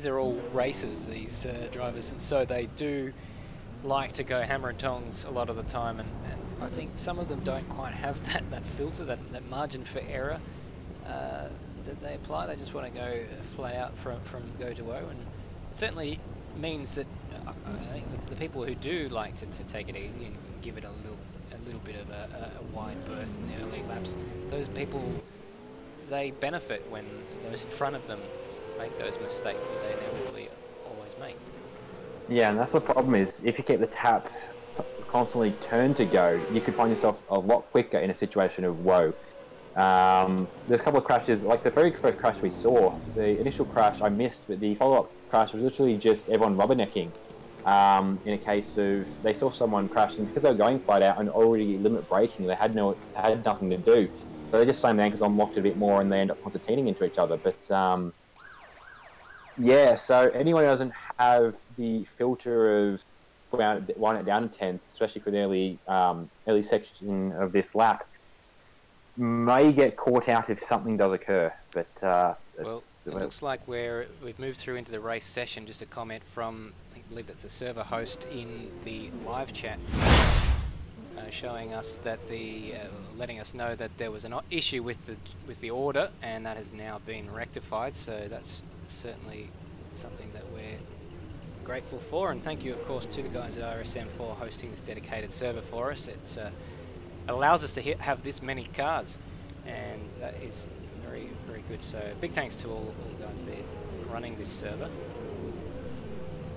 Speaker 1: are all racers, these drivers, and so they do like to go hammer and tongs a lot of the time, and I think some of them don't quite have that filter, that margin for error that they apply. They just want to go fly out from go to O, and it certainly means that I think the people who do like to take it easy and give it a little bit of a wide berth in the early laps, those people, they benefit when those in front of them make those mistakes that they inevitably always make.
Speaker 2: Yeah, and that's the problem, is if you keep the tap constantly turned to go, you could find yourself a lot quicker in a situation of woe. There's a couple of crashes, like the very first crash we saw, the initial crash I missed, but the follow-up crash was literally just everyone rubbernecking. In a case of, they saw someone crash, and because they were going flat out and already limit braking, they had nothing to do. So they just slammed the anchors on, locked it a bit more, and they end up concertining into each other. But yeah, so anyone who doesn't have the filter of wind it down to 10th, especially for the early section of this lap, may get caught out if something does occur. But
Speaker 1: well, it looks like we've moved through into the race session. Just a comment from, I believe that's a server host in the live chat, showing us that letting us know that there was an issue with the order, and that has now been rectified. So that's certainly something that we're grateful for, and thank you, of course, to the guys at RSM for hosting this dedicated server for us. It allows us to have this many cars, and that is very, very good. So big thanks to all the guys there running this server.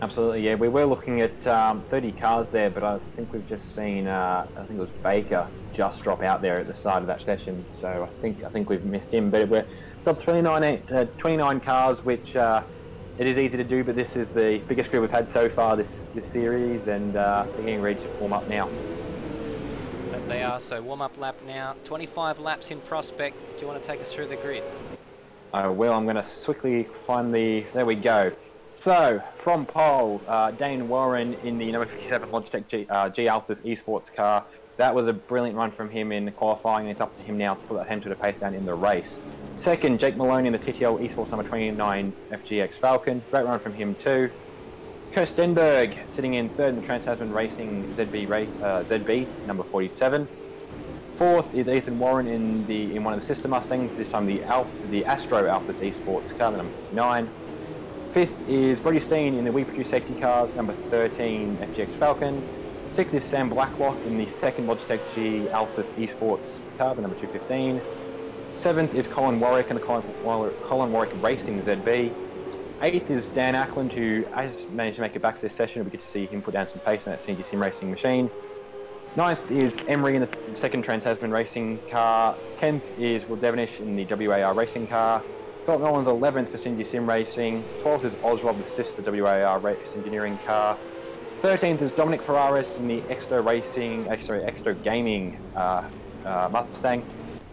Speaker 2: Absolutely, yeah. We were looking at 30 cars there, but I think we've just seen, I think it was Baker just drop out there at the start of that session. So I think we've missed him. But we're up 29 cars, which it is easy to do, but this is the biggest grid we've had so far this series, and they're getting ready to warm up now.
Speaker 1: But they are, so warm-up lap now. 25 laps in prospect. Do you want to take us through the grid?
Speaker 2: I will. I'm going to quickly find there we go. So, from pole, Dane Warren in the number 57 Logitech G Altus eSports car. That was a brilliant run from him in qualifying, and it's up to him now to put that to the pace down in the race. Second, Jake Maloney in the TTL eSports number 29 FGX Falcon. Great run from him too. Kirk Stenberg sitting in third in the Trans-Tasman Racing ZB number 47. Fourth is Ethan Warren in one of the sister Mustangs, this time the Astro Altus eSports car, number 9. Fifth is Brody Steen in the We Produce Safety Cars, number 13 FGX Falcon. Sixth is Sam Blacklock in the second Logitech G Altus eSports car, the number 215. Seventh is Colin Warwick in the Colin Warwick Racing ZB. Eighth is Dan Ackland, who has managed to make it back to this session. We get to see him put down some pace in that CNG Sim Racing machine. Ninth is Emery in the second Trans-Tasman Racing car. 10th is Will Devonish in the WAR Racing car. Scott Nolan's 11th for CNG Sim Racing. 12th is Osrob, the sister WAR Race Engineering car. 13th is Dominic Ferraris in the Extra Gaming Mustang.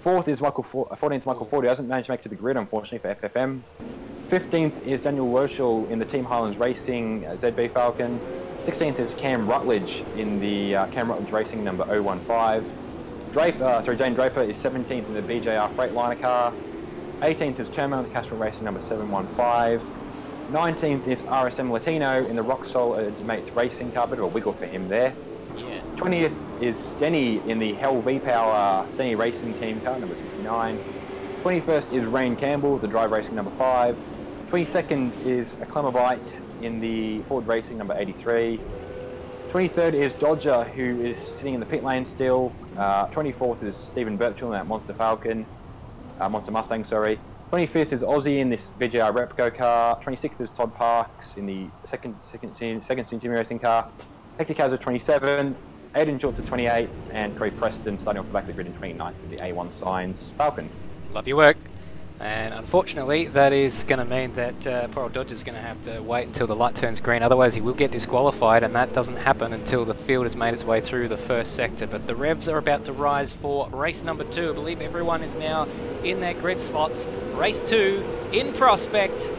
Speaker 2: 14th is Michael Ford, who hasn't managed to make it to the grid, unfortunately, for FFM. 15th is Daniel Werschel in the Team Highlands Racing ZB Falcon. 16th is Cam Rutledge in the Cam Rutledge Racing number 015. Jane Draper is 17th in the BJR Freightliner car. 18th is Chairman of the Castrol Racing number 715. 19th is RSM Latino in the Roxol Mates Racing car, bit of a wiggle for him there.
Speaker 1: Yeah.
Speaker 2: 20th is Stenny in the Hell V-Power Stenny Racing Team car, number 69. 21st is Rain Campbell, the Drive Racing number 5. 22nd is a Clemabite in the Ford Racing number 83. 23rd is Dodger, who is sitting in the pit lane still. 24th is Stephen Birchall in that Monster Mustang, sorry. 25th is Aussie in this VGR Repco car. 26th is Todd Parks in the second Team Racing car. Hector Kazza 27th, Aidan Schultz at 28th, and Corey Preston starting off the back of the grid in 29th with the A1 Signs Falcon.
Speaker 1: Love your work. And unfortunately, that is going to mean that poor old Dodger's going to have to wait until the light turns green. Otherwise, he will get disqualified, and that doesn't happen until the field has made its way through the first sector. But the revs are about to rise for race number 2. I believe everyone is now in their grid slots. Race 2 in prospect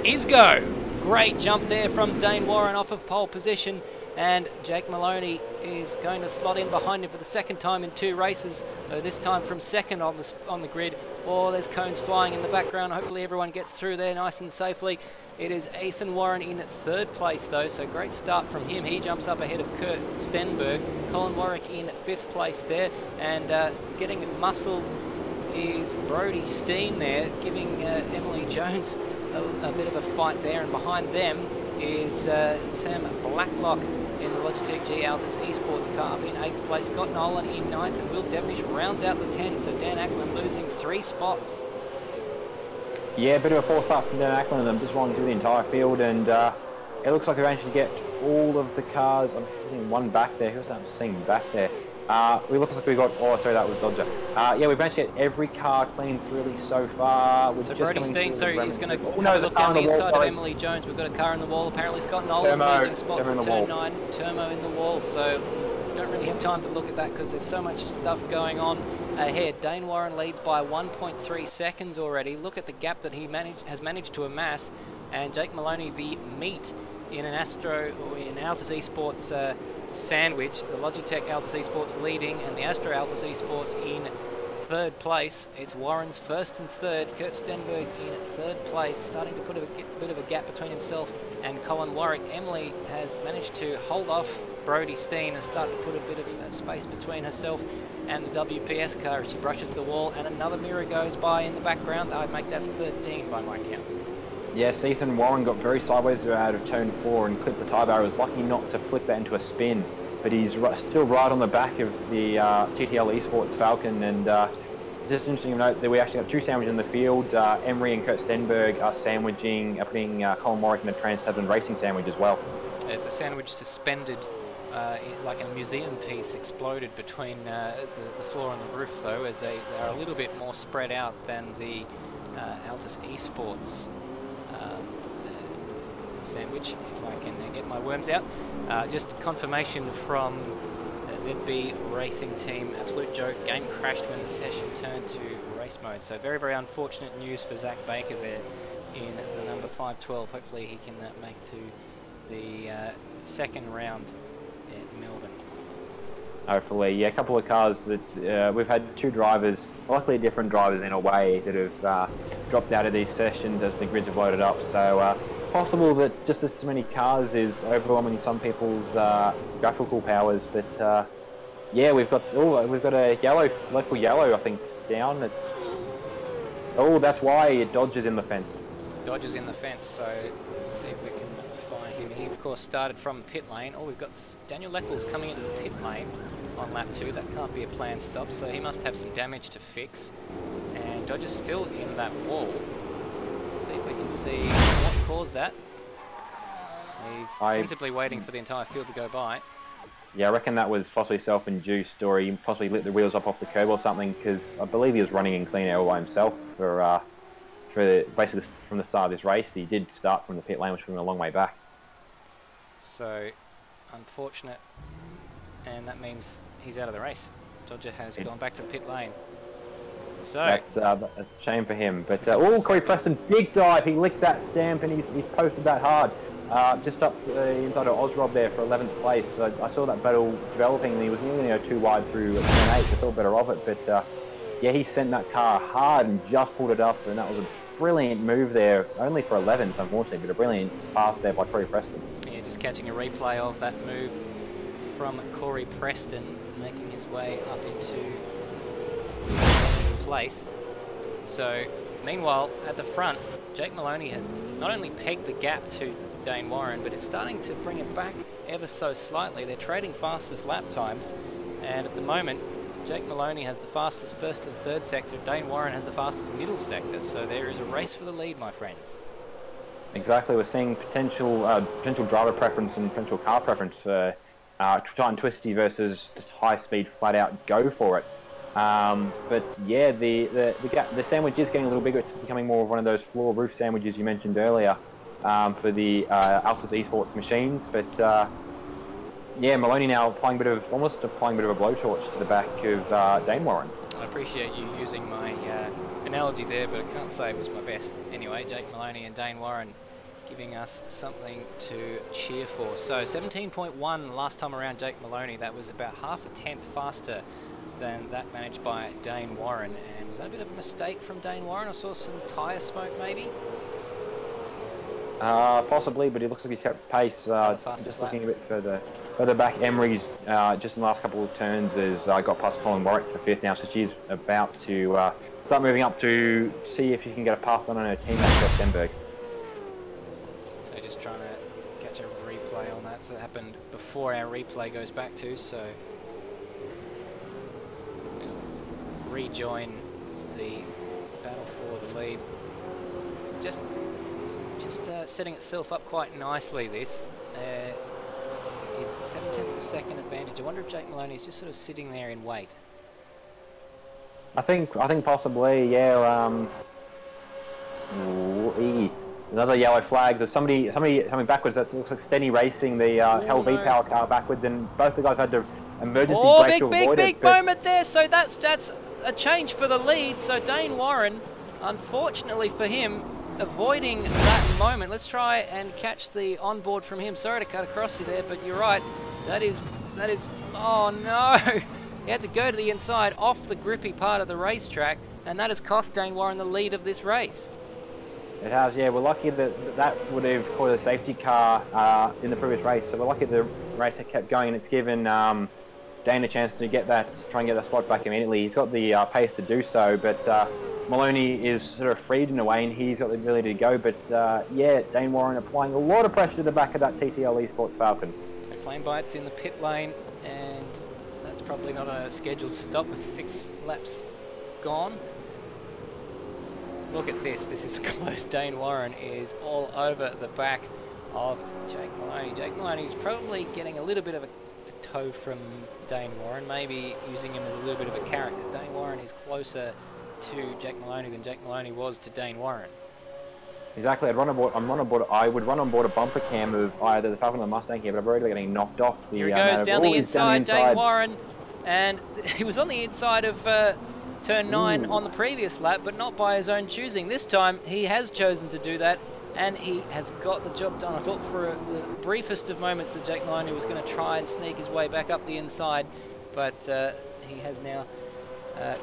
Speaker 1: is go. Great jump there from Dane Warren off of pole position. And Jake Maloney is going to slot in behind him for the second time in 2 races, this time from second on the grid. Oh, there's cones flying in the background. Hopefully everyone gets through there nice and safely. It is Ethan Warren in 3rd place though, so great start from him. He jumps up ahead of Kurt Stenberg. Colin Warwick in 5th place there, and getting muscled is Brody Steen there, giving Emily Jones a bit of a fight there, and behind them is Sam Blacklock in the Logitech G Altus Esports car up in 8th place. Scott Nolan in 9th, and Will Devonish rounds out the 10, so Dan Ackland losing 3 spots.
Speaker 2: Yeah, a bit of a poor start from Dan Ackland, and I'm just rolling through the entire field, and it looks like we managed to get all of the cars. I'm seeing one back there. Who's that I'm seeing back there? We look like we got, oh sorry, that was Dodger. Yeah, we've managed to get every car clean through so far.
Speaker 1: So Brody Steen, sorry, he's going to look down the inside of Emily Jones. We've got a car in the wall. Apparently Scott Nolan losing spots at turn 9. Turmo in the wall, so don't really have time to look at that because there's so much stuff going on ahead. Dane Warren leads by 1.3 seconds already. Look at the gap that he has managed to amass, and Jake Maloney, the meat in an Altus Esports sandwich. The Logitech Altus Esports leading, and the Astro Altus Esports in 3rd place. It's Warren's 1st and 3rd. Kurt Stenberg in 3rd place, starting to put a bit of a gap between himself and Colin Warwick. Emily has managed to hold off Brody Steen and start to put a bit of space between herself and the WPS car as she brushes the wall, and another mirror goes by in the background. I'd make that 13 by my count.
Speaker 2: Yes, Ethan Warren got very sideways out of turn 4 and clipped the tyre barrier. Was lucky not to flip that into a spin, but he's still right on the back of the GTL Esports Falcon. And just interesting to note that we actually got 2 sandwiches in the field. Emery and Kurt Stenberg are putting Colin Warwick in a Trans-Tasman racing sandwich as well.
Speaker 1: It's a sandwich suspended like a museum piece, exploded between the floor and the roof though, as they are a little bit more spread out than the Altus Esports sandwich, if I can get my worms out. Just confirmation from ZB Racing Team, absolute joke, game crashed when the session turned to race mode. So very, very unfortunate news for Zach Baker there in the number 512. Hopefully he can make to the second round at Melbourne.
Speaker 2: Hopefully, yeah, a couple of cars that we've had 2 drivers, luckily different drivers in a way, that have dropped out of these sessions as the grids have loaded up. So possible that just as many cars is overwhelming some people's graphical powers, but yeah, we've got a local yellow I think down. That's why it dodges in the fence.
Speaker 1: Dodges in the fence. So let's see if we can find him. He of course started from pit lane. Oh, we've got Daniel Leckles coming into the pit lane on lap 2. That can't be a planned stop, so he must have some damage to fix. And Dodger's still in that wall. See if we can see what caused that. He's sensibly waiting for the entire field to go by.
Speaker 2: Yeah, I reckon that was possibly self-induced, or he possibly lit the wheels up off the curb or something, because I believe he was running in clean air by himself for basically from the start of this race. He did start from the pit lane, which was a long way back.
Speaker 1: So, unfortunate, and that means he's out of the race. Dodger has gone back to the pit lane. So
Speaker 2: that's a shame for him. But Corey Preston, big dive. He licked that stamp and he's posted that hard. Just up to the inside of Ozrob there for 11th place. I saw that battle developing, and he was nearly 2 wide through turn 8. I thought better of it, but yeah, he sent that car hard and just pulled it up, and that was a brilliant move there. Only for 11th, unfortunately, but a brilliant pass there by Corey Preston. Yeah,
Speaker 1: just catching a replay of that move from Corey Preston, making his way up into place. So, meanwhile, at the front, Jake Maloney has not only pegged the gap to Dane Warren, but is starting to bring it back ever so slightly. They're trading fastest lap times, and at the moment, Jake Maloney has the fastest first and third sector. Dane Warren has the fastest middle sector, so there is a race for the lead, my friends.
Speaker 2: Exactly, we're seeing potential driver preference and potential car preference for tight and twisty versus high speed, flat out go for it. But yeah, the sandwich is getting a little bigger. It's becoming more of one of those floor roof sandwiches you mentioned earlier for the Altus Esports machines. But yeah, Maloney now almost applying a bit of a blowtorch to the back of Dane Warren.
Speaker 1: I appreciate you using my analogy there, but I can't say it was my best. Anyway, Jake Maloney and Dane Warren giving us something to cheer for. So 17.1 last time around, Jake Maloney. That was about half a tenth faster than that managed by Dane Warren. And was that a bit of a mistake from Dane Warren? I saw some tyre smoke maybe.
Speaker 2: Possibly, but it looks like he's kept pace. Just looking a bit further back, Emery's just in the last couple of turns has got past Colin Warwick for fifth now, so she's about to start moving up to see if she can get a path on her teammate Stenberg.
Speaker 1: So just trying to catch a replay on that. So it happened before our replay goes back to, so we'll rejoin the battle for the lead. It's just setting itself up quite nicely, this. Is 7/10 of a second advantage. I wonder if Jake Maloney is just sort of sitting there in wait.
Speaker 2: I think possibly, yeah. Another yellow flag. There's somebody coming backwards. That looks like Stenny racing the Hell V-Power car backwards, and both the guys had to emergency brake to avoid it.
Speaker 1: Big moment there. So that's a change for the lead. So Dane Warren, unfortunately for him, avoiding that moment. Let's try and catch the onboard from him. Sorry to cut across you there, but you're right. That is, oh no! He had to go to the inside off the grippy part of the racetrack, and that has cost Dane Warren the lead of this race.
Speaker 2: It has, yeah. We're lucky that would have caused a safety car in the previous race, so we're lucky the race had kept going, and it's given Dane a chance to try and get that spot back immediately. He's got the pace to do so, but Maloney is sort of freed in a way, and he's got the ability to go. But yeah, Dane Warren applying a lot of pressure to the back of that TTL Esports Falcon.
Speaker 1: McLean Bites in the pit lane, and that's probably not a scheduled stop with 6 laps gone. Look at this. This is close. Dane Warren is all over the back of Jake Maloney. Jake Maloney is probably getting a little bit of a toe from Dane Warren, maybe using him as a little bit of a carrot, because Dane Warren is closer to Jake Maloney than Jake Maloney was to Dane Warren.
Speaker 2: Exactly. I would run on board a bumper cam of either the Falcon or the Mustang here, but I'm already getting knocked off.
Speaker 1: Here he goes down the inside, Dane Warren, and he was on the inside of turn 9 on the previous lap, but not by his own choosing. This time he has chosen to do that, and he has got the job done. I thought for the briefest of moments that Jake Maloney was going to try and sneak his way back up the inside, but he has now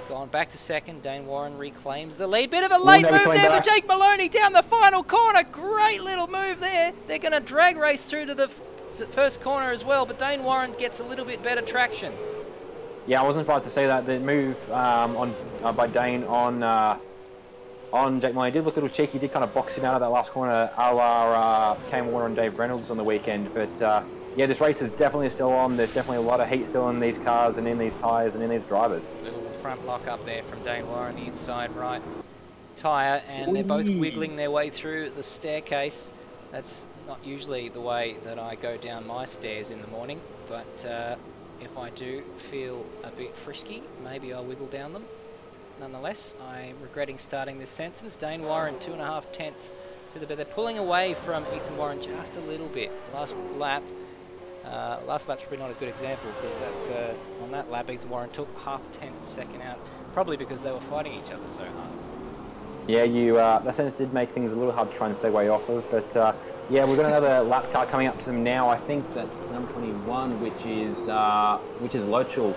Speaker 1: gone back to second. Dane Warren reclaims the lead. Bit of a late move there for Jake Maloney down the final corner. Great little move there. They're going to drag race through to the first corner as well, but Dane Warren gets a little bit better traction.
Speaker 2: Yeah, I wasn't surprised to see that. The move by Dane on Jake Maloney did look a little cheeky. He did kind of box him out of that last corner, a la Cam Warner and Dave Reynolds on the weekend. But yeah, this race is definitely still on. There's definitely a lot of heat still in these cars and in these tyres and in these drivers.
Speaker 1: Little front lock up there from Dane Warren, the inside right tyre, and they're both wiggling their way through the staircase. That's not usually the way that I go down my stairs in the morning, but if I do feel a bit frisky, maybe I'll wiggle down them. Nonetheless, I'm regretting starting this sentence. Dane Warren 2.5 tenths to the bit. They're pulling away from Ethan Warren just a little bit. Last lap's probably not a good example, because on that lap Ethan Warren took half a tenth of a second out, probably because they were fighting each other so hard.
Speaker 2: Yeah, that sentence did make things a little hard to try and segue off of, but yeah, we've got another lap car coming up to them now. I think that's number 21, which is Lochul.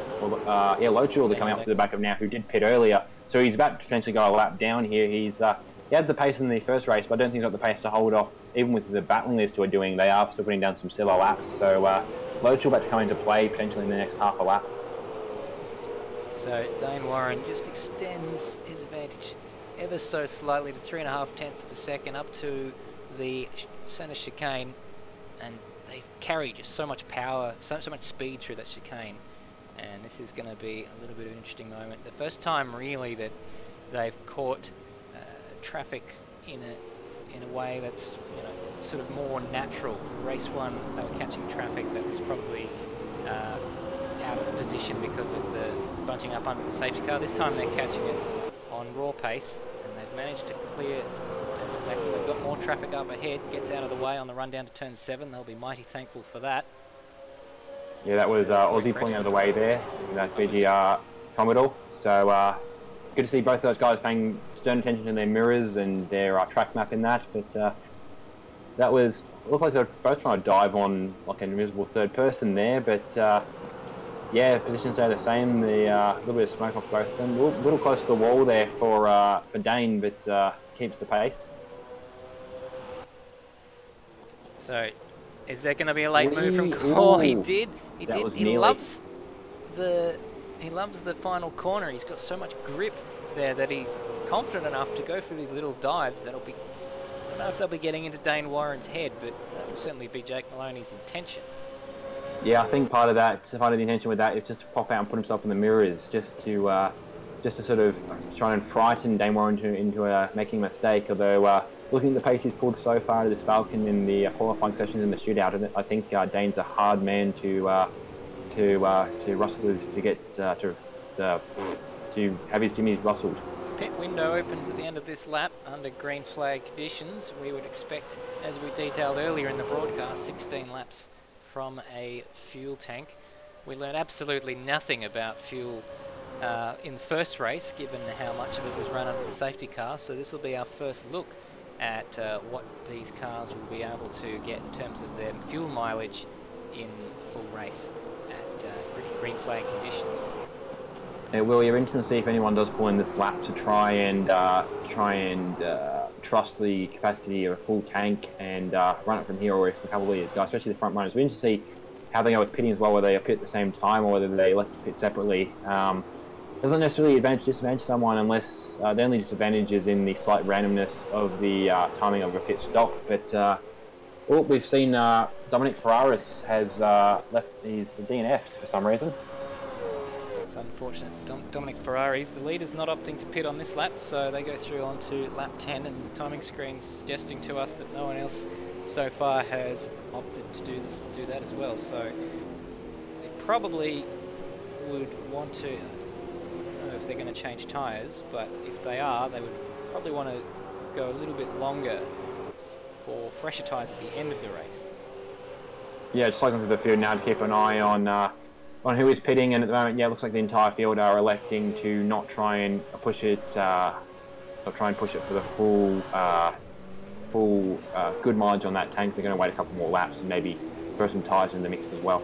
Speaker 2: Yeah, Lochul they're coming up to the back of now, who did pit earlier. So he's about to potentially go a lap down here. He had the pace in the first race, but I don't think he's got the pace to hold off. Even with the battling these two are doing, they are still putting down some stellar laps. So Lochul about to come into play potentially in the next half a lap.
Speaker 1: So Dane Warren just extends his advantage ever so slightly to 3.5 tenths of a second up to the centre chicane, and they carry just so much power, so much speed through that chicane, and this is going to be a little bit of an interesting moment. The first time really that they've caught traffic in a way that's, you know, sort of more natural. Race 1 they were catching traffic that was probably out of position because of the bunching up under the safety car. This time they're catching it on raw pace, and they've managed to clear. They've got more traffic up ahead, gets out of the way on the run down to turn 7. They'll be mighty thankful for that.
Speaker 2: Yeah, that was Aussie pulling out of the way there, that BGR Commodore. So good to see both of those guys paying stern attention to their mirrors and their track map in that. But that was, it looked like they were both trying to dive on like an invisible third person there. But yeah, positions stay the same. The little bit of smoke off both of them. A little close to the wall there for Dane, but keeps the pace.
Speaker 1: So, is there going to be a late move from Core? He did. He did. He loves the final corner. He's got so much grip there that he's confident enough to go for these little dives. That'll be, I don't know if they'll be getting into Dane Warren's head, but that will certainly be Jake Maloney's intention.
Speaker 2: Yeah, I think part of the intention with that is just to pop out and put himself in the mirrors, just to sort of try and frighten Dane Warren into making a mistake. Although looking at the pace he's pulled so far to this Falcon in the qualifying sessions in the shootout, I think Dane's a hard man to rustle, to get to have his jimmies rustled.
Speaker 1: Pit window opens at the end of this lap under green flag conditions. We would expect, as we detailed earlier in the broadcast, 16 laps from a fuel tank. We learned absolutely nothing about fuel in the first race, given how much of it was run under the safety car. So this will be our first look at what these cars will be able to get in terms of their fuel mileage in full race at green flag conditions.
Speaker 2: Yeah, Will, you're interested to see if anyone does pull in this lap to try and trust the capacity of a full tank and run it from here, or if a couple of these guys, especially the front runners, we're interested to see how they go with pitting as well, whether they pit at the same time or whether they elect to pit separately. Doesn't necessarily disadvantage someone unless the only disadvantage is in the slight randomness of the timing of a pit stop. But we've seen Dominic Ferraris has left his DNF'd for some reason.
Speaker 1: It's unfortunate for Dominic Ferraris. The leader's not opting to pit on this lap, so they go through onto lap 10, and the timing screen's suggesting to us that no one else so far has opted to do that as well. So they probably would want to, I don't know if they're going to change tyres, but if they are, they would probably want to go a little bit longer for fresher tyres at the end of the race.
Speaker 2: Yeah, just looking through the field now to keep an eye on who is pitting, and at the moment, yeah, it looks like the entire field are electing to not try and push it, not try and push it for the full good mileage on that tank. They're going to wait a couple more laps and maybe throw some tyres in the mix as well.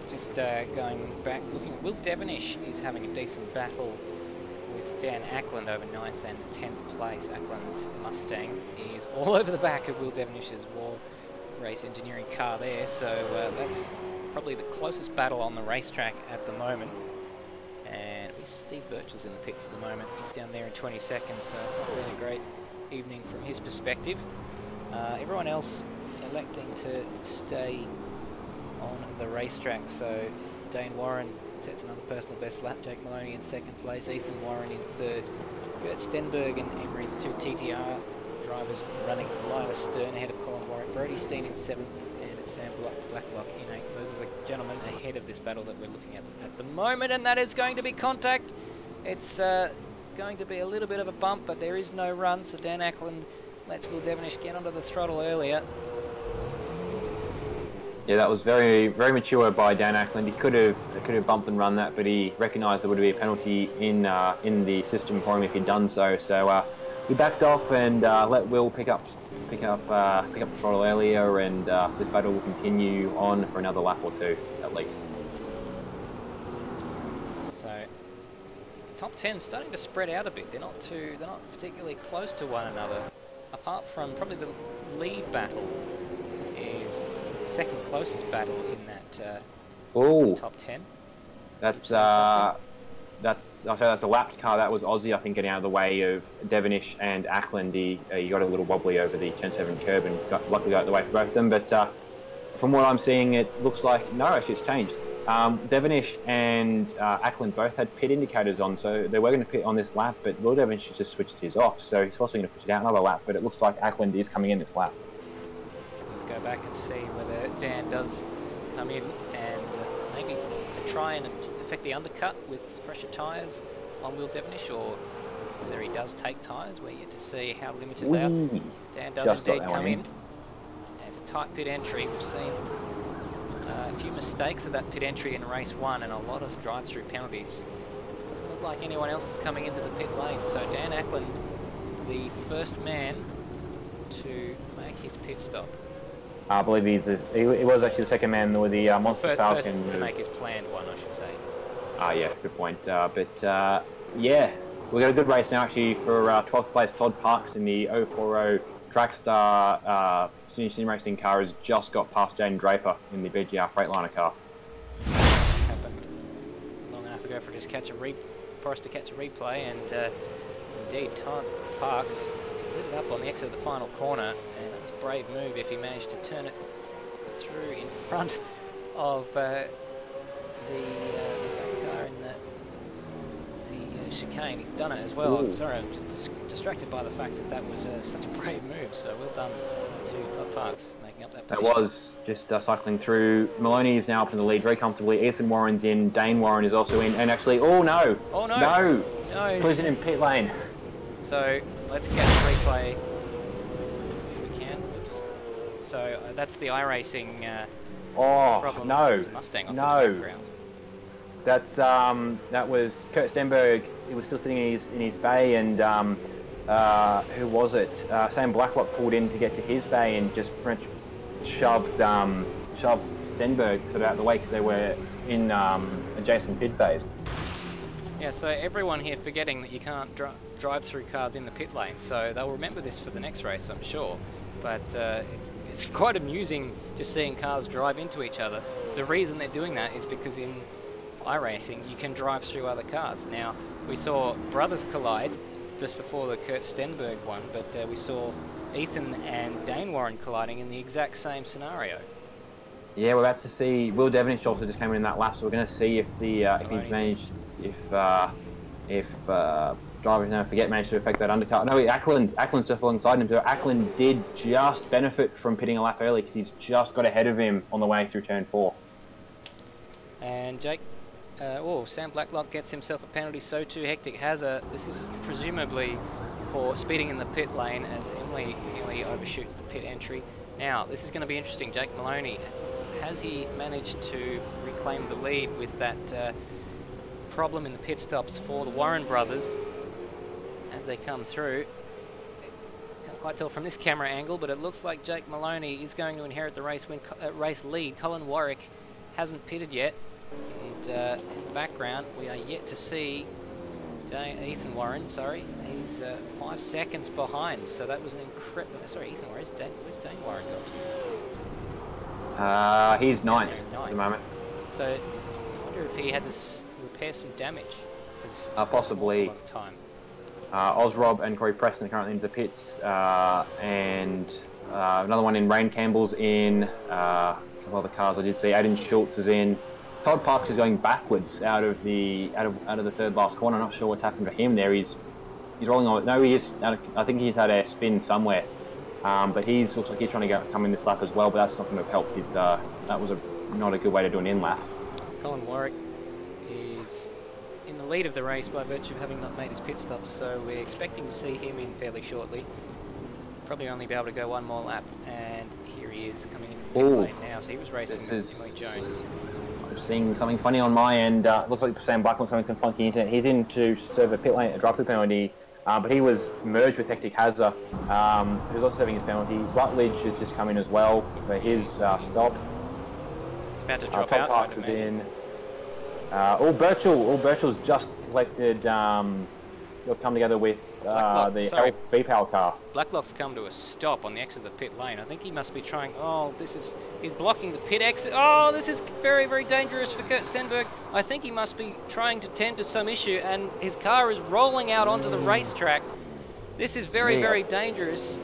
Speaker 1: Just going back, looking at Will Devonish is having a decent battle with Dan Ackland over 9th and 10th place. Ackland's Mustang is all over the back of Will Devonish's Wall Race Engineering car there, so that's probably the closest battle on the racetrack at the moment. And Steve Birchall's in the pits at the moment. He's down there in 20 seconds, so it's not really a great evening from his perspective. Everyone else electing to stay on the racetrack, so Dane Warren sets another personal best lap, Jake Maloney in 2nd place, Ethan Warren in 3rd, Gert Stenberg and Emery, the 2 TTR drivers running, Lila Stern ahead of Colin Warren, Brody Steen in 7th, and Sam Blacklock in 8th. Those are the gentlemen ahead of this battle that we're looking at the moment, and that is going to be contact. It's going to be a little bit of a bump, but there is no run, so Dan Ackland lets Will Devonish get onto the throttle earlier.
Speaker 2: Yeah, that was very, very mature by Dan Ackland. He could have bumped and run that, but he recognised there would be a penalty in the system for him if he'd done so. So he backed off and let Will pick up the throttle earlier, and this battle will continue on for another lap or two at least. So
Speaker 1: the top 10 starting to spread out a bit. They're not particularly close to one another. Apart from probably the lead battle is the second closest battle in that top 10.
Speaker 2: That's that's a lapped car. That was Aussie, I think, getting out of the way of Devonish and Ackland. He got a little wobbly over the turn 7 curb and luckily got out of the way for both of them. But from what I'm seeing, it looks like no, actually it's changed. Devonish and Ackland both had pit indicators on, so they were going to pit on this lap, but Will Devonish just switched his off, so he's possibly going to push it out another lap. But it looks like Ackland is coming in this lap.
Speaker 1: Let's go back and see whether Dan does come in and maybe try and affect the undercut with fresher tyres on Will Devonish, or whether he does take tyres. We're yet to see how limited they are. Dan does indeed come in. It's a tight pit entry. We've seen a few mistakes of that pit entry in race 1 and a lot of drive-through penalties. Doesn't look like anyone else is coming into the pit lane, so Dan Ackland, the first man to make his pit stop.
Speaker 2: I believe he was actually the second man with the Monster Falcon.
Speaker 1: First to make his planned one, I should say.
Speaker 2: Yeah, good point. Yeah, we've got a good race now actually for 12th place Todd Parks in the 040 Trackstar Sim Racing car has just got past Jaden Draper in the BGR Freightliner car.
Speaker 1: It's happened long enough ago for us to catch a replay, and indeed Todd Parks lit it up on the exit of the final corner, and that was a brave move if he managed to turn it through in front of that car in the chicane. He's done it as well. I'm sorry, I'm just distracted by the fact that that was such a brave move, so well done to Todd Parks making up that position.
Speaker 2: That was just cycling through. Maloney is now up in the lead very comfortably. Ethan Warren's in. Dane Warren is also in, and actually, oh no! Collision in pit lane.
Speaker 1: So let's get a replay if we can. Oops. So that's the iRacing problem.
Speaker 2: No,
Speaker 1: Mustang off
Speaker 2: no.
Speaker 1: the background.
Speaker 2: That's that was Kurt Stenberg. He was still sitting in his bay, and who was it? Sam Blacklock pulled in to get to his bay and just shoved Stenberg sort of out of the way because they were in adjacent pit bays.
Speaker 1: Yeah, so everyone here forgetting that you can't drive through cars in the pit lane, so they'll remember this for the next race, I'm sure. But it's quite amusing just seeing cars drive into each other. The reason they're doing that is because in iRacing you can drive through other cars. Now, we saw brothers collide just before the Kurt Stenberg one, but we saw Ethan and Dane Warren colliding in the exact same scenario. Yeah,
Speaker 2: we're about to see Will Devonish also just came in that lap, so we're going to see if if he's managed, if drivers managed to affect that undercut. No, Ackland's just alongside him, so Ackland did just benefit from pitting a lap early because he's just got ahead of him on the way through turn 4.
Speaker 1: And Jake, Sam Blacklock gets himself a penalty, so too Hectic Hazard. This is presumably for speeding in the pit lane as Emily nearly overshoots the pit entry. Now, this is going to be interesting. Jake Maloney, has he managed to reclaim the lead with that problem in the pit stops for the Warren brothers as they come through? Can't quite tell from this camera angle, but it looks like Jake Maloney is going to inherit the race lead. Colin Warwick hasn't pitted yet, and in the background we are yet to see Ethan Warren. Sorry, he's 5 seconds behind, so that was an incredible. Sorry, Ethan Warren. Where's Dane Warren gone to?
Speaker 2: He's ninth at the moment.
Speaker 1: So I wonder if he had to repair some damage.
Speaker 2: Possibly.
Speaker 1: Time.
Speaker 2: Ozrob and Corey Preston are currently into the pits, and another one in Rain Campbell's in. A couple other cars I did see. Aiden Schultz is in. Todd Parks is going backwards out of the third last corner. I'm not sure what's happened to him there. He's rolling on. No, he is. I think he's had a spin somewhere, but looks like he's trying to come in this lap as well. But that's not going to have helped. That was not a good way to do an in lap.
Speaker 1: Colin Warwick is in the lead of the race by virtue of having not made his pit stops, so we're expecting to see him in fairly shortly. Probably only be able to go one more lap, and here he is coming into the pit lane now. So he was racing with Emily Jones.
Speaker 2: Seeing something funny on my end. Looks like Sam Blacklock's having some funky internet. He's in to serve a pit lane, a drive-through penalty, but he was merged with Hectic Hazard, who's also serving his penalty. Rutledge has just come in as well for his stop.
Speaker 1: He's about to drop out.
Speaker 2: Parks is in. Burchell's just collected got come together with
Speaker 1: sorry.
Speaker 2: V-Power car.
Speaker 1: Blacklock's come to a stop on the exit of the pit lane. I think he must be trying... Oh, he's blocking the pit exit. Oh, this is very, very dangerous for Kurt Stenberg. I think he must be trying to tend to some issue, and his car is rolling out onto the racetrack. This is very, very dangerous.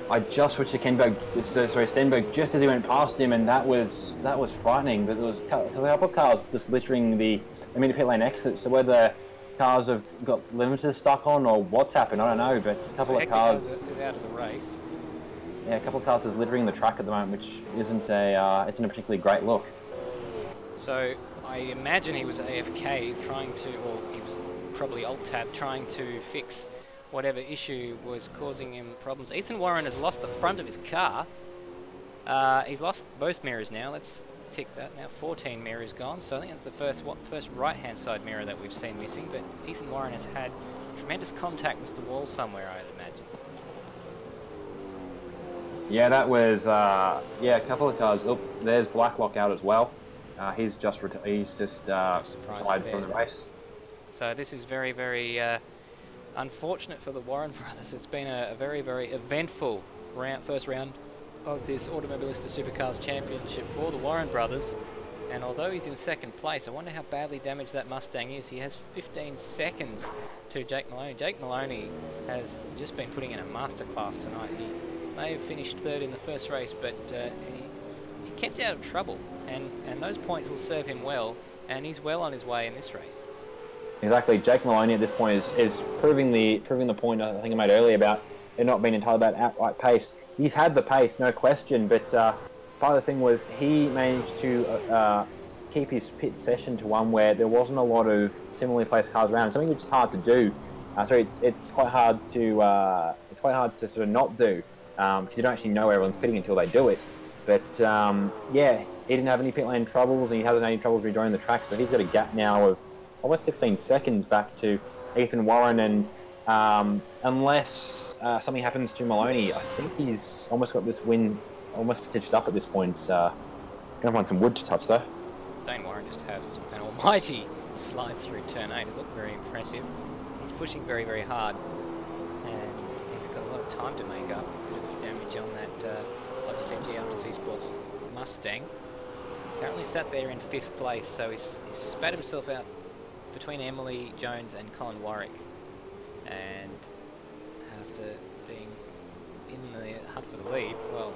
Speaker 2: I just switched to Stenberg just as he went past him, and that was frightening. But there was a couple of cars just littering the pit lane exit. So whether cars have got limiters stuck on or what's happened, I don't know. But a couple of cars
Speaker 1: is out of the race.
Speaker 2: Yeah, a couple of cars just littering the track at the moment, which isn't a particularly great look.
Speaker 1: So I imagine he was AFK trying to, or he was probably alt-tab trying to fix whatever issue was causing him problems. Ethan Warren has lost the front of his car. He's lost both mirrors now. Let's tick that now. 14 mirrors gone. So I think that's the first right-hand side mirror that we've seen missing. But Ethan Warren has had tremendous contact with the wall somewhere, I'd imagine.
Speaker 2: Yeah, that was a couple of cars. Oh, there's Blacklock out as well. He's just retired from the race.
Speaker 1: So this is very, very unfortunate for the Warren brothers. It's been a very, very eventful first round of this Automobilista Supercars Championship for the Warren brothers. And although he's in second place, I wonder how badly damaged that Mustang is. He has 15 seconds to Jake Maloney. Jake Maloney has just been putting in a masterclass tonight. He may have finished third in the first race, but he kept out of trouble. And those points will serve him well, and he's well on his way in this race.
Speaker 2: Exactly. Jake Maloney at this point is proving the point I think I made earlier about it not being entirely about outright pace. He's had the pace, no question, but part of the thing was he managed to keep his pit session to one where there wasn't a lot of similarly placed cars around. Something which is hard to do. So it's quite hard to sort of not do because you don't actually know everyone's pitting until they do it. But yeah, he didn't have any pit lane troubles, and he hasn't had any troubles rejoining the track. So he's got a gap now of almost 16 seconds back to Ethan Warren, and unless something happens to Maloney, I think he's almost got this win almost stitched up at this point. Gonna find some wood to touch though.
Speaker 1: Dane Warren just had an almighty slide through turn 8. It looked very impressive. He's pushing very, very hard, and he's got a lot of time to make up. A bit of damage on that Logitech G After Esports Mustang. Currently sat there in 5th place, so he's spat himself out between Emily Jones and Colin Warwick, and after being in the hunt for the lead, well,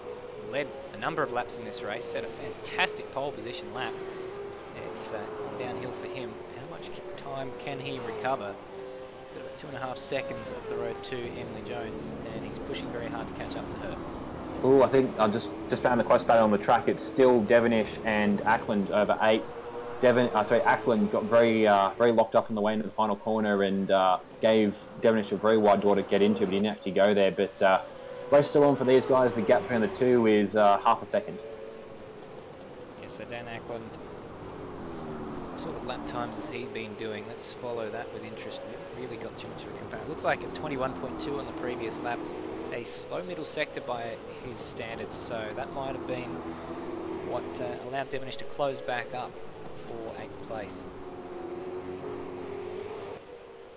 Speaker 1: led a number of laps in this race, set a fantastic pole position lap. It's downhill for him. How much time can he recover? He's got about 2.5 seconds up the road to Emily Jones, and he's pushing very hard to catch up to her.
Speaker 2: Oh, I think I've just found the close battle on the track. It's still Devonish and Ackland over 8. Ackland got very locked up in the way into the final corner and gave Devonish a very wide door to get into, but he didn't actually go there. But race still on for these guys. The gap between the two is half a second.
Speaker 1: Yes, so Dan Ackland, what sort of lap times has he been doing? Let's follow that with interest. We really got too much of a comparison. Looks like a 21.2 on the previous lap. A slow middle sector by his standards, so that might have been what allowed Devonish to close back up for 8th place.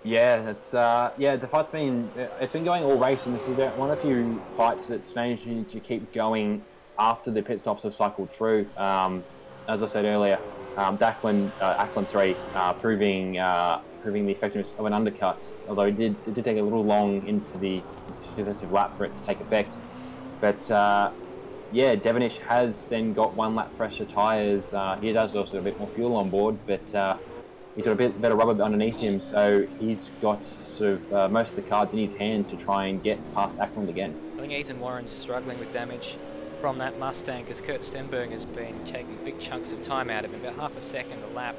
Speaker 2: Yeah, the fight's been going all race, and this is one of the few fights that's managed to keep going after the pit stops have cycled through. As I said earlier, Ackland 3 proving the effectiveness of an undercut, although it did take a little long into the successive lap for it to take effect. But yeah, Devonish has then got 1 lap fresher tyres. He does also have a bit more fuel on board, but he's got a bit better rubber underneath him, so he's got sort of most of the cards in his hand to try and get past Ackland again.
Speaker 1: I think Ethan Warren's struggling with damage from that Mustang because Kurt Stenberg has been taking big chunks of time out of him, about half a second a lap,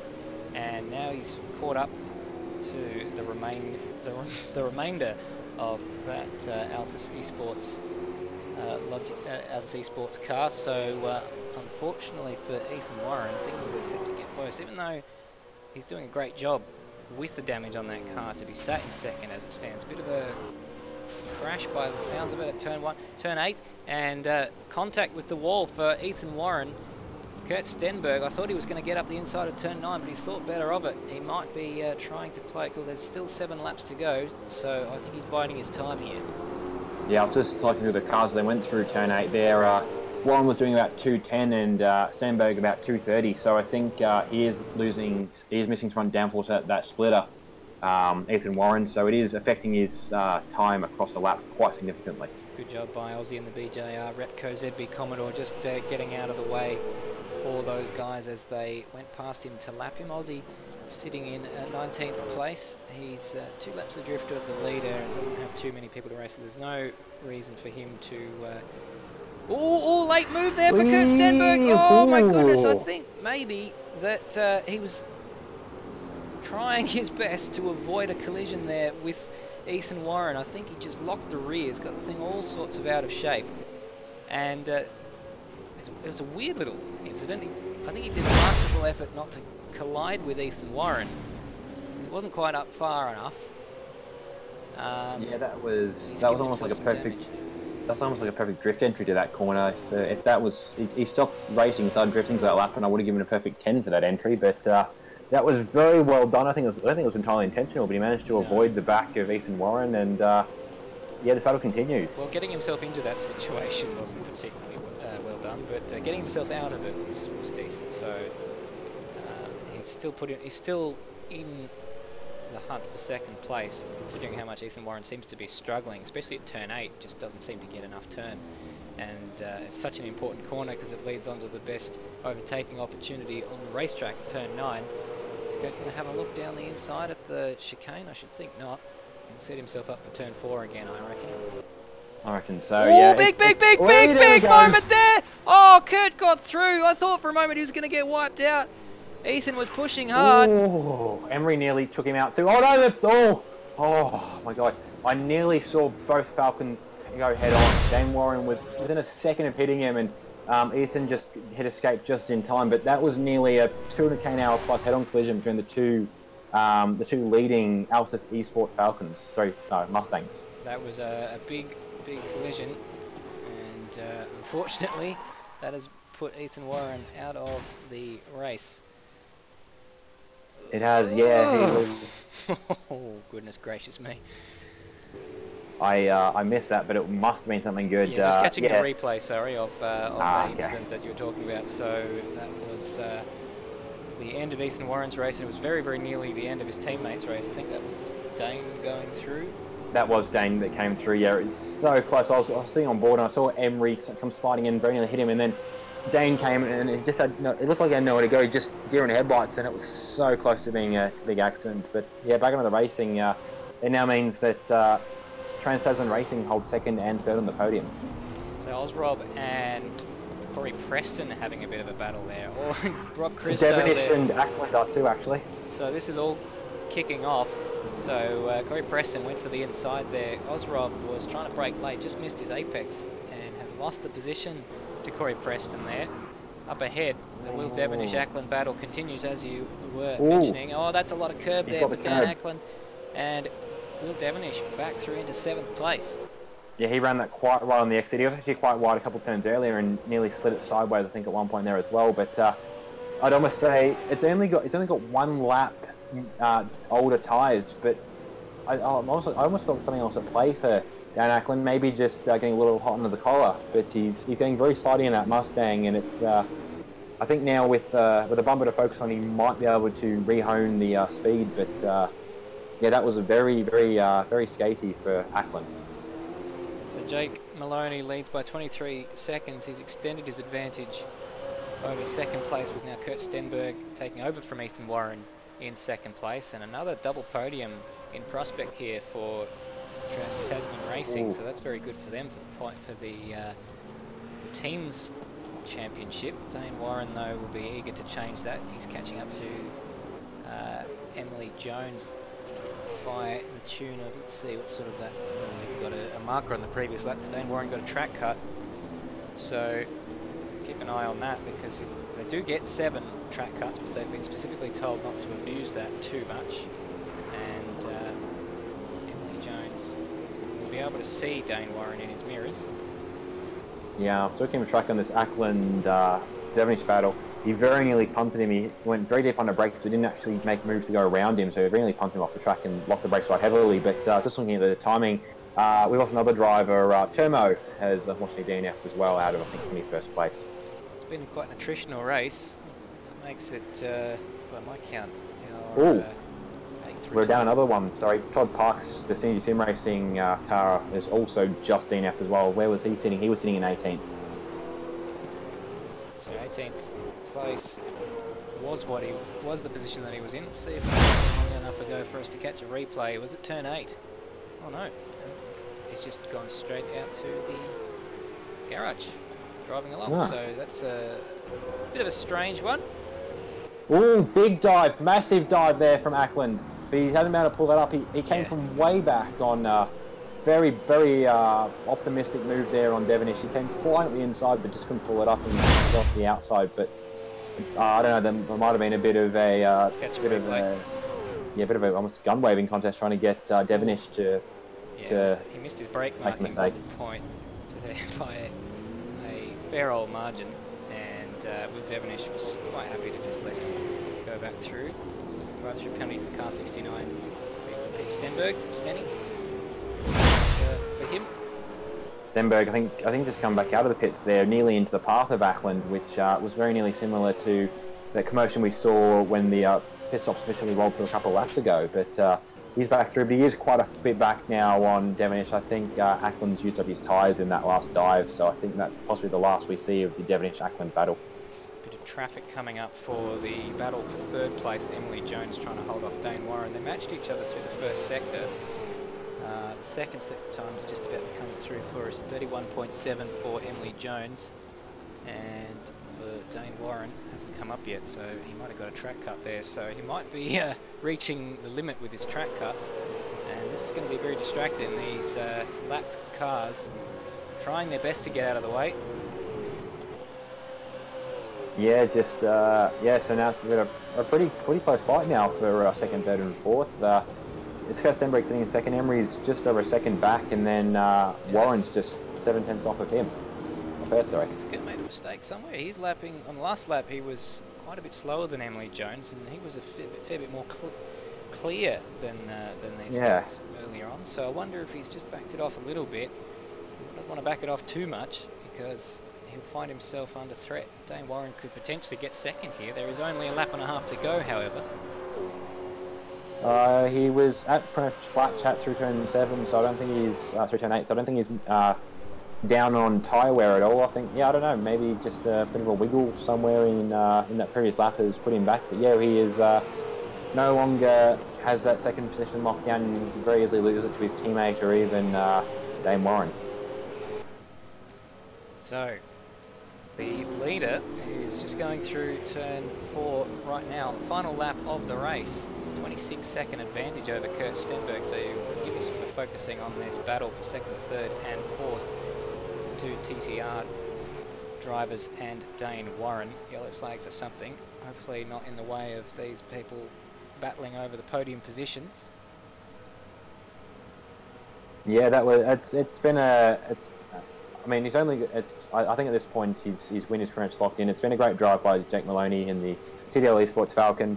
Speaker 1: and now he's caught up to the remainder of that Altus Esports Altus Esports car. So unfortunately for Ethan Warren, things are set to get worse, even though he's doing a great job with the damage on that car to be sat in second as it stands. Bit of a crash by the sounds of it at turn 8, and contact with the wall for Ethan Warren. Kurt Stenberg, I thought he was going to get up the inside of turn 9, but he thought better of it. He might be trying to play it cool. There's still 7 laps to go, so I think he's biding his time here.
Speaker 2: Yeah, I was just looking through the cars as they went through turn 8 there. Warren was doing about 210 and Stenberg about 230, so I think he is missing front downforce at that splitter, Ethan Warren, so it is affecting his time across the lap quite significantly.
Speaker 1: Good job by Aussie and the BJR. Repco ZB Commodore just getting out of the way for those guys as they went past him to lap him. Aussie sitting in 19th place. He's 2 laps adrift of the leader and doesn't have too many people to race, so there's no reason for him to... Oh, late move there for Kurt Stenberg. Oh my goodness, I think maybe that he was trying his best to avoid a collision there with Ethan Warren. I think he just locked the rears, got the thing all sorts of out of shape, and it was a weird little incident. I think he did a masterful effort not to collide with Ethan Warren. It wasn't quite up far enough.
Speaker 2: Yeah, that was almost like a perfect. Damage. That's almost like a perfect drift entry to that corner. If that was, he stopped racing, started drifting for that lap, and I would have given a perfect 10 for that entry. But that was very well done. I don't think it was entirely intentional, but he managed to avoid the back of Ethan Warren, and yeah, this battle continues. Well,
Speaker 1: getting himself into that situation wasn't particularly well done, but getting himself out of it was decent. So he's still in the hunt for second place, considering how much Ethan Warren seems to be struggling, especially at turn 8, just doesn't seem to get enough turn. And it's such an important corner because it leads onto the best overtaking opportunity on the racetrack at turn 9. He's going to have a look down the inside at the chicane. I should think not. He'll set himself up for turn 4 again, I reckon.
Speaker 2: So. Yeah,
Speaker 1: big moment there! Oh, Kurt got through. I thought for a moment he was going to get wiped out. Ethan was pushing hard.
Speaker 2: Oh, Emery nearly took him out too. Oh no! Oh my God! I nearly saw both Falcons go head on. Dane Warren was within a second of hitting him, and Ethan just hit escape just in time. But that was nearly a 200 km/h plus head-on collision between the two leading Alsace Esport Falcons. Sorry, no, Mustangs.
Speaker 1: That was a big collision, and unfortunately, that has put Ethan Warren out of the race.
Speaker 2: It has, yeah. He was...
Speaker 1: Oh, goodness gracious me.
Speaker 2: I missed that, but it must have been something good.
Speaker 1: Yeah, just catching the replay, sorry, of the incident that you were talking about. So that was the end of Ethan Warren's race, and it was very, very nearly the end of his teammate's race. I think that was Dane going through.
Speaker 2: That was Dane that came through, yeah. It was so close. I was sitting on board, and I saw Emery come sliding in, very nearly hit him, and then Dane came and it just had it looked like he had nowhere to go, just deer in the headlights, and it was so close to being a big accident. But yeah, back into the racing, it now means that Trans-Tasman Racing holds 2nd and 3rd on the podium.
Speaker 1: So Osrob and Corey Preston having a bit of a battle there. Or Rob Christo
Speaker 2: Devonish and Ackland are too, actually.
Speaker 1: So this is all kicking off. So Corey Preston went for the inside there. Osrob was trying to brake late, just missed his apex and has lost the position to Corey Preston there. Up ahead, the Will Devonish Ackland battle continues, as you were mentioning. Oh, that's a lot of curb there for Dan Ackland. And Will Devonish back through into 7th place.
Speaker 2: Yeah, he ran that quite wide on the exit. He was actually quite wide a couple of turns earlier and nearly slid it sideways, I think, at one point there as well. But I'd almost say it's only got 1 lap older tyres. But I almost felt something else at play for Dan Ackland, maybe just getting a little hot under the collar, but he's getting very slidey in that Mustang, and it's I think now with a bumper to focus on, he might be able to re-hone the speed, but yeah, that was a very skatey for Ackland.
Speaker 1: So Jake Maloney leads by 23 seconds. He's extended his advantage over 2nd place, with now Kurt Stenberg taking over from Ethan Warren in 2nd place, and another double podium in prospect here for Trans-Tasman Racing. So that's very good for them for the team's championship. Dane Warren, though, will be eager to change that. He's catching up to Emily Jones by the tune of, let's see, what sort of that, we've got a marker on the previous lap. Dane Warren got a track cut, so keep an eye on that, because they do get 7 track cuts, but they've been specifically told not to abuse that too much. And Emily Jones will be able to see Dane Warren in his mirrors.
Speaker 2: Yeah, took him a track on this Ackland Devonish battle. He very nearly punted him. He went very deep on the brakes, but didn't actually make moves to go around him. So he very nearly punted him off the track and locked the brakes quite heavily. But just looking at the timing, we've got another driver, Termo, has unfortunately DNF'd as well out of, I think, 21st place.
Speaker 1: It's been quite an attritional race. It makes it, by my count,
Speaker 2: we're down another one. Sorry, Todd Parks, the senior sim racing car, is also just DNF'd as well. Where was he sitting? He was sitting in 18th.
Speaker 1: So 18th place was the position that he was in. Let's see if it's long enough ago for us to catch a replay. Was it turn 8? Oh no, he's just gone straight out to the garage, driving along. So that's a bit of a strange one.
Speaker 2: Ooh, big dive, massive dive there from Ackland. But he hadn't been able to pull that up. He came from way back on very, very optimistic move there on Devonish. He came flying at the inside, but just couldn't pull it up and was off the outside. But I don't know, there might have been a bit of a, almost gun waving contest trying to get Devonish to
Speaker 1: he missed his brake marking point by a fair old margin, and Will Devonish was quite happy to just let him go back through. Right through penalty for car 69. Pete Stenberg standing for him.
Speaker 2: Stenberg, I think just come back out of the pits there, nearly into the path of Ackland, which was very nearly similar to the commotion we saw when the pit stops officially rolled through a couple of laps ago. But he's back through, but he is quite a bit back now on Devonish. I think Ackland's used up his tyres in that last dive, so I think that's possibly the last we see of the Devonish-Ackland battle.
Speaker 1: Bit of traffic coming up for the battle for third place. Emily Jones trying to hold off Dane Warren. They matched each other through the first sector. The second sector time's just about to come through for us. 31.7 for Emily Jones, and for Dane Warren hasn't come up yet, so he might have got a track cut there. So he might be reaching the limit with his track cuts, and this is going to be very distracting. These lapped cars trying their best to get out of the way.
Speaker 2: Yeah, so now it's a pretty close fight now for second, third and fourth. It's Kurt Stenberg sitting in second, Emery's just over a second back, and then Warren's just 7/10 off of him. Sorry.
Speaker 1: He's made a mistake somewhere. He's lapping, on the last lap he was quite a bit slower than Emily Jones, and he was a fair bit more clear than these guys earlier on. So I wonder if he's just backed it off a little bit. He doesn't want to back it off too much, because he'll find himself under threat. Dane Warren could potentially get second here. There is only a lap and a half to go, however.
Speaker 2: He was at pretty much flat chat through turn 7, so I don't think he's through turn 8. So I don't think he's down on tyre wear at all. I think, I don't know, maybe just a bit of a wiggle somewhere in that previous lap has put him back. But yeah, he is no longer has that second position locked down, and very easily loses it to his teammate or even Dane Warren.
Speaker 1: So the leader is just going through turn 4 right now. Final lap of the race. 26-second advantage over Kurt Stenberg, so forgive us for focusing on this battle for second, third and fourth. The two TTR drivers and Dane Warren. Yellow flag for something. Hopefully not in the way of these people battling over the podium positions.
Speaker 2: Yeah, that was. It's been a. I mean, he's only. I think at this point his win is pretty much locked in. It's been a great drive by Jake Maloney in the TDL Esports Falcon.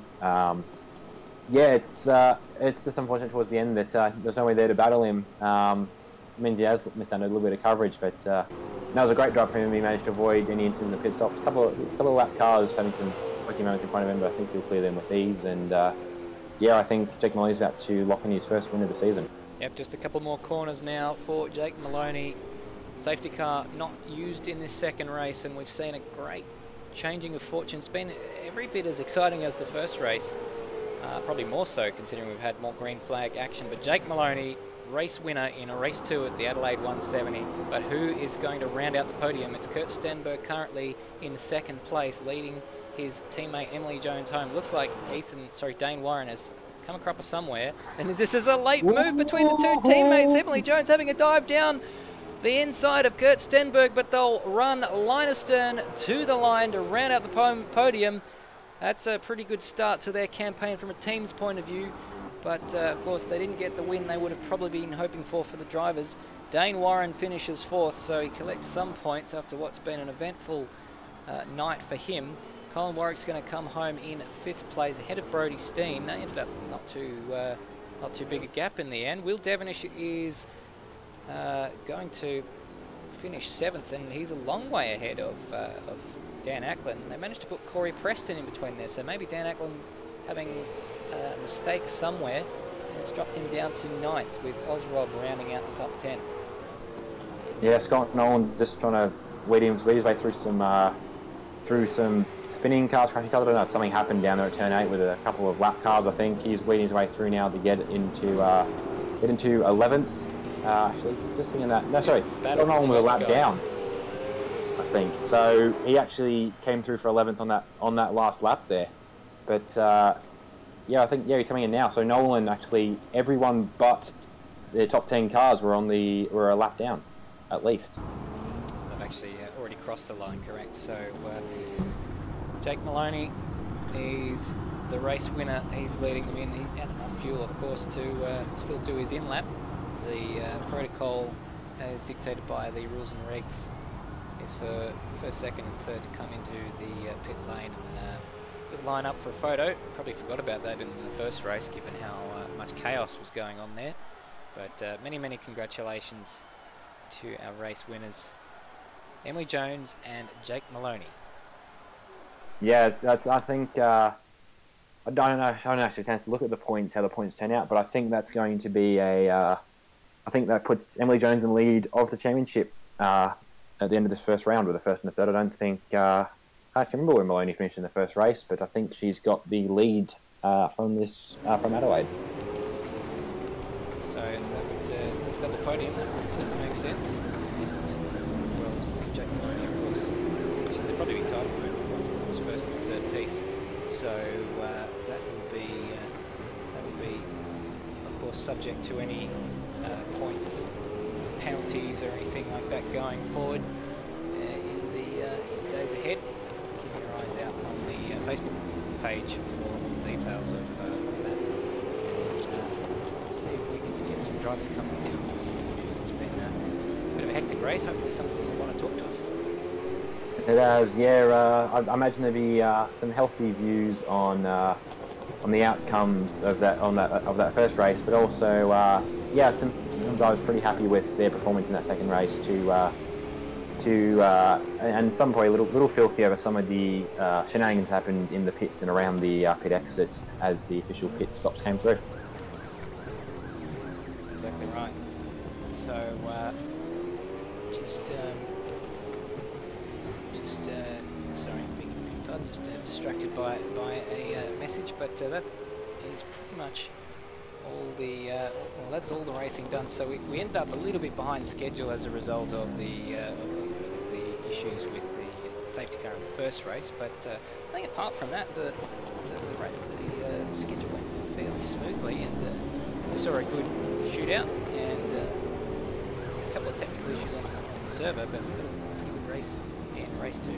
Speaker 2: Yeah, it's just unfortunate towards the end that there's no way there to battle him. It means he has missed out a little bit of coverage, but that was a great drive for him. He managed to avoid any incident in the pit stops. A couple of lap cars having some working moments in front of him, but I think he'll clear them with ease. And yeah, I think Jake Maloney's about to lock in his first win of the season. Yep,
Speaker 1: just a couple more corners now for Jake Maloney. Safety car not used in this second race, and we've seen a great changing of fortune. It's been every bit as exciting as the first race. Probably more so considering we've had more green flag action. But Jake Maloney, race winner in a race 2 at the Adelaide 170. But who is going to round out the podium? It's Kurt Stenberg currently in second place, leading his teammate Emily Jones home. Looks like Dane Warren has come across somewhere. And this is a late move between the two teammates. Emily Jones having a dive down the inside of Kurt Stenberg, but they'll run line astern to the line to round out the podium. That's a pretty good start to their campaign from a team's point of view. But, of course, they didn't get the win they would have probably been hoping for the drivers. Dane Warren finishes 4th, so he collects some points after what's been an eventful night for him. Colin Warwick's going to come home in 5th place ahead of Brodie Steen. They ended up not too big a gap in the end. Will Devonish is going to finish 7th, and he's a long way ahead of Dan Ackland. They managed to put Corey Preston in between there, so maybe Dan Ackland having a mistake somewhere, and it's dropped him down to 9th with Osrob rounding out the top 10.
Speaker 2: Yeah, Scott Nolan just trying to weed his way through some spinning cars, crashing cars. I don't know if something happened down there at turn 8 with a couple of lap cars. I think he's weeding his way through now to get into 11th. Actually, just thinking that. No, sorry, Scott Nolan was a lap down, I think. So he actually came through for 11th on that last lap there. But yeah, I think he's coming in now. So Nolan actually, everyone but the top 10 cars were a lap down, at least.
Speaker 1: So they've actually already crossed the line, correct? So Jake Maloney is the race winner. He's leading them in. He had enough fuel, of course, to still do his in lap. The protocol, as dictated by the rules and regs, is for first, second, and third to come into the pit lane and just line up for a photo. Probably forgot about that in the first race, given how much chaos was going on there. But many congratulations to our race winners, Emily Jones and Jake Maloney.
Speaker 2: Yeah, I think I don't actually have a chance to look at the points, how the points turn out, but I think that's going to be I think that puts Emily Jones in the lead of the championship at the end of this first round with the first and the third. I don't think I can't remember where Maloney finished in the first race, but I think she's got the lead from Adelaide.
Speaker 1: So that would double podium. That would certainly make sense. Well, so Jake Maloney, of course, they'll probably be tied for it, first and third piece. So that will be, of course, subject to any points, penalties, or anything like that going forward in the days ahead. Keep your eyes out on the Facebook page for all the details of that. See if we can get some drivers coming in for some interviews. It's been a bit of a hectic race. Hopefully some people want to talk to us.
Speaker 2: It has, yeah. I imagine there'll be some healthy views on the outcomes of that first race, but also yeah, some guys pretty happy with their performance in that second race and some probably a little filthy over some of the shenanigans happened in the pits and around the pit exits as the official pit stops came through.
Speaker 1: Exactly right. So sorry, I'm just distracted by a message, but that is pretty much all the well, that's all the racing done. So we ended up a little bit behind schedule as a result of the issues with the safety car in the first race, but I think apart from that, the schedule went fairly smoothly, and we saw a good shootout and a couple of technical issues on the server, but a pretty good race in race 2.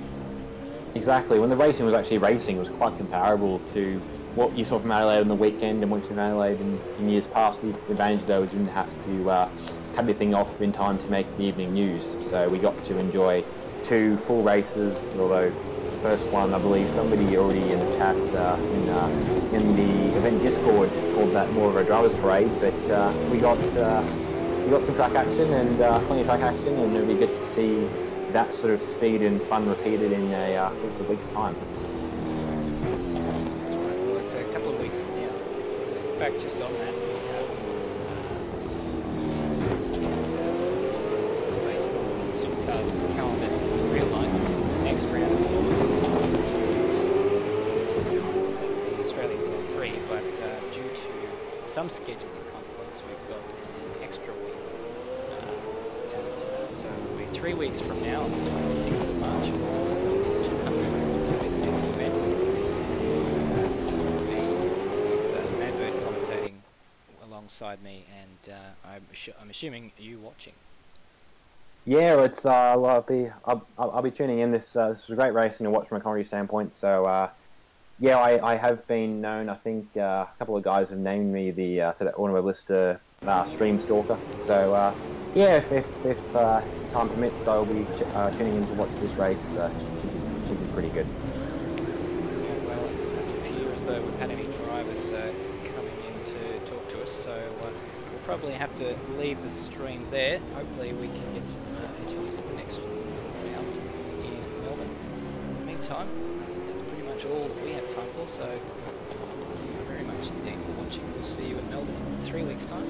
Speaker 2: Exactly. When the racing was actually racing, it was quite comparable to what you saw from Adelaide on the weekend and what you saw from Adelaide in years past. The advantage, though, was you didn't have to cut everything off in time to make the evening news. So we got to enjoy 2 full races, although the first one, I believe somebody already in the chat in the event Discord called that more of a driver's parade, but we got some track action and plenty of track action, and it'll be good to see that sort of speed and fun repeated in a week's time.
Speaker 1: That's right. Well, it's a couple of weeks now. It's in fact just on that. We have it's based on the Supercars calendar in real life. The next round, of course, is the Australian Grand Prix, but due to some scheduling conflicts, we've got an extra week. So it'll be 3 weeks from now, on the 26th of March, the next event. With Madbird commentating alongside me, and I'm assuming you watching.
Speaker 2: Yeah, it's I'll be tuning in. This was a great racing to watch from a commentary standpoint. So yeah, I have been known. I think a couple of guys have named me the sort of Automobilista stream stalker. So yeah, if time permits, I'll be tuning in to watch this race. should be pretty good.
Speaker 1: Yeah, well, it doesn't appear as though we've had any drivers coming in to talk to us, so we'll probably have to leave the stream there. Hopefully we can get some interviews in the next round in Melbourne. In the meantime, that's pretty much all that we have time for, so thank you very much indeed for watching. We'll see you in Melbourne in 3 weeks' time.